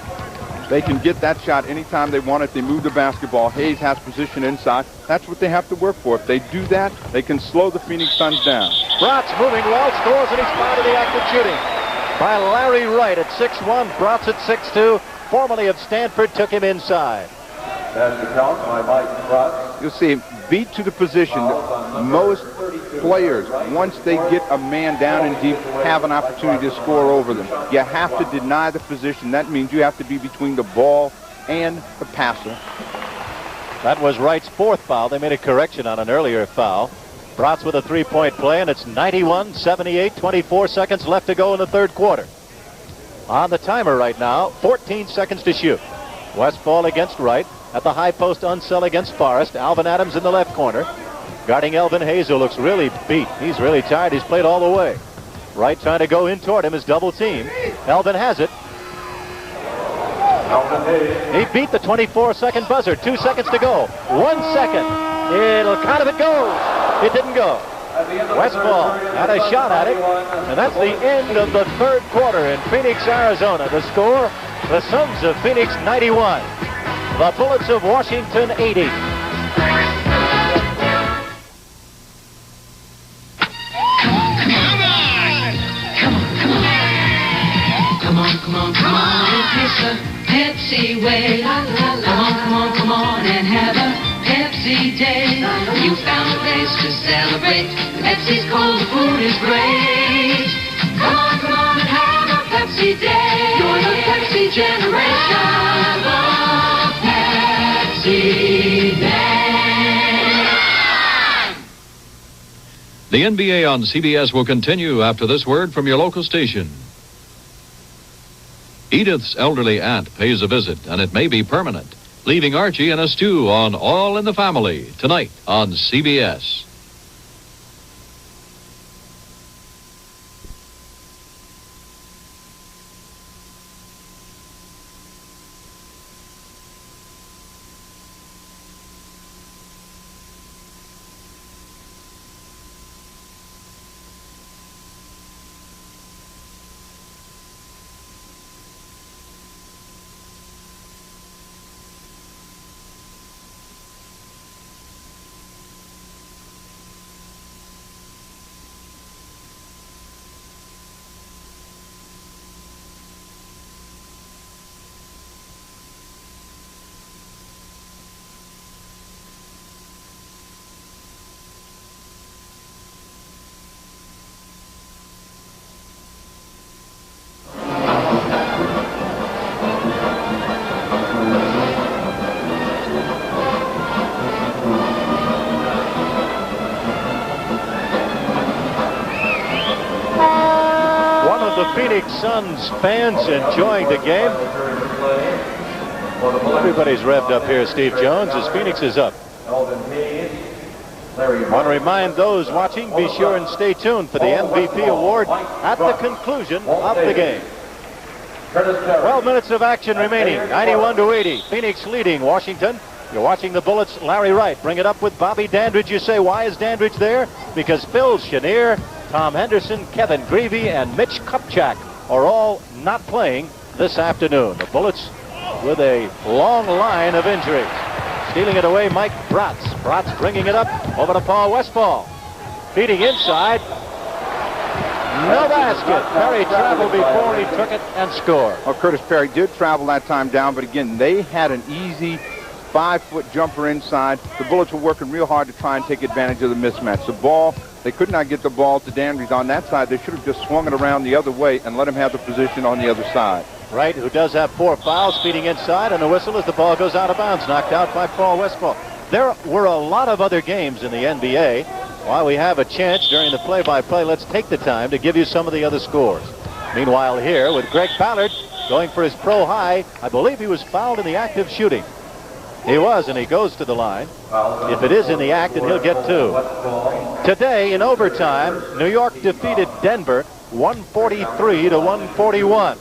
Speaker 5: They can get that shot anytime they want it. They move the basketball. Hayes has position inside. That's what they have to work for. If they do that, they can slow the Phoenix Suns down.
Speaker 3: Bratz moving well, scores, and he's fouled in the act of shooting by Larry Wright at 6'1". Bratz at 6'2". Formerly of Stanford, took him inside.
Speaker 5: You'll see beat to the position. Most players, once they get a man down and deep, have an opportunity to score over them. You have to deny the position. That means you have to be between the ball and the passer.
Speaker 3: That was Wright's 4th foul. They made a correction on an earlier foul. Bratz with a 3-point play, and it's 91-78. 24 seconds left to go in the third quarter. On the timer right now, 14 seconds to shoot. Westphal against Wright. At the high post, Unseld against Forrest. Alvan Adams in the left corner. Guarding Elvin Hayes, who looks really beat. He's really tired. He's played all the way. Wright trying to go in toward him is double team. Elvin has it. He beat the 24-second buzzer. 2 seconds to go. 1 second. It'll count if it goes. It didn't go. Westphal had a shot at it. And that's the end of the third quarter in Phoenix, Arizona. The score, the Suns of Phoenix 91. The Bullets of Washington 80.
Speaker 6: Come on, it's a Pepsi way. Come on and have a Pepsi day. You found a place to celebrate. Pepsi's cold, the food is great. Come on and have a Pepsi day. You're the Pepsi generation. The Pepsi day.
Speaker 4: The NBA on CBS will continue after this word from your local station. Edith's elderly aunt pays a visit, and it may be permanent, leaving Archie in a stew on All in the Family tonight on CBS.
Speaker 3: the Phoenix Suns fans enjoying the game. Everybody's revved up here, Steve Jones, as Phoenix is up. I want to remind those watching, be sure and stay tuned for the MVP award at the conclusion of the game. 12 minutes of action remaining, 91-80. Phoenix leading Washington. You're watching the Bullets. Larry Wright bring it up with Bobby Dandridge. You say, why is Dandridge there? Because Phil Chenier, Tom Henderson, Kevin Greavy, and Mitch Kupchak are all not playing this afternoon. The Bullets with a long line of injuries. Stealing it away, Mike Bratz. Bratz bringing it up over to Paul Westphal. Feeding inside. No basket. Perry traveled before he took it and scored.
Speaker 5: Well, Curtis Perry did travel that time down, but again, they had an easy 5-foot jumper inside. The Bullets were working real hard to try and take advantage of the mismatch. The ball, they could not get the ball to Dandridge on that side. They should have just swung it around the other way and let him have the position on the other side.
Speaker 3: Wright, who does have 4 fouls, feeding inside, and the whistle as the ball goes out of bounds, knocked out by Paul Westphal. There were a lot of other games in the NBA. While we have a chance during the play-by-play, let's take the time to give you some of the other scores. Meanwhile, here with Greg Ballard going for his pro high, I believe he was fouled in the act of shooting. He was, and he goes to the line. If it is in the act, then he'll get 2. Today, in overtime, New York defeated Denver 143-141.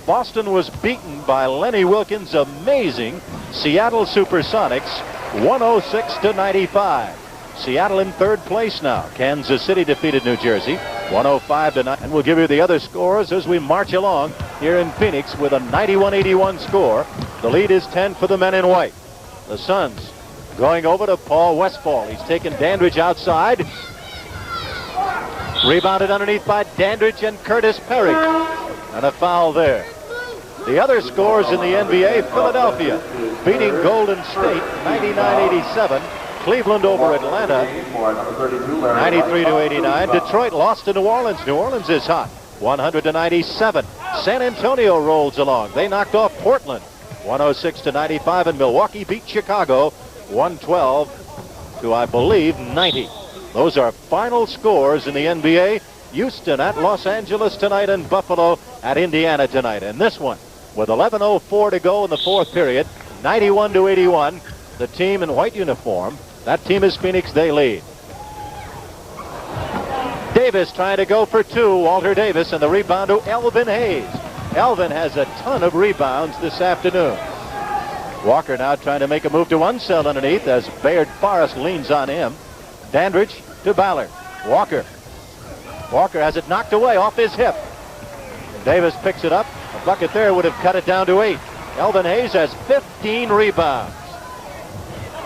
Speaker 3: Boston was beaten by Lenny Wilkins' amazing Seattle Supersonics 106-95. Seattle in 3rd place now. Kansas City defeated New Jersey 105-9. And we'll give you the other scores as we march along here in Phoenix with a 91-81 score. The lead is 10 for the men in white. The Suns going over to Paul Westphal. He's taken Dandridge outside. Rebounded underneath by Dandridge and Curtis Perry. And a foul there. The other scores in the NBA, Philadelphia beating Golden State 99-87. Cleveland over Atlanta 93-89. Detroit lost to New Orleans. New Orleans is hot 100-97. San Antonio rolls along. They knocked off Portland 106-95, and Milwaukee beat Chicago 112 to, I believe, 90. Those are final scores in the NBA. Houston at Los Angeles tonight, and Buffalo at Indiana tonight. And this one, with 11:04 to go in the 4th period, 91-81. The team in white uniform, that team is Phoenix, they lead. Davis trying to go for 2. Walter Davis, and the rebound to Elvin Hayes. Elvin has a ton of rebounds this afternoon. Walker now trying to make a move to Unseld underneath as Bayard Forrest leans on him. Dandridge to Ballard. Walker has it knocked away off his hip. Davis picks it up. A bucket there would have cut it down to 8. Elvin Hayes has 15 rebounds.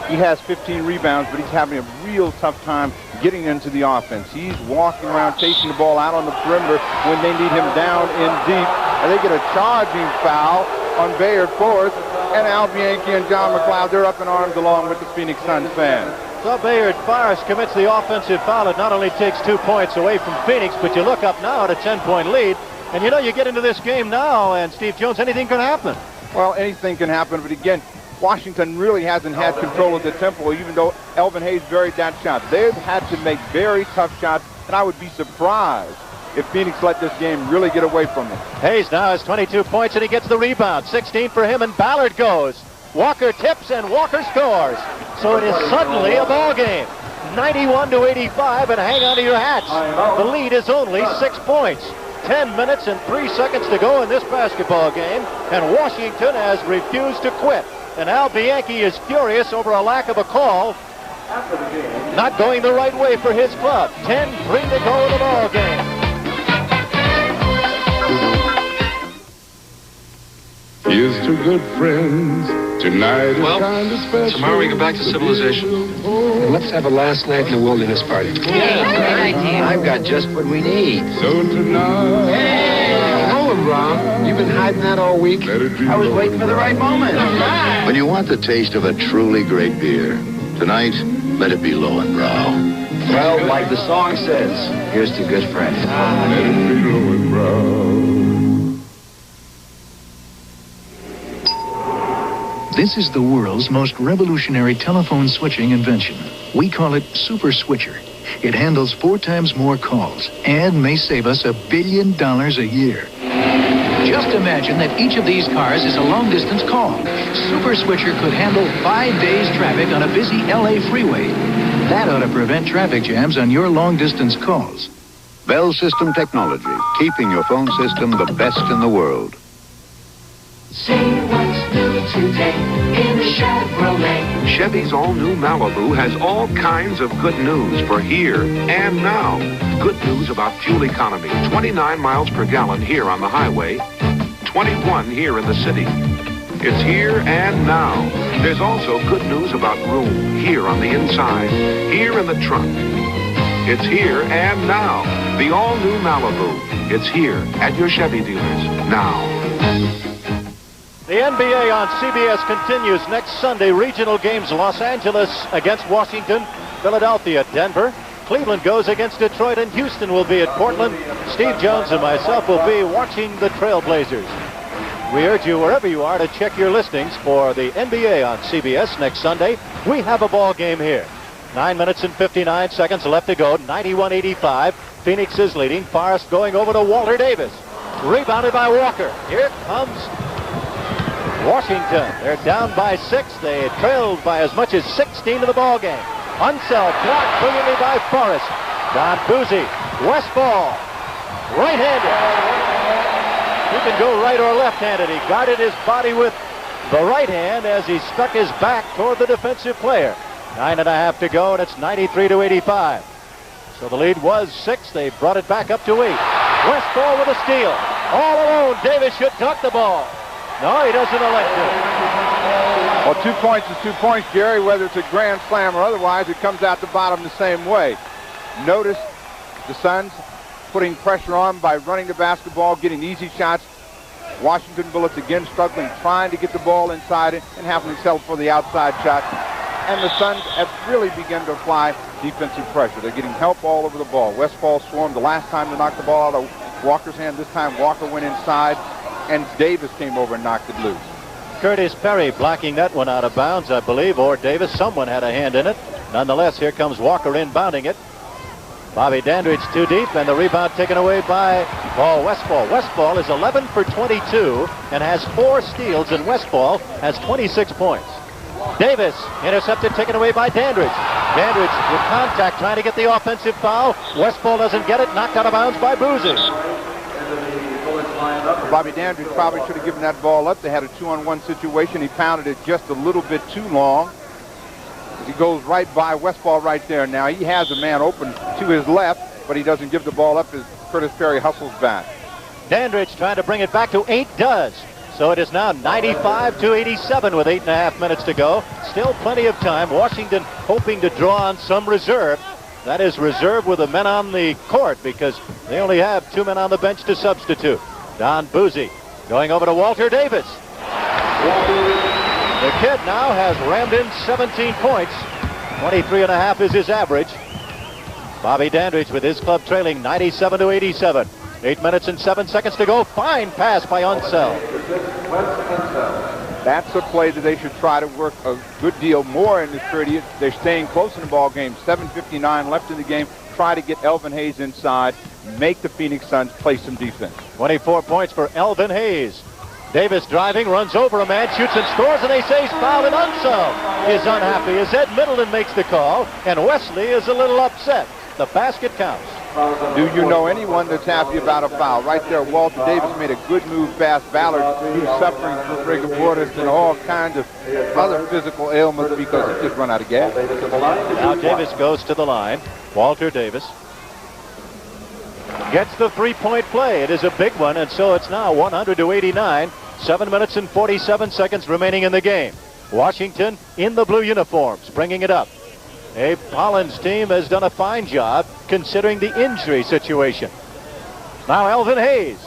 Speaker 5: He has 15 rebounds, but he's having a real tough time getting into the offense. He's walking around chasing the ball out on the perimeter when they need him down in deep. And they get a charging foul on Bayard Forrest, and Al Bianchi and John McLeod, they're up in arms along with the Phoenix Suns fans.
Speaker 3: So Bayard Forrest commits the offensive foul. It not only takes 2 points away from Phoenix, but you look up now at a 10-point lead. And you know, you get into this game now, and Steve Jones, anything can happen.
Speaker 5: Well, anything can happen, but again, Washington really hasn't had control of the tempo, even though Elvin Hayes buried that shot. They've had to make very tough shots, and I would be surprised if Phoenix let this game really get away from them.
Speaker 3: Hayes now has 22 points, and he gets the rebound. 16 for him, and Ballard goes. Walker tips, and Walker scores. So it is suddenly a ball game. 91-85, and hang on to your hats. The lead is only 6 points. 10 minutes and 3 seconds to go in this basketball game, and Washington has refused to quit. And Al Bianchi is furious over a lack of a call. Not going the right way for his club. 10-3 to go in the ball game.
Speaker 8: Here's to good friends. Tonight is
Speaker 12: Well,
Speaker 8: kind of special.
Speaker 12: tomorrow we go back to civilization. And let's have a last night in the wilderness party.
Speaker 1: I've got just what we need.
Speaker 8: So tonight.
Speaker 1: Hey, hello, Rob. You've been hiding that all week. I was waiting for the right moment.
Speaker 7: When you want the taste of a truly great beer, tonight, let it be Lowenbrow.
Speaker 1: Well, like the song says, here's to good friends.
Speaker 8: Let it be Lowenbrow.
Speaker 16: This is the world's most revolutionary telephone switching invention. We call it Super Switcher.
Speaker 9: it handles 4 times more calls and may save us $1 billion a year. Just imagine that each of these cars is a long-distance call. Super Switcher could handle 5 days' traffic on a busy LA freeway. That ought to prevent traffic jams on your long-distance calls.
Speaker 16: Bell System Technology, keeping your phone system the best in the world.
Speaker 6: See what's new today in Chevrolet.
Speaker 21: Chevy's all-new Malibu has all kinds of good news for here and now. Good news about fuel economy. 29 miles per gallon here on the highway, 21 here in the city. It's here and now. There's also good news about room here on the inside, here in the trunk. It's here and now. The all-new Malibu. It's here at your Chevy dealers now.
Speaker 3: The NBA on CBS continues next Sunday. Regional games, Los Angeles against Washington, Philadelphia, Denver. Cleveland goes against Detroit, and Houston will be at Portland. Steve Jones and myself will be watching the Trailblazers. We urge you, wherever you are, to check your listings for the NBA on CBS next Sunday. We have a ball game here. 9 minutes and 59 seconds left to go. 91-85. Phoenix is leading. Forrest going over to Walter Davis. Rebounded by Walker. Here comes Washington. They're down by 6. They trailed by as much as 16 to the ball game. Unseld blocked brilliantly by Forrest. Don Buse. Westphal. Right-handed. He can go right or left-handed. He guarded his body with the right hand as he stuck his back toward the defensive player. 9.5 to go, and it's 93-85. So the lead was 6. They brought it back up to 8. Westphal with a steal. All alone. Davis should dunk the ball. No, he doesn't elect to.
Speaker 5: Well, 2 points is 2 points, Jerry, whether it's a grand slam or otherwise. It comes out the bottom the same way. Notice the Suns putting pressure on by running the basketball, getting easy shots. Washington Bullets again struggling, trying to get the ball inside it and having to settle for the outside shot. And the Suns have really begun to apply defensive pressure. They're getting help all over the ball. Westphal swarmed the last time to knock the ball out of Walker's hand. This time Walker went inside, and Davis came over and knocked it loose.
Speaker 3: Curtis Perry blocking that one out of bounds, I believe, or Davis. Someone had a hand in it. Nonetheless, here comes Walker inbounding it. Bobby Dandridge too deep, and the rebound taken away by Paul Westphal. Westphal is 11 for 22 and has 4 steals, and Westphal has 26 points. Davis intercepted, taken away by Dandridge. Dandridge with contact, trying to get the offensive foul. Westphal doesn't get it, knocked out of bounds by Buse.
Speaker 5: Bobby Dandridge probably should have given that ball up. They had a 2-on-1 situation. He pounded it just a little bit too long. He goes right by Westphal right there. Now he has a man open to his left, but he doesn't give the ball up as Curtis Perry hustles back.
Speaker 3: Dandridge trying to bring it back to 8, does. So it is now 95-87 with 8.5 minutes to go. Still plenty of time. Washington hoping to draw on some reserve. That is reserve with the men on the court because they only have 2 men on the bench to substitute. Don Buse going over to Walter Davis. The kid now has rammed in 17 points. 23.5 is his average. Bobby Dandridge with his club trailing 97-87. 8 minutes and 7 seconds to go. Fine pass by Unseld.
Speaker 5: That's a play that they should try to work a good deal more in this period. They're staying close in the ball game. 7:59 left in the game. Try to get Elvin Hayes inside. Make the Phoenix Suns play some defense.
Speaker 3: 24 points for Elvin Hayes. Davis driving, runs over a man, shoots and scores, and they say he's fouled, and Unseld is unhappy as Ed Middleton makes the call, and Wesley is a little upset. The basket counts.
Speaker 5: Do you know anyone that's happy about a foul? Right there, Walter Davis made a good move past Ballard, who's suffering from rigor mortis and all kinds of other physical ailments because he just run out of gas.
Speaker 3: Now Davis goes to the line. Walter Davis gets the three-point play. It is a big one, and so it's now 100-89. 7 minutes and 47 seconds remaining in the game. Washington in the blue uniforms, bringing it up. Abe Pollin's team has done a fine job considering the injury situation. Now Elvin Hayes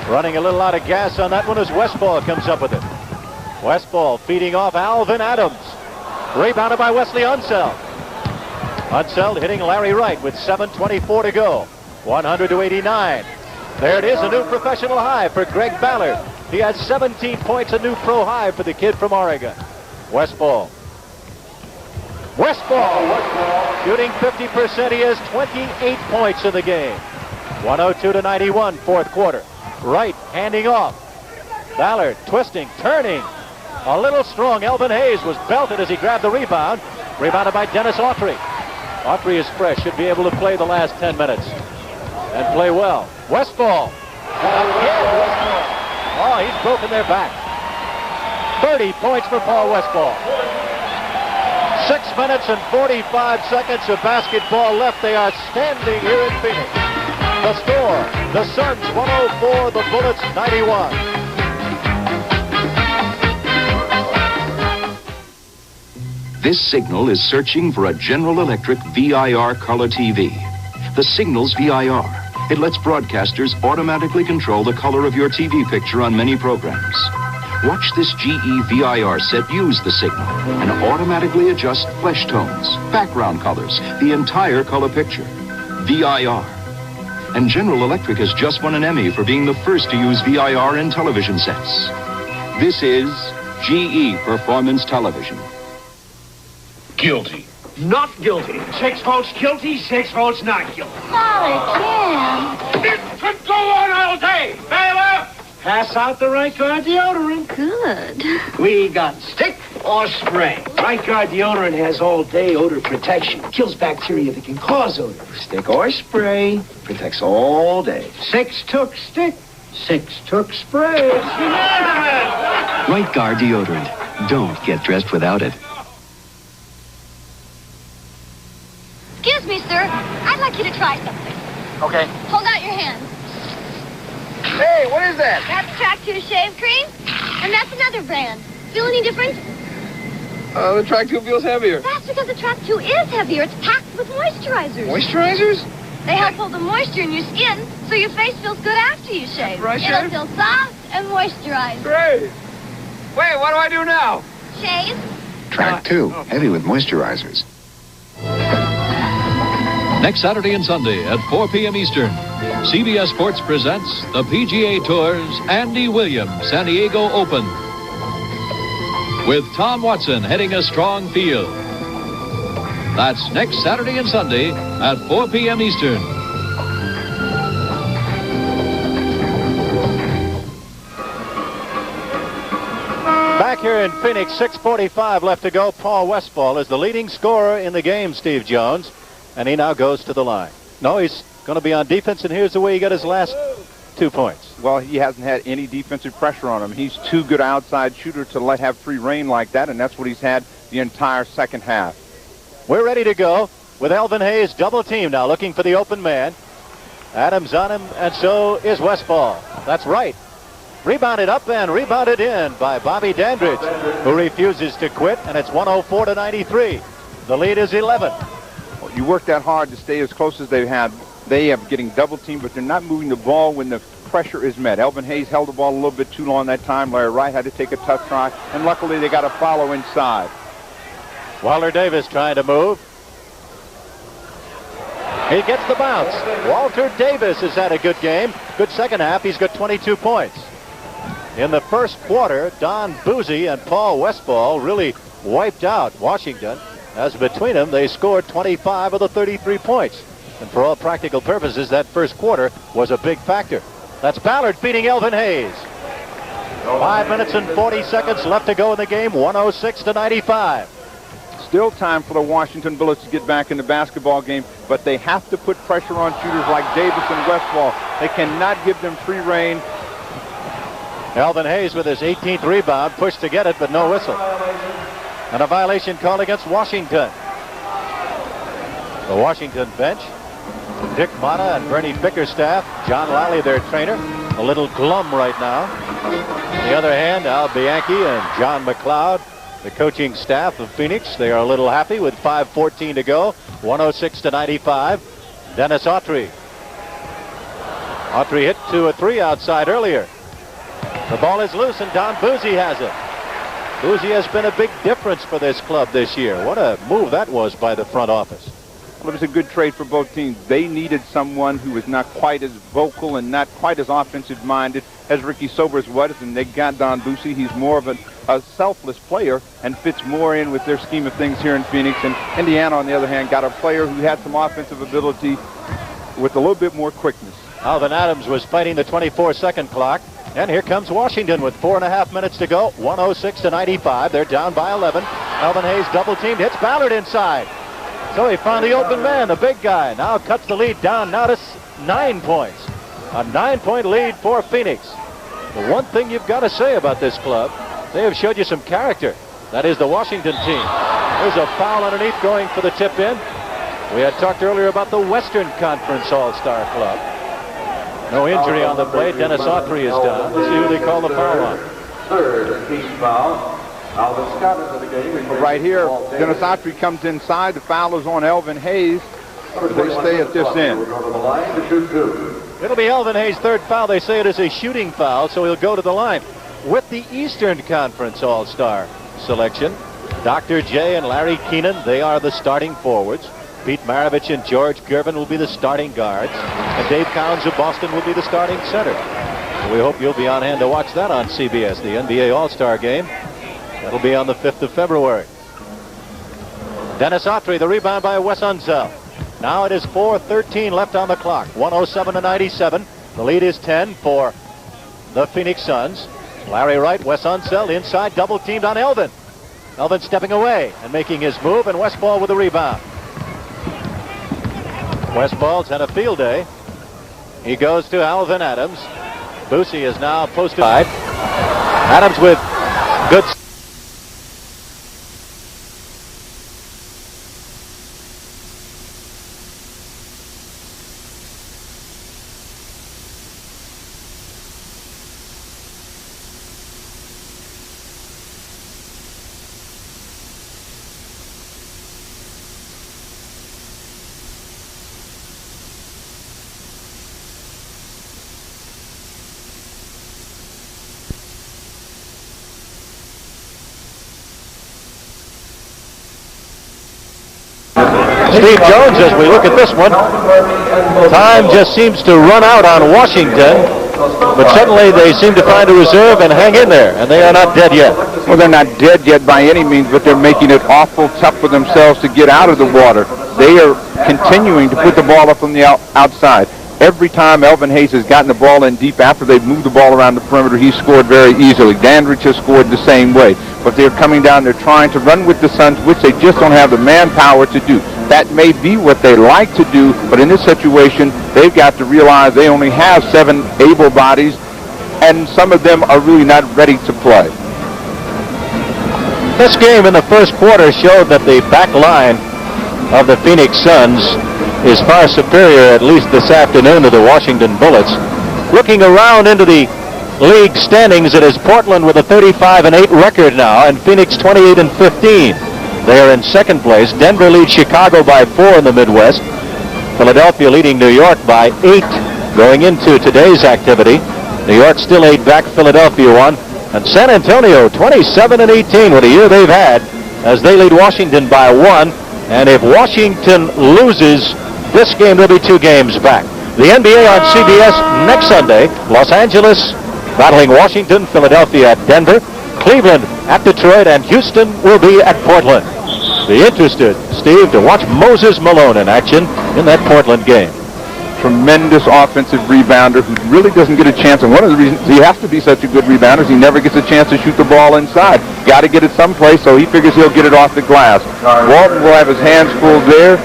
Speaker 3: running a little out of gas on that one as Westphal comes up with it. Westphal feeding off Alvan Adams. Rebounded by Wesley Unseld. Unseld hitting Larry Wright with 7:24 to go. 100-89. There it is, a new professional high for Greg Ballard. He has 17 points, a new pro high for the kid from Oregon. Westphal Westphal shooting 50%. He has 28 points in the game. 102-91, fourth quarter. Wright handing off. Ballard twisting, turning. A little strong. Elvin Hayes was belted as he grabbed the rebound. Rebounded by Dennis Autry. Autry is fresh. Should be able to play the last 10 minutes. And play well. Westphal. Again, Westphal. Oh, he's broken their back. 30 points for Paul Westphal. 6 minutes and 45 seconds of basketball left. They are standing here in Phoenix. The score, the Suns 104, the Bullets 91.
Speaker 14: This signal is searching for a General Electric VIR color TV. The signal's VIR. It lets broadcasters automatically control the color of your TV picture on many programs. Watch this GE VIR set use the signal and automatically adjust flesh tones, background colors, the entire color picture. VIR. And General Electric has just won an Emmy for being the first to use VIR in television sets. This is GE Performance Television.
Speaker 11: Guilty. Not guilty. 6 votes guilty, 6 votes not guilty.
Speaker 6: Molly, Jim.
Speaker 11: It could go on all day. Bailiff! Pass out the Right Guard deodorant.
Speaker 20: Good.
Speaker 11: We got stick or spray. Right Guard deodorant has all-day odor protection. Kills bacteria that can cause odor. Stick or spray protects all day. 6 took stick, 6 took spray. It's unanimous.
Speaker 13: Right Guard deodorant. Don't get dressed without it.
Speaker 17: Excuse me, sir. I'd like you to try something.
Speaker 5: Okay.
Speaker 17: Hold out your hand.
Speaker 5: Hey, what is that?
Speaker 17: That's Track 2 shave cream, and that's another brand. Feel any different?
Speaker 5: The Track 2 feels heavier.
Speaker 17: That's because the Track 2 is heavier. It's packed with moisturizers.
Speaker 5: Moisturizers?
Speaker 17: They help hold the moisture in your skin so your face feels good after you shave.
Speaker 5: After I shave?
Speaker 17: It'll feel soft and moisturized.
Speaker 5: Great. Wait, what do I do now?
Speaker 17: Shave.
Speaker 16: Track 2, heavy with moisturizers.
Speaker 4: Next Saturday and Sunday at 4 p.m. Eastern, CBS Sports presents the PGA Tour's Andy Williams San Diego Open. With Tom Watson heading a strong field. That's next Saturday and Sunday at 4 p.m. Eastern.
Speaker 3: Back here in Phoenix, 6:45 left to go. Paul Westphal is the leading scorer in the game, Steve Jones. And he now goes to the line. No, he's going to be on defense, and here's the way he got his last 2 points.
Speaker 5: Well, he hasn't had any defensive pressure on him. He's too good an outside shooter to have free reign like that, and that's what he's had the entire second half.
Speaker 3: We're ready to go with Elvin Hayes double team now, looking for the open man. Adams on him, and so is Westphal. That's right. Rebounded up and rebounded in by Bobby Dandridge, who refuses to quit, and it's 104-93. The lead is 11.
Speaker 5: You work that hard to stay as close as they have. They are getting double teamed, but they're not moving the ball when the pressure is met. Elvin Hayes held the ball a little bit too long that time. Larry Wright had to take a tough try, and luckily they got a follow inside.
Speaker 3: Walter Davis trying to move. He gets the bounce. Walter Davis has had a good game. Good second half. He's got 22 points. In the first quarter, Don Buse and Paul Westphal really wiped out Washington. As between them, they scored 25 of the 33 points. And for all practical purposes, that first quarter was a big factor. That's Ballard beating Elvin Hayes. 5 minutes and 40 seconds left to go in the game, 106-95.
Speaker 5: Still time for the Washington Bullets to get back in the basketball game, but they have to put pressure on shooters like Davis and Westphal. They cannot give them free reign.
Speaker 3: Elvin Hayes with his 18th rebound, pushed to get it, but no whistle. And a violation called against Washington. The Washington bench, Dick Motta and Bernie Bickerstaff, John Lally, their trainer, a little glum right now. On the other hand, Al Bianchi and John McLeod, the coaching staff of Phoenix, they are a little happy with 5:14 to go, 106-95. Dennis Autry. Autry hit 2 or 3 outside earlier. The ball is loose and Don Buse has it. Buse has been a big difference for this club this year. What a move that was by the front office.
Speaker 5: Well, it was a good trade for both teams. They needed someone who was not quite as vocal and not quite as offensive-minded as Ricky Sobers was, and they got Don Buse. He's more of a selfless player and fits more in with their scheme of things here in Phoenix. And Indiana, on the other hand, got a player who had some offensive ability with a little bit more quickness.
Speaker 3: Alvan Adams was fighting the 24-second clock. And here comes Washington with 4.5 minutes to go. 106-95. They're down by 11. Elvin Hayes double-teamed, hits Ballard inside. So he found the open man, the big guy. Now cuts the lead down now to 9 points. A 9-point lead for Phoenix. The one thing you've got to say about this club, they have showed you some character. That is the Washington team. There's a foul underneath going for the tip-in. We had talked earlier about the Western Conference All-Star Club. No injury on the play. Dennis Autry is down. Let's see who they call the foul on.
Speaker 10: Third team foul. Alvin Scott into the game.
Speaker 5: Right here, Dennis Autry comes inside. The foul is on Elvin Hayes. They stay at this end.
Speaker 3: It'll be Elvin Hayes' third foul. They say it is a shooting foul, so he'll go to the line. With the Eastern Conference All-Star selection, Dr. J and Larry Keenan, they are the starting forwards. Pete Maravich and George Gervin will be the starting guards. And Dave Cowens of Boston will be the starting center. We hope you'll be on hand to watch that on CBS, the NBA All-Star Game. That'll be on the 5th of February. Dennis Autry, the rebound by Wes Unseld. Now it is 4:13 left on the clock. 107-97. The lead is 10 for the Phoenix Suns. Larry Wright, Wes Unseld inside, double-teamed on Elvin. Elvin stepping away and making his move, and Westphal with the rebound. Westphal's had a field day. He goes to Alvan Adams. Buse is now posted. Adams with good. Steve Jones, as we look at this one, time just seems to run out on Washington, but suddenly they seem to find a reserve and hang in there, and they are not dead yet.
Speaker 5: Well, they're not dead yet by any means, but they're making it awful tough for themselves to get out of the water. They are continuing to put the ball up on the outside. Every time Elvin Hayes has gotten the ball in deep after they've moved the ball around the perimeter, he's scored very easily. Dandridge has scored the same way. But they're coming down, they're trying to run with the Suns, which they just don't have the manpower to do. That may be what they like to do, but in this situation, they've got to realize they only have 7 able bodies, and some of them are really not ready to play.
Speaker 3: This game in the first quarter showed that the back line of the Phoenix Suns is far superior, at least this afternoon, to the Washington Bullets. Looking around into the league standings, it is Portland with a 35-8 record now, and Phoenix 28-15. They are in second place. Denver leads Chicago by 4 in the Midwest. Philadelphia leading New York by 8 going into today's activity. New York still 8 back, Philadelphia 1. And San Antonio 27-18. What a year they've had as they lead Washington by 1. And if Washington loses this game, they'll be 2 games back. The NBA on CBS next Sunday. Los Angeles battling Washington, Philadelphia at Denver, Cleveland at Detroit, and Houston will be at Portland. Be interested, Steve, to watch Moses Malone in action in that Portland game.
Speaker 5: Tremendous offensive rebounder who really doesn't get a chance. And one of the reasons he has to be such a good rebounder is he never gets a chance to shoot the ball inside. Got to get it someplace, so he figures he'll get it off the glass. Walton will have his hands full there.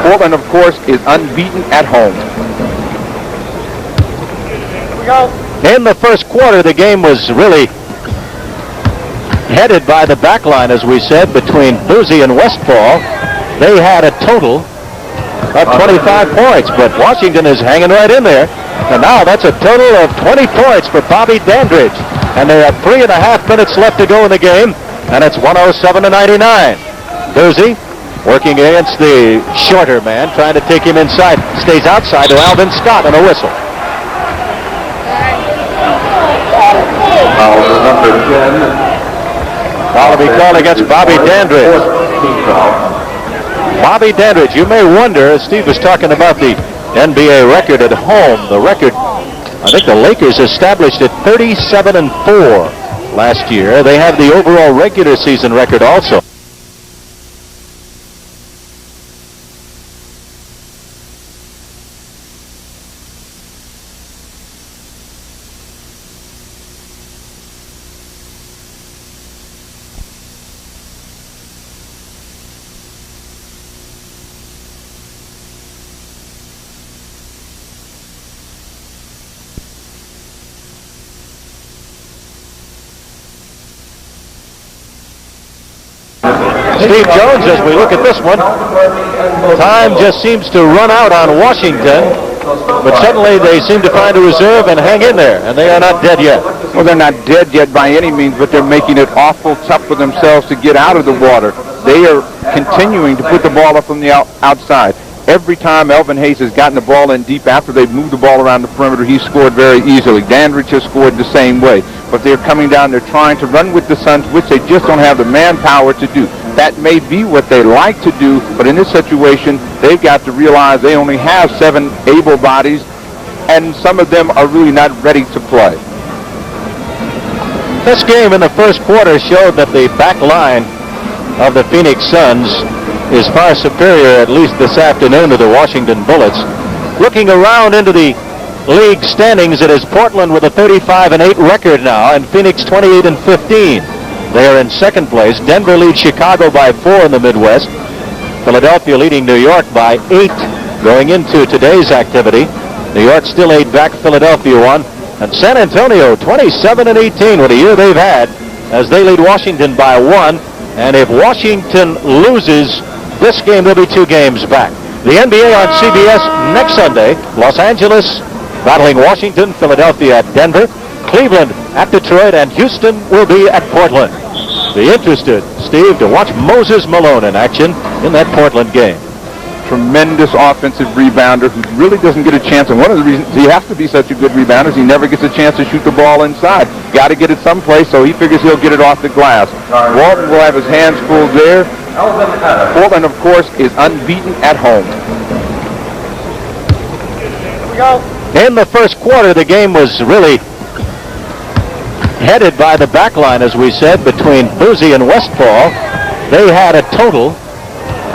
Speaker 5: Portland, of course, is unbeaten at home.
Speaker 3: Here we go. In the first quarter, the game was really headed by the back line, as we said, between Buse and Westphal. They had a total of 25 points, but Washington is hanging right in there. And now that's a total of 20 points for Bobby Dandridge. And there are 3.5 minutes left to go in the game, and it's 107-99. Buse working against the shorter man, trying to take him inside. Stays outside to Alvin Scott and a whistle.
Speaker 10: Number 10.
Speaker 3: Foul to be called against Bobby Dandridge. Bobby Dandridge, you may wonder, as Steve was talking about the NBA record at home, the record, I think the Lakers established it 37-4 last year. They have the overall regular season record also. Steve Jones, as we look at this one, time just seems to run out on Washington, but suddenly they seem to find a reserve and hang in there, and they are not dead yet.
Speaker 5: Well, they're not dead yet by any means, but they're making it awful tough for themselves to get out of the water. They are continuing to put the ball up from the outside. Every time Elvin Hayes has gotten the ball in deep after they've moved the ball around the perimeter, he's scored very easily. Dandridge has scored the same way. But they're coming down, they're trying to run with the Suns, which they just don't have the manpower to do. That may be what they like to do, but in this situation, they've got to realize they only have 7 able bodies, and some of them are really not ready to play.
Speaker 3: This game in the first quarter showed that the back line of the Phoenix Suns is far superior, at least this afternoon, to the Washington Bullets. Looking around into the league standings, it is Portland with a 35-8 record now, and Phoenix 28-15. They are in second place. Denver leads Chicago by 4 in the Midwest. Philadelphia leading New York by 8 going into today's activity. New York still 8 back, Philadelphia 1. And San Antonio 27-18. What a year they've had as they lead Washington by 1. And if Washington loses, this game will be 2 games back. The NBA on CBS next Sunday. Los Angeles battling Washington, Philadelphia at Denver, Cleveland at Detroit, and Houston will be at Portland. Be interested, Steve, to watch Moses Malone in action in that Portland game.
Speaker 5: Tremendous offensive rebounder who really doesn't get a chance. And one of the reasons he has to be such a good rebounder is he never gets a chance to shoot the ball inside. Got to get it someplace, so he figures he'll get it off the glass. Walton will have his hands full there. Portland, of course, is unbeaten at home.
Speaker 3: Here we go. In the first quarter, the game was really headed by the back line, as we said, between Buse and Westphal. They had a total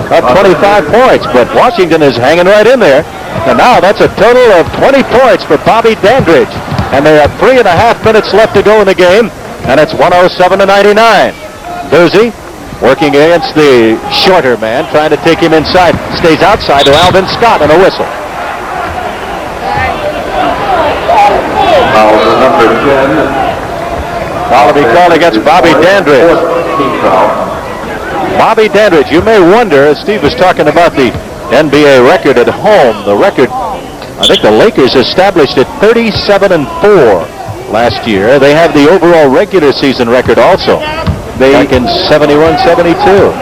Speaker 3: of 25 points, but Washington is hanging right in there. And now that's a total of 20 points for Bobby Dandridge. And there are 3.5 minutes left to go in the game, and it's 107-99. Buse working against the shorter man, trying to take him inside. Stays outside to Alvan Scott and a whistle.
Speaker 10: Number 10.
Speaker 3: Foul to be called against Bobby Dandridge. Bobby Dandridge, you may wonder, as Steve was talking about the NBA record at home, the record, I think the Lakers established it 37-4 last year. They have the overall regular season record also, back in 71-72.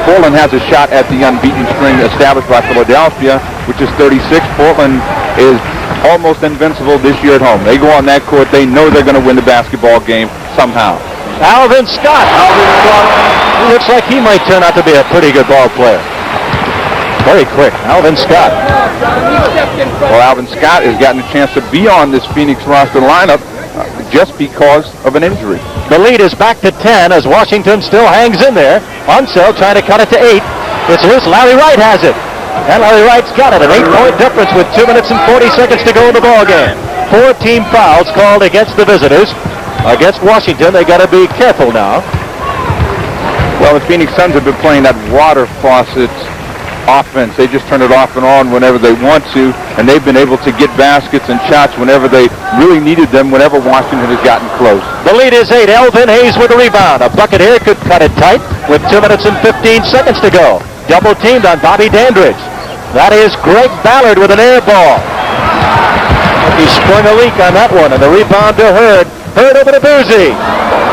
Speaker 5: Portland has a shot at the unbeaten string established by Philadelphia, which is 36. Portland is almost invincible this year at home. They go on that court, they know they're going to win the basketball game somehow.
Speaker 3: Alvin Scott. Looks like he might turn out to be a pretty good ball player. Very quick, Alvin Scott.
Speaker 5: Well, Alvin Scott has gotten a chance to be on this Phoenix roster lineup just because of an injury.
Speaker 3: The lead is back to 10 as Washington still hangs in there. Unseld trying to cut it to 8. It's loose. Larry Wright has it. And Larry Wright's got it. An 8-point difference with 2 minutes and 40 seconds to go in the ball game. 4 team fouls called against the visitors. Against Washington, they got to be careful now.
Speaker 5: Well, the Phoenix Suns have been playing that water faucet offense. They just turn it off and on whenever they want to, and they've been able to get baskets and shots whenever they really needed them, whenever Washington has gotten close.
Speaker 3: The lead is 8. Elvin Hayes with the rebound. A bucket here could cut it tight with 2 minutes and 15 seconds to go. Double teamed on Bobby Dandridge. That is Greg Ballard with an air ball. He sprung a leak on that one, and the rebound to Hurd. Hurd over to Buse.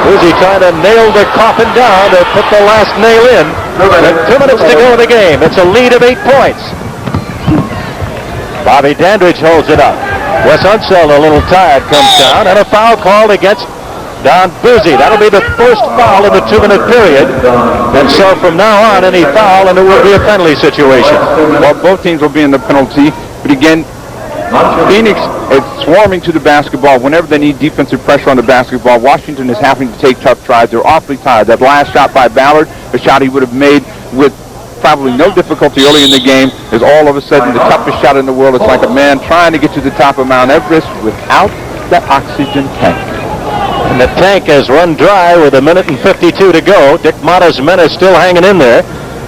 Speaker 3: Buse trying to nail the coffin down to put the last nail in. And 2 minutes to go in the game. It's a lead of 8 points. Bobby Dandridge holds it up. Wes Unseld, a little tired, comes down, and a foul called against Don Buse. That'll be the first foul in the 2-minute period. And so from now on, any foul, and it will be a penalty situation.
Speaker 5: Well, both teams will be in the penalty. But again, Phoenix is swarming to the basketball whenever they need defensive pressure on the basketball. Washington is having to take tough tries. They're awfully tired. That last shot by Ballard, a shot he would have made with probably no difficulty early in the game, is all of a sudden the toughest shot in the world. It's like a man trying to get to the top of Mount Everest without the oxygen tank.
Speaker 3: And the tank has run dry with 1:52 to go. Dick Motta's men are still hanging in there.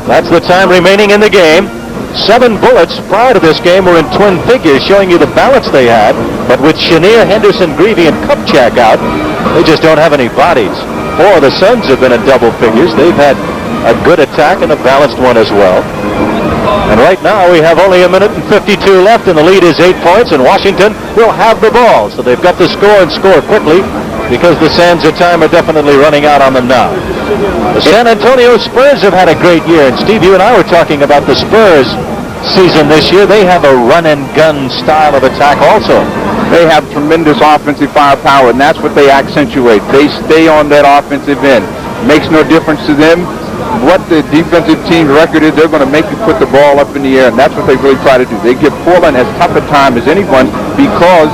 Speaker 3: That's the time remaining in the game. 7 bullets prior to this game were in twin figures, showing you the balance they had. But with Chenier, Henderson, Greavy, and Kupchak out, they just don't have any bodies. 4 of the Suns have been in double figures. They've had a good attack and a balanced one as well. And right now we have only 1:52 left, and the lead is 8 points, and Washington will have the ball. So they've got to score and score quickly, because the sands of time are definitely running out on them now. The San Antonio Spurs have had a great year, and Steve, you and I were talking about the Spurs season this year. They have a run-and-gun style of attack also.
Speaker 5: They have tremendous offensive firepower, and that's what they accentuate. They stay on that offensive end. Makes no difference to them what the defensive team's record is. They're going to make you put the ball up in the air, and that's what they really try to do. They give Portland as tough a time as anyone, because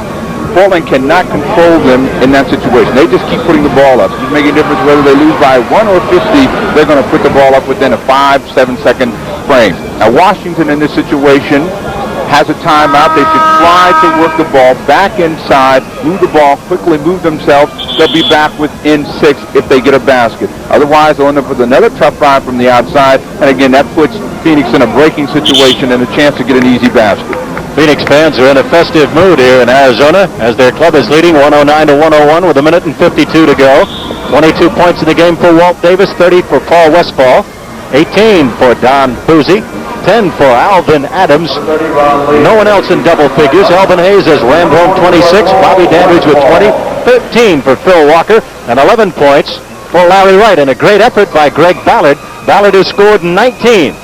Speaker 5: Portland cannot control them in that situation. They just keep putting the ball up. It doesn't make a difference whether they lose by 1 or 50. They're going to put the ball up within a 5-7 second frame. Now, Washington in this situation has a timeout. They should try to work the ball back inside, move the ball quickly, move themselves. They'll be back within 6 if they get a basket. Otherwise, they'll end up with another tough drive from the outside. And again, that puts Phoenix in a breaking situation and a chance to get an easy basket.
Speaker 3: Phoenix fans are in a festive mood here in Arizona as their club is leading 109-101 with 1:52 to go. 22 points in the game for Walt Davis, 30 for Paul Westphal, 18 for Don Buse, 10 for Alvin Adams. No one else in double figures. Elvin Hayes has rammed home 26, Bobby Dandridge with 20, 13 for Phil Walker, and 11 points for Larry Wright. And a great effort by Greg Ballard. Ballard has scored 19.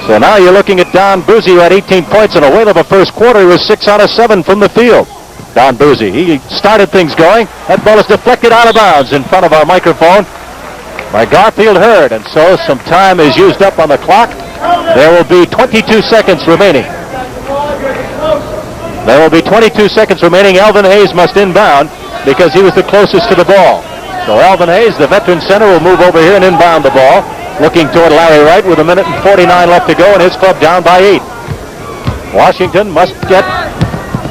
Speaker 3: So now you're looking at Don Buse, who had 18 points in a whale of a first quarter. He was 6 out of 7 from the field. Don Buse, he started things going. That ball is deflected out of bounds in front of our microphone by Garfield Hurd. And so some time is used up on the clock. There will be 22 seconds remaining. There will be 22 seconds remaining. Elvin Hayes must inbound because he was the closest to the ball. So Elvin Hayes, the veteran center, will move over here and inbound the ball, looking toward Larry Wright with 1:49 left to go, and his club down by 8. Washington must get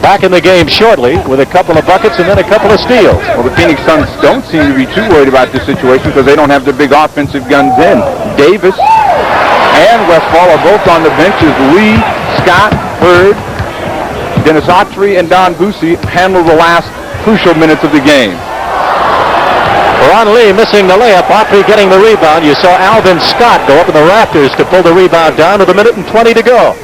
Speaker 3: back in the game shortly with a couple of buckets and then a couple of steals.
Speaker 5: Well, the Phoenix Suns don't seem to be too worried about this situation because they don't have their big offensive guns in. Davis and Westphal are both on the benches. Lee, Scott, Hurd, Dennis Autry, and Don Buse handle the last crucial minutes of the game.
Speaker 3: Ron Lee missing the layup. Autry getting the rebound. You saw Alvin Scott go up in the rafters to pull the rebound down with 1:20 to go.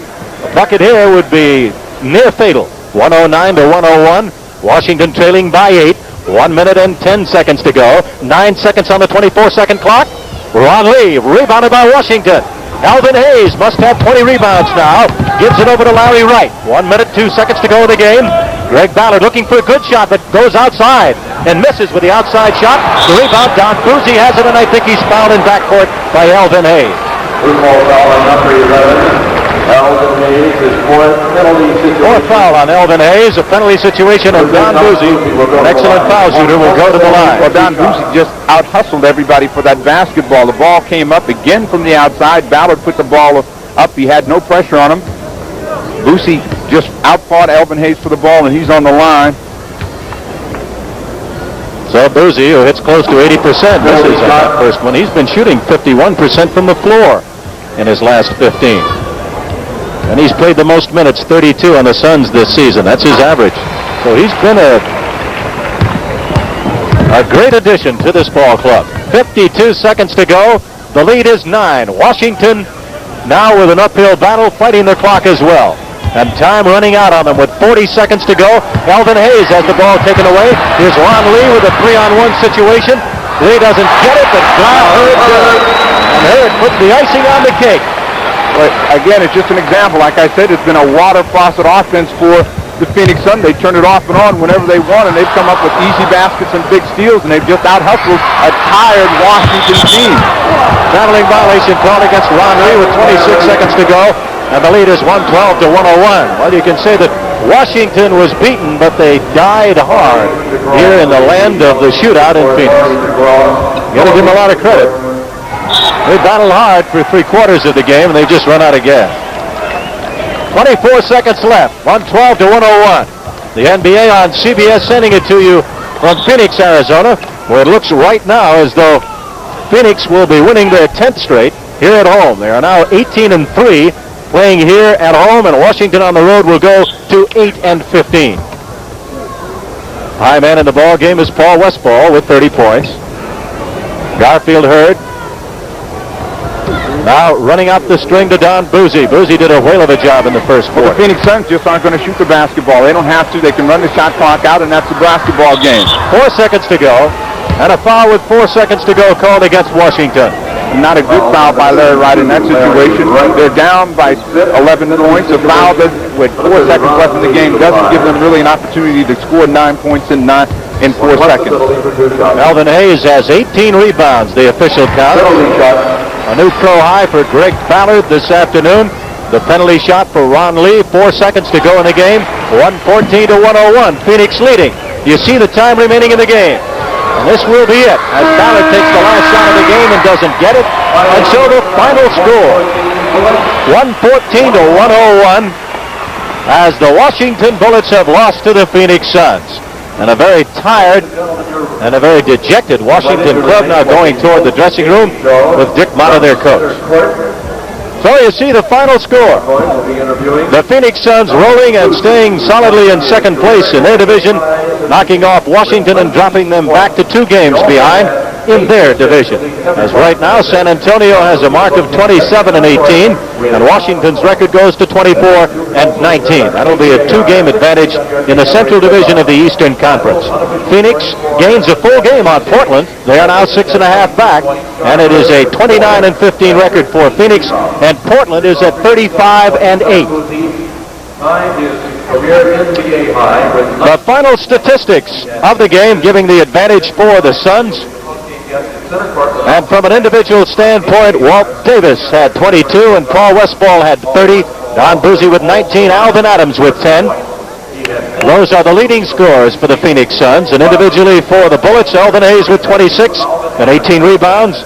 Speaker 3: A bucket here would be near fatal. 109-101. Washington trailing by 8. 1 minute and 10 seconds to go. 9 seconds on the 24-second clock. Ron Lee rebounded by Washington. Alvin Hayes must have 20 rebounds now. Gives it over to Larry Wright. 1 minute, 2 seconds to go in the game. Greg Ballard looking for a good shot, but goes outside and misses with the outside shot. The rebound, Don Buse has it, and I think he's fouled in backcourt by Elvin Hayes. Fourth foul on Elvin Hayes. A penalty situation on Don Buse. An excellent foul shooter will go to the line.
Speaker 5: Well, Don Buse just out-hustled everybody for that basketball. The ball came up again from the outside. Ballard put the ball up. He had no pressure on him. Buse just outfought Elvin Hayes for the ball, and he's on the line.
Speaker 3: So Buse, who hits close to 80%, misses on that first one. He's been shooting 51% from the floor in his last 15. And he's played the most minutes, 32 on the Suns this season. That's his average. So he's been a great addition to this ball club. 52 seconds to go. The lead is 9. Washington now with an uphill battle, fighting the clock as well. And time running out on them with 40 seconds to go. Elvin Hayes has the ball taken away. Here's Ron Lee with a 3-on-1 situation. Lee doesn't get it, but Hurd does. And Hurd puts the icing on the cake.
Speaker 5: But again, it's just an example. Like I said, it's been a water faucet offense for the Phoenix Suns. They turn it off and on whenever they want, and they've come up with easy baskets and big steals, and they've just out-hustled a tired Washington team.
Speaker 3: Traveling violation called against Ron Lee with 26 seconds to go, and the lead is 112 to 101. Well, you can say that Washington was beaten, but they died hard here in the land of the shootout in Phoenix. You got to give them a lot of credit. They battled hard for 3/4 of the game, and they just run out of gas. 24 seconds left, 112 to 101. The NBA on CBS sending it to you from Phoenix, Arizona, where it looks right now as though Phoenix will be winning their 10th straight here at home. They are now 18-3 playing here at home, and Washington on the road will go to 8-15. High man in the ball game is Paul Westphal with 30 points. Garfield Hurd now running up the string to Don Buse. Buse did a whale of a job in the first quarter.
Speaker 5: The Phoenix Suns just aren't going to shoot the basketball. They don't have to. They can run the shot clock out, and that's the basketball game.
Speaker 3: 4 seconds to go, and a foul with 4 seconds to go called against Washington.
Speaker 5: Not a good foul by Larry Wright in that situation. They're down by 11 points. A foul with 4 seconds left in the game doesn't give them really an opportunity to score 9 points in 4 seconds.
Speaker 3: Elvin Hayes has 18 rebounds, the official count. A new pro high for Greg Ballard this afternoon. The penalty shot for Ron Lee. 4 seconds to go in the game. 114 to 101. Phoenix leading. You see the time remaining in the game. And this will be it, as Ballard takes the last shot of the game and doesn't get it. And so the final score, 114 to 101, as the Washington Bullets have lost to the Phoenix Suns. And a very tired and a very dejected Washington club now going toward the dressing room with Dick Motta, their coach. So you see the final score. The Phoenix Suns rolling and staying solidly in second place in their division, knocking off Washington and dropping them back to 2 games behind in their division. As right now, San Antonio has a mark of 27-18, and Washington's record goes to 24-19. That'll be a 2-game advantage in the Central Division of the Eastern Conference. Phoenix gains a full game on Portland. They are now 6.5 back, and it is a 29-15 record for Phoenix, and Portland is at 35-8. The final statistics of the game giving the advantage for the Suns. And from an individual standpoint, Walt Davis had 22 and Paul Westphal had 30. Don Buse with 19, Alvan Adams with 10. Those are the leading scorers for the Phoenix Suns. And individually for the Bullets, Elvin Hayes with 26 and 18 rebounds.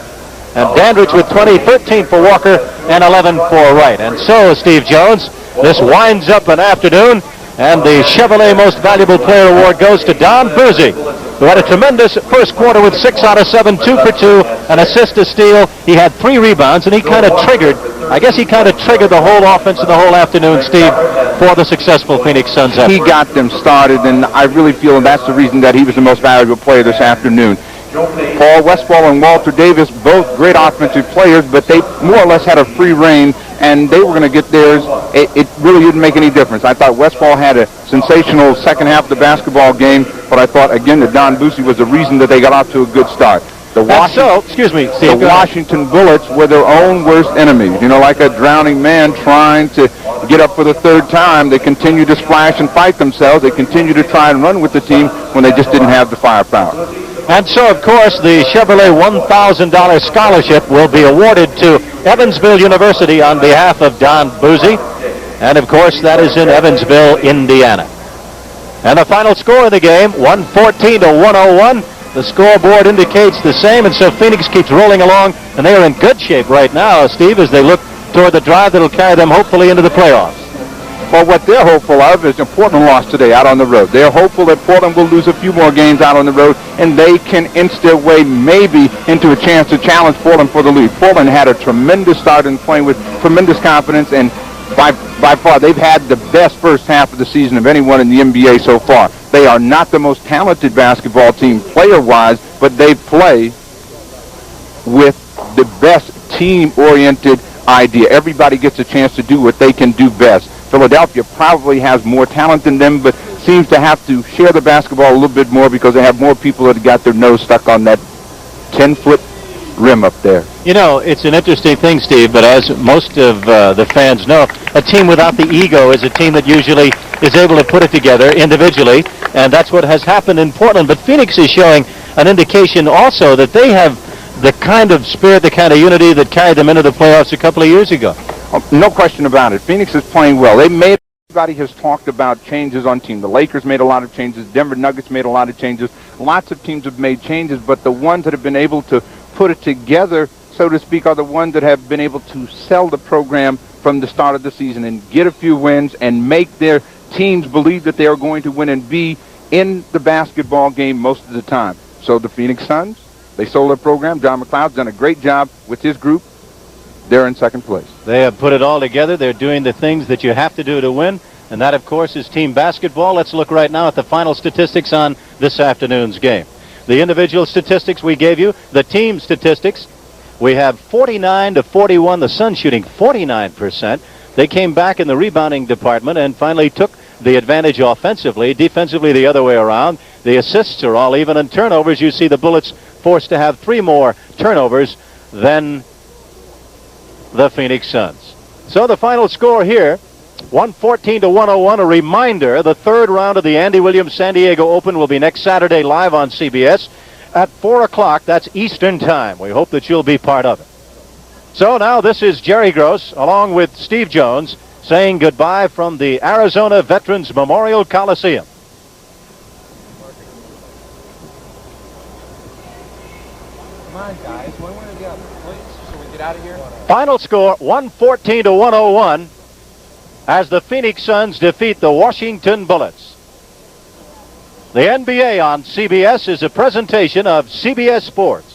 Speaker 3: And Dandridge with 20, 13 for Walker, and 11 for Wright. And so, Steve Jones, this winds up an afternoon, and the Chevrolet Most Valuable Player Award goes to Don Buse, who had a tremendous first quarter with 6 out of 7, 2 for 2, an assist, a steal. He had 3 rebounds, and he kind of triggered the whole offense in the whole afternoon, Steve, for the successful Phoenix Suns effort.
Speaker 5: He got them started, and I really feel that's the reason that he was the most valuable player this afternoon. Paul Westphal and Walter Davis, both great offensive players, but they more or less had a free reign, and they were going to get theirs. It really didn't make any difference. I thought Westphal had a sensational second half of the basketball game, but I thought, again, that Don Buse was the reason that they got off to a good start. The Washington Bullets were their own worst enemies. You know, like a drowning man trying to get up for the third time. They continue to splash and fight themselves. They continue to try and run with the team when they just didn't have the firepower.
Speaker 3: And so, of course, the Chevrolet $1,000 scholarship will be awarded to Evansville University on behalf of Don Buse. And, of course, that is in Evansville, Indiana. And the final score of the game, 114 to 101. The scoreboard indicates the same, and so Phoenix keeps rolling along, and they are in good shape right now, Steve, as they look toward the drive that will carry them hopefully into the playoffs.
Speaker 5: Well, what they're hopeful of is Portland lost today out on the road. They're hopeful that Portland will lose a few more games out on the road, and they can inch their way maybe into a chance to challenge Portland for the lead. Portland had a tremendous start and playing with tremendous confidence, and by far they've had the best first half of the season of anyone in the NBA so far. They are not the most talented basketball team player-wise, but they play with the best team-oriented idea. Everybody gets a chance to do what they can do best. Philadelphia probably has more talent than them, but seems to have to share the basketball a little bit more because they have more people that got their nose stuck on that 10-foot rim up there.
Speaker 3: You know, it's an interesting thing, Steve, but as most of the fans know, a team without the ego is a team that usually is able to put it together individually, and that's what has happened in Portland. But Phoenix is showing an indication also that they have the kind of spirit, the kind of unity that carried them into the playoffs a couple of years ago.
Speaker 5: Oh, no question about it. Phoenix is playing well. Everybody has talked about changes on team. The Lakers made a lot of changes. Denver Nuggets made a lot of changes. Lots of teams have made changes, but the ones that have been able to put it together, so to speak, are the ones that have been able to sell the program from the start of the season and get a few wins and make their teams believe that they are going to win and be in the basketball game most of the time. So the Phoenix Suns, they sold their program. John McLeod's done a great job with his group. They're in second place.
Speaker 3: They have put it all together. They're doing the things that you have to do to win, and that, of course, is team basketball. Let's look right now at the final statistics on this afternoon's game. The individual statistics we gave you, the team statistics. We have 49-41, the Suns shooting 49%. They came back in the rebounding department and finally took the advantage offensively. Defensively, the other way around. The assists are all even, and turnovers, you see the Bullets forced to have 3 more turnovers than the Phoenix Suns. So the final score here, 114-101. A reminder, the third round of the Andy Williams San Diego Open will be next Saturday live on CBS at 4 o'clock. That's Eastern Time. We hope that you'll be part of it. So now this is Jerry Gross, along with Steve Jones, saying goodbye from the Arizona Veterans Memorial Coliseum.
Speaker 15: Come on, guys. One way or the other, please, so we get out of here.
Speaker 3: Final score, 114-101, as the Phoenix Suns defeat the Washington Bullets. The NBA on CBS is a presentation of CBS Sports.